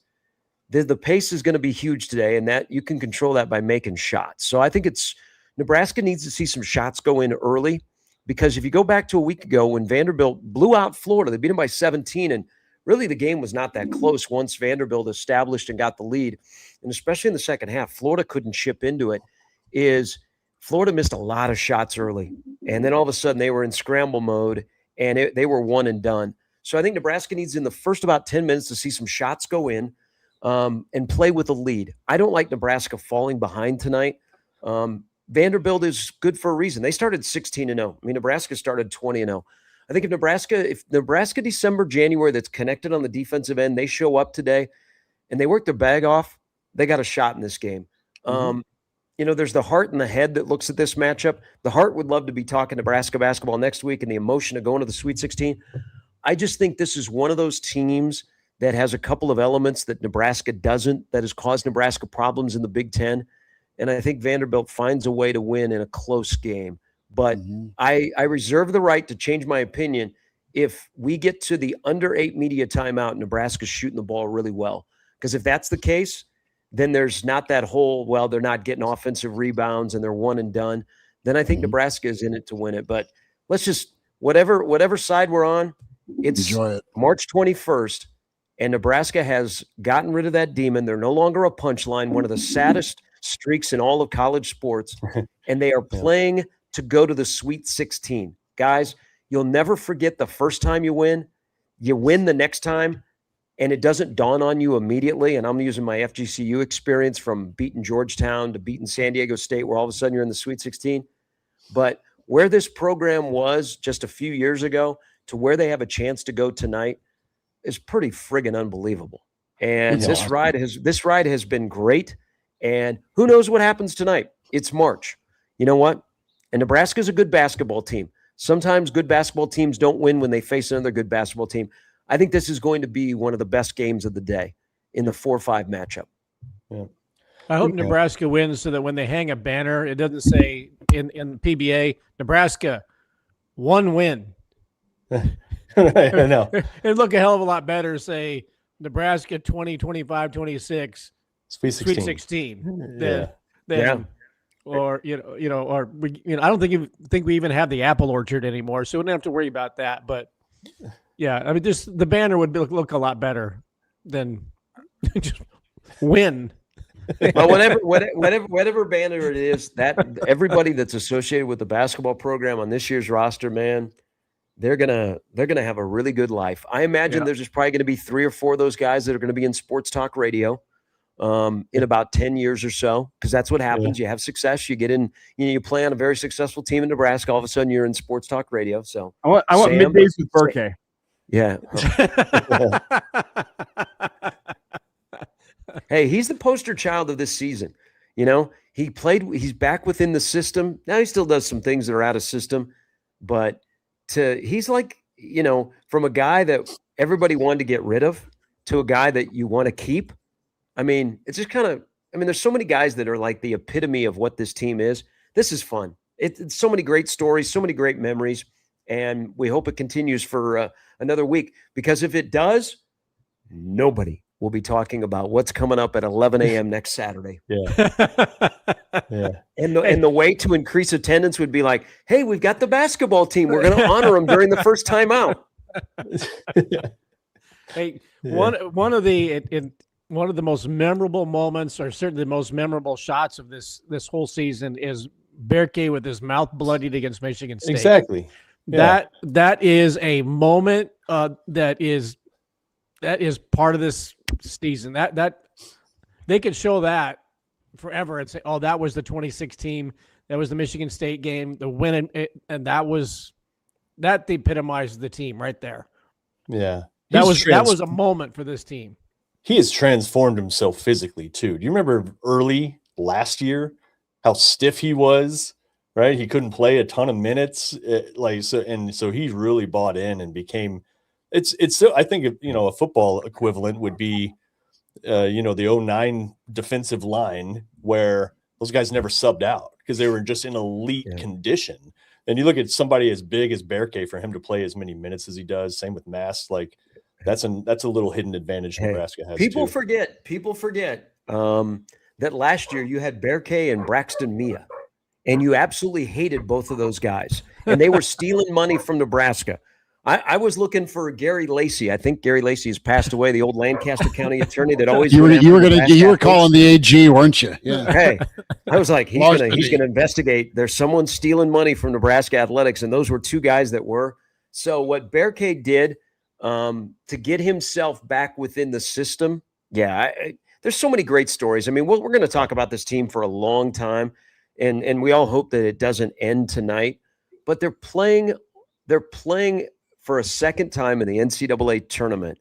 [SPEAKER 9] The pace is going to be huge today, and that you can control that by making shots. So I think Nebraska needs to see some shots go in early, because if you go back to a week ago when Vanderbilt blew out Florida, they beat them by 17, and really the game was not that close once Vanderbilt established and got the lead. And especially in the second half, Florida couldn't chip into it. Florida missed a lot of shots early, and then all of a sudden they were in scramble mode, and they were one and done. So I think Nebraska needs in the first about 10 minutes to see some shots go in and play with a lead. I don't like Nebraska falling behind tonight. Vanderbilt is good for a reason. They started 16-0. I mean, Nebraska started 20-0. I think if Nebraska, December, January, that's connected on the defensive end, they show up today and they work their bag off, they got a shot in this game. You know, there's the heart and the head that looks at this matchup. The heart would love to be talking Nebraska basketball next week and the emotion of going to the Sweet 16. I just think this is one of those teams that has a couple of elements that Nebraska doesn't, that has caused Nebraska problems in the Big Ten. And I think Vanderbilt finds a way to win in a close game. But I reserve the right to change my opinion if we get to the under 8 media timeout, Nebraska's shooting the ball really well. Because if that's the case, then there's not that whole, well, they're not getting offensive rebounds and they're one and done. Then I think Nebraska is in it to win it. But let's just, whatever side we're on, it's March 21st, and Nebraska has gotten rid of that demon. They're no longer a punchline, one of the saddest streaks in all of college sports, and they are playing to go to the Sweet 16. Guys, you'll never forget the first time you win the next time, and it doesn't dawn on you immediately. And I'm using my FGCU experience from beating Georgetown to beating San Diego State, where all of a sudden you're in the Sweet 16. But where this program was just a few years ago to where they have a chance to go tonight is pretty friggin' unbelievable. And this ride has been great. And who knows what happens tonight? It's March. You know what? And Nebraska's a good basketball team. Sometimes good basketball teams don't win when they face another good basketball team. I think this is going to be one of the best games of the day in the 4-5 matchup.
[SPEAKER 8] Yeah. I hope Nebraska wins so that when they hang a banner, it doesn't say in PBA, Nebraska, 1 win.
[SPEAKER 7] I know.
[SPEAKER 8] It'd look a hell of a lot better, say, Nebraska 20, 25, 26,
[SPEAKER 7] Sweet
[SPEAKER 8] 16. Or I don't think we even have the apple orchard anymore, so we don't have to worry about that. But yeah, I mean, just the banner would look a lot better than just win.
[SPEAKER 9] Well, whatever banner it is, that everybody that's associated with the basketball program on this year's roster, man, they're gonna have a really good life. I imagine there's just probably going to be 3 or 4 of those guys that are going to be in sports talk radio in about 10 years or so, because that's what happens. You have success, you get in, you play on a very successful team in Nebraska, all of a sudden you're in sports talk radio. So
[SPEAKER 4] I want middays with Burke.
[SPEAKER 9] Yeah. Hey, he's the poster child of this season. He's back within the system. Now he still does some things that are out of system, but he's like, from a guy that everybody wanted to get rid of to a guy that you want to keep. I mean, it's just there's so many guys that are like the epitome of what this team is. This is fun. It's so many great stories, so many great memories, and we hope it continues for another week, because if it does, nobody will be talking about what's coming up at 11 a.m. next Saturday. And the way to increase attendance would be like, hey, we've got the basketball team. We're going to honor them during the first time out.
[SPEAKER 8] Hey, one of the most memorable moments, or certainly the most memorable shots of this whole season, is Berke with his mouth bloodied against Michigan State.
[SPEAKER 7] Exactly.
[SPEAKER 8] Yeah. That is a moment that is part of this season. That they could show that forever and say, "Oh, that was the 2016. That was the Michigan State game, the win, and that epitomizes the team right there."
[SPEAKER 7] Yeah,
[SPEAKER 8] that was a moment for this team.
[SPEAKER 7] He has transformed himself physically too. Do you remember early last year how stiff he was? Right, he couldn't play a ton of minutes, so he really bought in and became. It's so, I think a football equivalent would be, the 09 defensive line, where those guys never subbed out because they were just in elite condition. And you look at somebody as big as Berke, for him to play as many minutes as he does. Same with Mass, like that's a little hidden advantage Nebraska has.
[SPEAKER 9] People forget that last year you had Berke and Braxton Mia. And you absolutely hated both of those guys. And they were stealing money from Nebraska. I was looking for Gary Lacey. I think Gary Lacey has passed away, the old Lancaster County attorney that always
[SPEAKER 3] you were calling the AG, weren't you? Yeah.
[SPEAKER 9] Hey, I was like, he's gonna investigate. There's someone stealing money from Nebraska athletics, and those were 2 guys that were. So what Berke did to get himself back within the system, there's so many great stories. I mean, we're going to talk about this team for a long time. And we all hope that it doesn't end tonight, but they're playing for a second time in the NCAA tournament,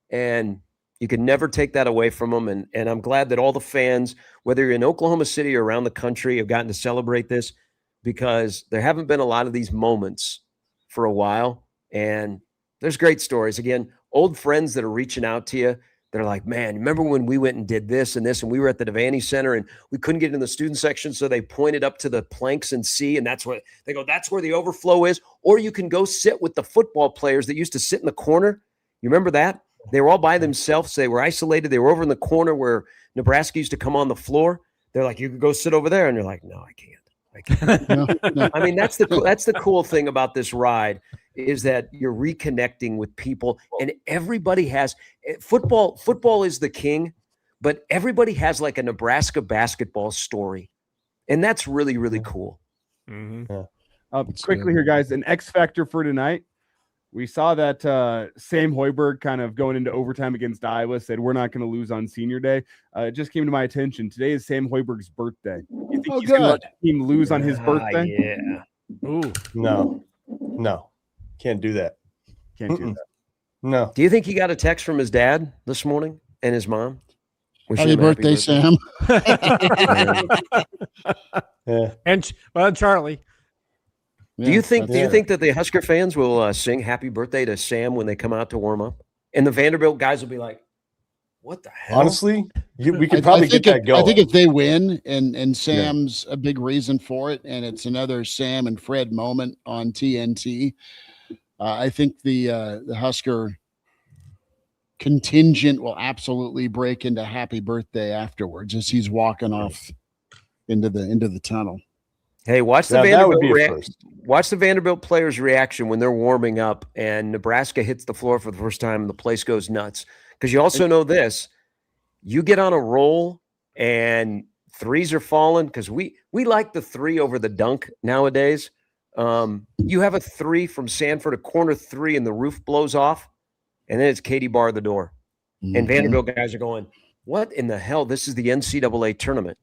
[SPEAKER 9] and you can never take that away from them. And I'm glad that all the fans, whether you're in Oklahoma City or around the country, have gotten to celebrate this, because there haven't been a lot of these moments for a while. And there's great stories. Again, old friends that are reaching out to you, They're like, man, remember when we went and did this and this, and we were at the Devaney Center and we couldn't get in the student section, so they pointed up to the planks and see, and that's where they go, that's where the overflow is. Or you can go sit with the football players that used to sit in the corner. You remember that? They were all by themselves. They were isolated. They were over in the corner where Nebraska used to come on the floor. They're like, you could go sit over there. And you're like, no, I can't.
[SPEAKER 3] No.
[SPEAKER 9] I mean, that's the cool thing about this ride is that you're reconnecting with people, and everybody has football. Football is the king, but everybody has like a Nebraska basketball story, and that's really, really cool.
[SPEAKER 4] Mm-hmm. Yeah. Quickly here, guys, an X factor for tonight. We saw that Sam Hoiberg kind of going into overtime against Iowa said we're not going to lose on Senior Day. It just came to my attention. Today is Sam Hoiberg's birthday. You think he's going to let the team lose on his birthday?
[SPEAKER 9] Yeah.
[SPEAKER 4] Ooh.
[SPEAKER 7] No. Can't do that.
[SPEAKER 4] Can't do that.
[SPEAKER 7] No.
[SPEAKER 9] Do you think he got a text from his dad this morning and his mom?
[SPEAKER 3] Happy birthday, Sam.
[SPEAKER 8] Yeah. And Charlie.
[SPEAKER 9] Do you think that the Husker fans will sing "Happy Birthday" to Sam when they come out to warm up, and the Vanderbilt guys will be like, "What the hell?"
[SPEAKER 7] Honestly, we could probably get that going.
[SPEAKER 3] I think if they win, and Sam's a big reason for it, and it's another Sam and Fred moment on TNT. I think the Husker contingent will absolutely break into "Happy Birthday" afterwards as he's walking off into the tunnel.
[SPEAKER 9] Hey, watch the Vanderbilt players' reaction when they're warming up and Nebraska hits the floor for the first time and the place goes nuts. Because you also know this, you get on a roll and threes are falling, because we like the three over the dunk nowadays. You have a three from Sanford, a corner three, and the roof blows off, and then it's Katie bar the door. Mm-hmm. And Vanderbilt guys are going, what in the hell? This is the NCAA tournament.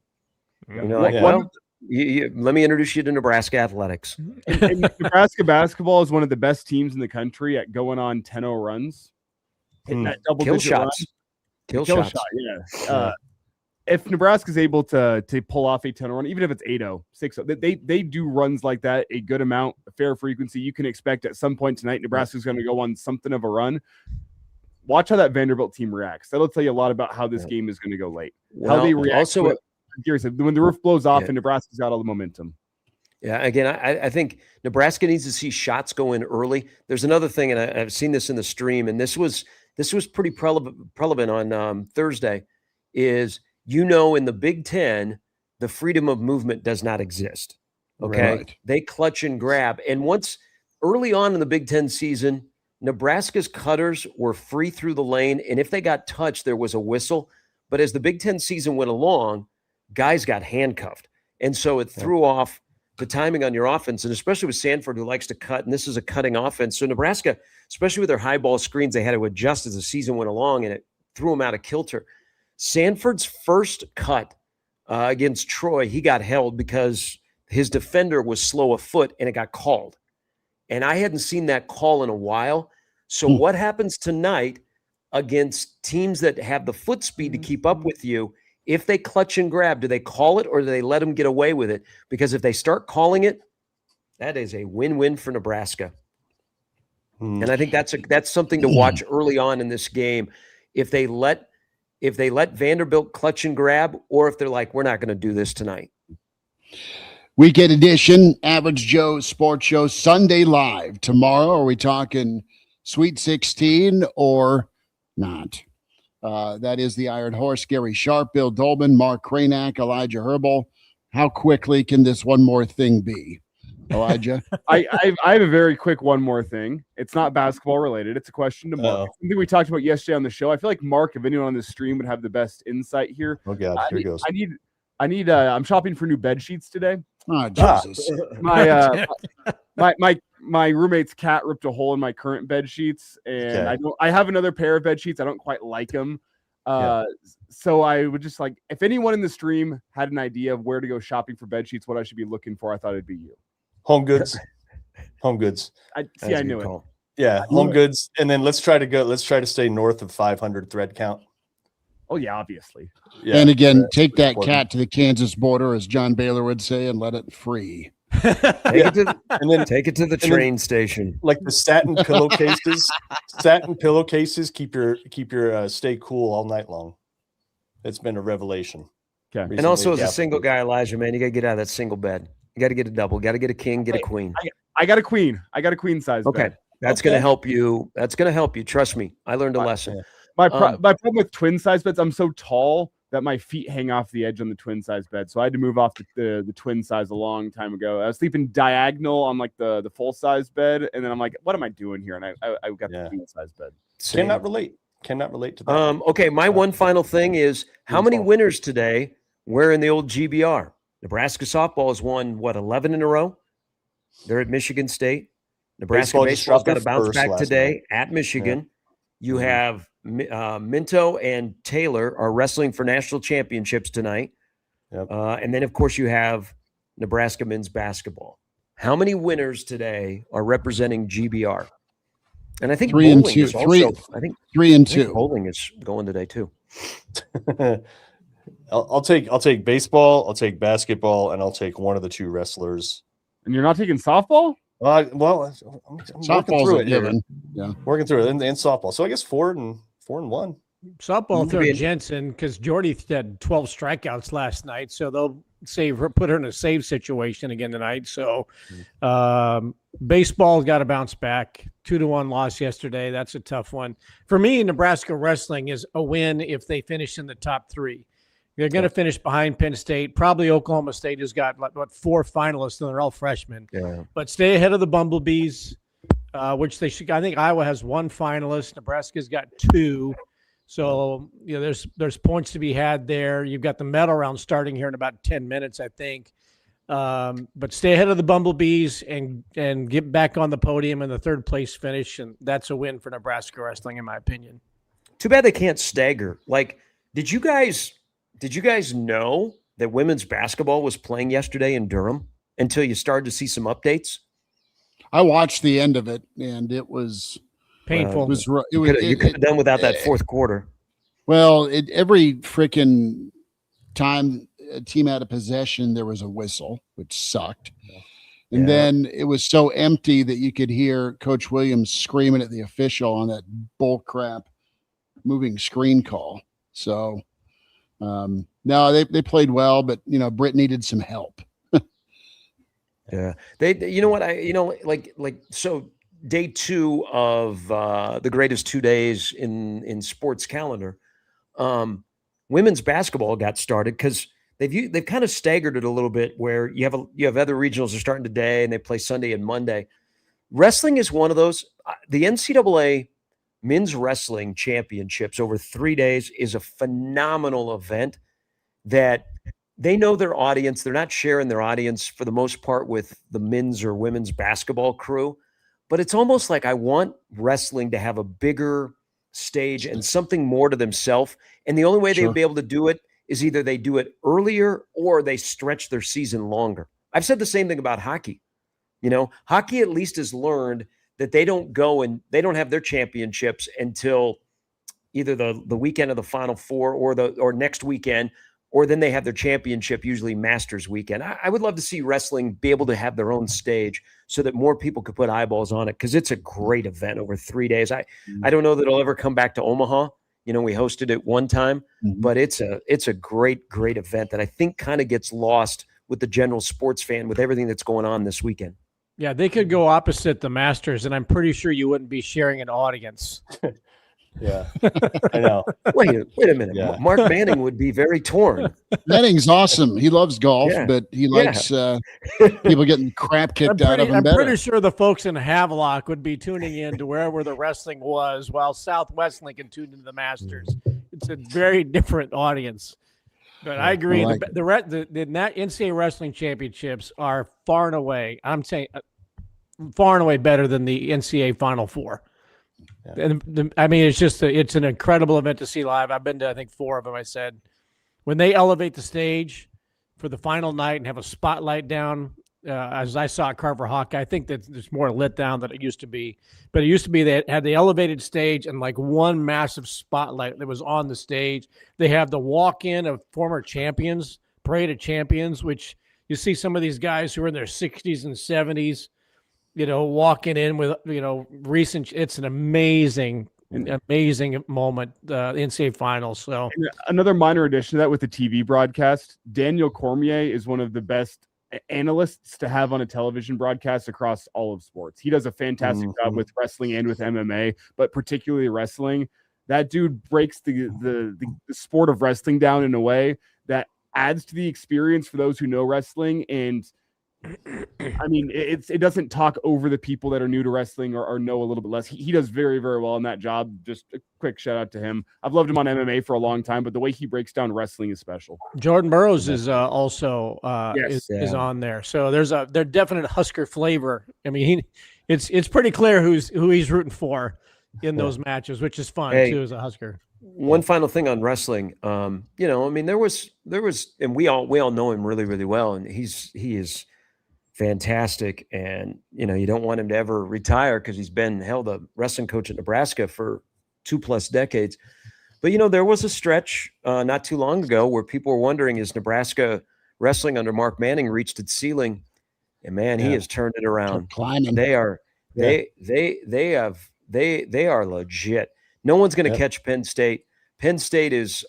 [SPEAKER 9] You know, like, well, let me introduce you to Nebraska athletics.
[SPEAKER 4] And Nebraska basketball is one of the best teams in the country at going on 10-0 runs. Hitting that double-digit
[SPEAKER 9] shots.
[SPEAKER 4] Kill shot, yeah. If Nebraska is able to pull off a 10-0 run, even if it's 8-0, 6-0, they do runs like that a good amount, a fair frequency. You can expect at some point tonight Nebraska is going to go on something of a run. Watch how that Vanderbilt team reacts. That'll tell you a lot about how this game is going to go late.
[SPEAKER 9] Well,
[SPEAKER 4] how they react.
[SPEAKER 9] Also,
[SPEAKER 4] Gary said, when the roof blows off and Nebraska's got all the momentum.
[SPEAKER 9] Yeah, again, I think Nebraska needs to see shots go in early. There's another thing, and I've seen this in the stream, and this was pretty prevalent on Thursday, is, in the Big Ten, the freedom of movement does not exist. Okay? Right. They clutch and grab. And once early on in the Big Ten season, Nebraska's cutters were free through the lane, and if they got touched, there was a whistle. But as the Big Ten season went along, guys got handcuffed. And so it threw off the timing on your offense, and especially with Sanford, who likes to cut, and this is a cutting offense. So Nebraska, especially with their high ball screens, they had to adjust as the season went along, and it threw them out of kilter. Sanford's first cut against Troy, he got held because his defender was slow of foot, and it got called. And I hadn't seen that call in a while. So what happens tonight against teams that have the foot speed to keep up with you? If they clutch and grab, do they call it or do they let them get away with it? Because if they start calling it, that is a win-win for Nebraska. And I think that's something to watch early on in this game. If they let Vanderbilt clutch and grab, or if they're like, we're not going to do this tonight.
[SPEAKER 3] Weekend edition, Average Joe Sports Show, Sunday Live. Tomorrow, are we talking Sweet 16 or not? That is the Iron Horse, Gary Sharp, Bill Doleman, Mark Kraynak, Elijah Herbel. How quickly can this one more thing be, Elijah?
[SPEAKER 4] I have a very quick one more thing. It's not basketball related. It's a question to Mark. Something we talked about yesterday on the show. I feel like Mark, if anyone on this stream, would have the best insight here.
[SPEAKER 7] Oh God, here he goes.
[SPEAKER 4] I'm shopping for new bed sheets today.
[SPEAKER 3] Oh, Jesus.
[SPEAKER 4] My roommate's cat ripped a hole in my current bed sheets, and I have another pair of bed sheets. I don't quite like them. So I would just like, if anyone in the stream had an idea of where to go shopping for bed sheets, what I should be looking for, I thought it'd be you.
[SPEAKER 7] Home Goods. I
[SPEAKER 4] knew it.
[SPEAKER 7] Yeah, Home Goods, and then let's try to stay north of 500 thread count.
[SPEAKER 4] Oh yeah, obviously.
[SPEAKER 3] Yeah, and again, take that cat to the Kansas border, as John Baylor would say, and let it free.
[SPEAKER 9] Take it to, and then take it to the train station.
[SPEAKER 7] Like the satin pillowcases keep your stay cool all night long. It's been a revelation.
[SPEAKER 4] Okay.
[SPEAKER 9] Recently, and also as a single guy, Elijah, man, you got to get out of that single bed. You got to get a double. Got to get a king, get a queen.
[SPEAKER 4] I got a queen. I got a queen size bed.
[SPEAKER 9] That's going to help you. That's going to help you. Trust me. I learned a lesson.
[SPEAKER 4] My problem with twin size beds, I'm so tall that my feet hang off the edge on the twin size bed. So I had to move off the twin size a long time ago. I was sleeping diagonal on like the full size bed. And then I'm like, what am I doing here? And I got the queen size bed.
[SPEAKER 7] Cannot relate to that.
[SPEAKER 9] Okay. My one final thing is how many winners today were in the old GBR? Nebraska softball has won 11 in a row. They're at Michigan State. Nebraska baseball's got to bounce back today at Michigan. Yeah. You have Minto and Taylor are wrestling for national championships tonight. Yep. And then, of course, you have Nebraska men's basketball. How many winners today are representing GBR? And I think
[SPEAKER 3] 3 and 2. I think 3 and 2.
[SPEAKER 9] Bowling is going today too.
[SPEAKER 7] I'll take baseball, I'll take basketball, and I'll take one of the 2 wrestlers.
[SPEAKER 4] And you're not taking softball?
[SPEAKER 7] I'm
[SPEAKER 3] softball's
[SPEAKER 7] through
[SPEAKER 3] it. Yeah,
[SPEAKER 7] working through it and softball. So I guess 4 and 1.
[SPEAKER 8] Softball throw Jensen because Jordy had 12 strikeouts last night, so they'll put her in a save situation again tonight. So baseball's got to bounce back. 2-1 loss yesterday. That's a tough one for me. Nebraska wrestling is a win if they finish in the top 3. They're going to finish behind Penn State. Probably Oklahoma State has got 4 finalists, and they're all freshmen. Yeah. But stay ahead of the Bumblebees, which they should. I think Iowa has 1 finalist. Nebraska's got 2. So there's points to be had there. You've got the medal round starting here in about 10 minutes, I think. But stay ahead of the Bumblebees and get back on the podium in the 3rd place finish, and that's a win for Nebraska wrestling, in my opinion.
[SPEAKER 9] Too bad they can't stagger. Like, did you guys know that women's basketball was playing yesterday in Durham until you started to see some updates?
[SPEAKER 3] I watched the end of it, and it was
[SPEAKER 9] painful. You could have done without that 4th quarter.
[SPEAKER 3] Well, every freaking time a team had a possession, there was a whistle, which sucked. And then it was so empty that you could hear Coach Williams screaming at the official on that bull crap moving screen call. So no, they played well, but Britt needed some help.
[SPEAKER 9] Yeah, so day 2 of the greatest 2 days in sports calendar. Women's basketball got started because they've kind of staggered it a little bit, where you have other regionals are starting today and they play Sunday and Monday. Wrestling is one of those. The NCAA Men's Wrestling Championships over 3 days is a phenomenal event that they know their audience. They're not sharing their audience for the most part with the men's or women's basketball crew, but it's almost like I want wrestling to have a bigger stage and something more to themselves. And the only way they'd be able to do it is either they do it earlier or they stretch their season longer. I've said the same thing about hockey. Hockey at least has learned that they don't go and they don't have their championships until either the weekend of the Final Four or next weekend, or then they have their championship, usually Masters weekend. I would love to see wrestling be able to have their own stage so that more people could put eyeballs on it, because it's a great event over 3 days. I don't know that it'll ever come back to Omaha. We hosted it one time, but it's a great event that I think kind of gets lost with the general sports fan with everything that's going on this weekend.
[SPEAKER 8] Yeah, they could go opposite the Masters, and I'm pretty sure you wouldn't be sharing an audience.
[SPEAKER 7] Yeah, I know.
[SPEAKER 9] Wait a minute. Yeah. Mark Manning would be very torn.
[SPEAKER 3] Manning's awesome. He loves golf, but he likes people getting crap kicked out of him.
[SPEAKER 8] I'm pretty sure the folks in Havelock would be tuning in to wherever the wrestling was, while Southwest Lincoln tuned into the Masters. It's a very different audience. But I agree. The NCAA Wrestling Championships are far and away, I'm saying, far and away better than the NCAA Final Four. Yeah. And it's an incredible event to see live. I've been to, I think, 4 of them. I said, when they elevate the stage for the final night and have a spotlight down, as I saw at Carver Hawkeye, I think that there's more lit down than it used to be. But it used to be they had the elevated stage and like one massive spotlight that was on the stage. They have the walk-in of former champions, parade of champions, which you see some of these guys who are in their 60s and 70s, walking in with, recent. It's an amazing moment, NCAA finals. So
[SPEAKER 4] and another minor addition to that with the TV broadcast, Daniel Cormier is one of the best analysts to have on a television broadcast across all of sports. He does a fantastic job with wrestling and with MMA, but particularly wrestling. That dude breaks the sport of wrestling down in a way that adds to the experience for those who know wrestling. And I mean, it doesn't talk over the people that are new to wrestling or know a little bit less. He does very, very well in that job. Just a quick shout out to him. I've loved him on MMA for a long time, but the way he breaks down wrestling is special.
[SPEAKER 8] Jordan Burroughs is also is on there. So there's definite Husker flavor. I mean, it's pretty clear who he's rooting for in those matches, which is fun too as a Husker.
[SPEAKER 9] One final thing on wrestling. I mean, there was, and we all know him really, really well, and he is fantastic. And you don't want him to ever retire because he's been held a wrestling coach at Nebraska for 2+ decades. But there was a stretch not too long ago where people were wondering, is Nebraska wrestling under Mark Manning reached its ceiling? And man, he has turned it around.
[SPEAKER 3] Climbing.
[SPEAKER 9] They are they are legit. No one's going to catch Penn State. Penn State is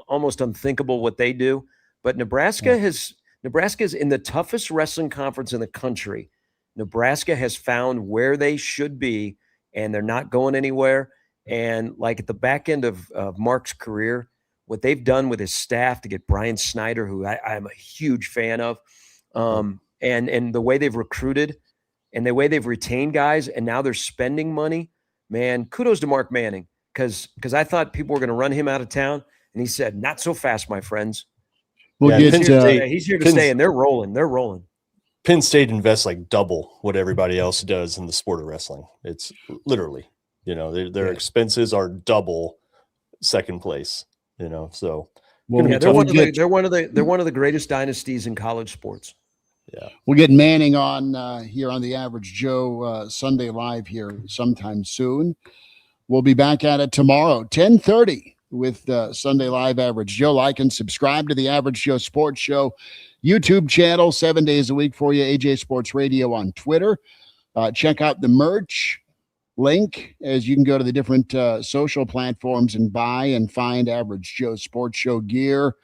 [SPEAKER 9] almost unthinkable what they do, but Nebraska is in the toughest wrestling conference in the country. Nebraska has found where they should be, and they're not going anywhere. And like at the back end of Mark's career, what they've done with his staff to get Brian Snyder, who I'm a huge fan of, and the way they've recruited and the way they've retained guys, and now they're spending money. Man, kudos to Mark Manning, because I thought people were going to run him out of town, and he said, "Not so fast, my friends." He's here to stay, and they're rolling. They're rolling.
[SPEAKER 7] Penn State invests like double what everybody else does in the sport of wrestling. It's literally, their expenses are double second place. So
[SPEAKER 9] they're one of the greatest dynasties in college sports.
[SPEAKER 3] Yeah, we'll get Manning on here on the Average Joe Sunday Live here sometime soon. We'll be back at it tomorrow, 10:30 with Sunday Live Average Joe. Like and subscribe to the Average Joe Sports Show YouTube channel 7 days a week for you. AJ Sports Radio on Twitter. Check out the merch link as you can go to the different social platforms and buy and find Average Joe Sports Show gear.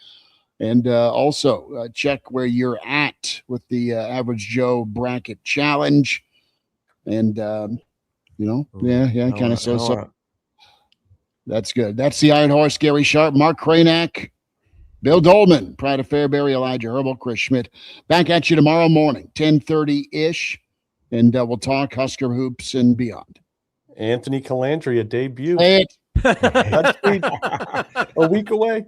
[SPEAKER 3] And also check where you're at with the Average Joe Bracket Challenge. And, kind of so. That's good. That's the Iron Horse, Gary Sharp, Mark Kraynak, Bill Doleman, Pride of Fairbury, Elijah Herbel, Chris Schmidt. Back at you tomorrow morning, 10:30-ish, and we'll talk Husker hoops and beyond.
[SPEAKER 7] Anthony Calandria debut.
[SPEAKER 3] Say it.
[SPEAKER 7] A week away.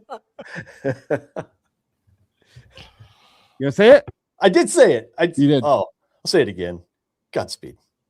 [SPEAKER 4] You gonna say it?
[SPEAKER 7] I did say it.
[SPEAKER 3] You did.
[SPEAKER 7] Oh, I'll say it again. Godspeed.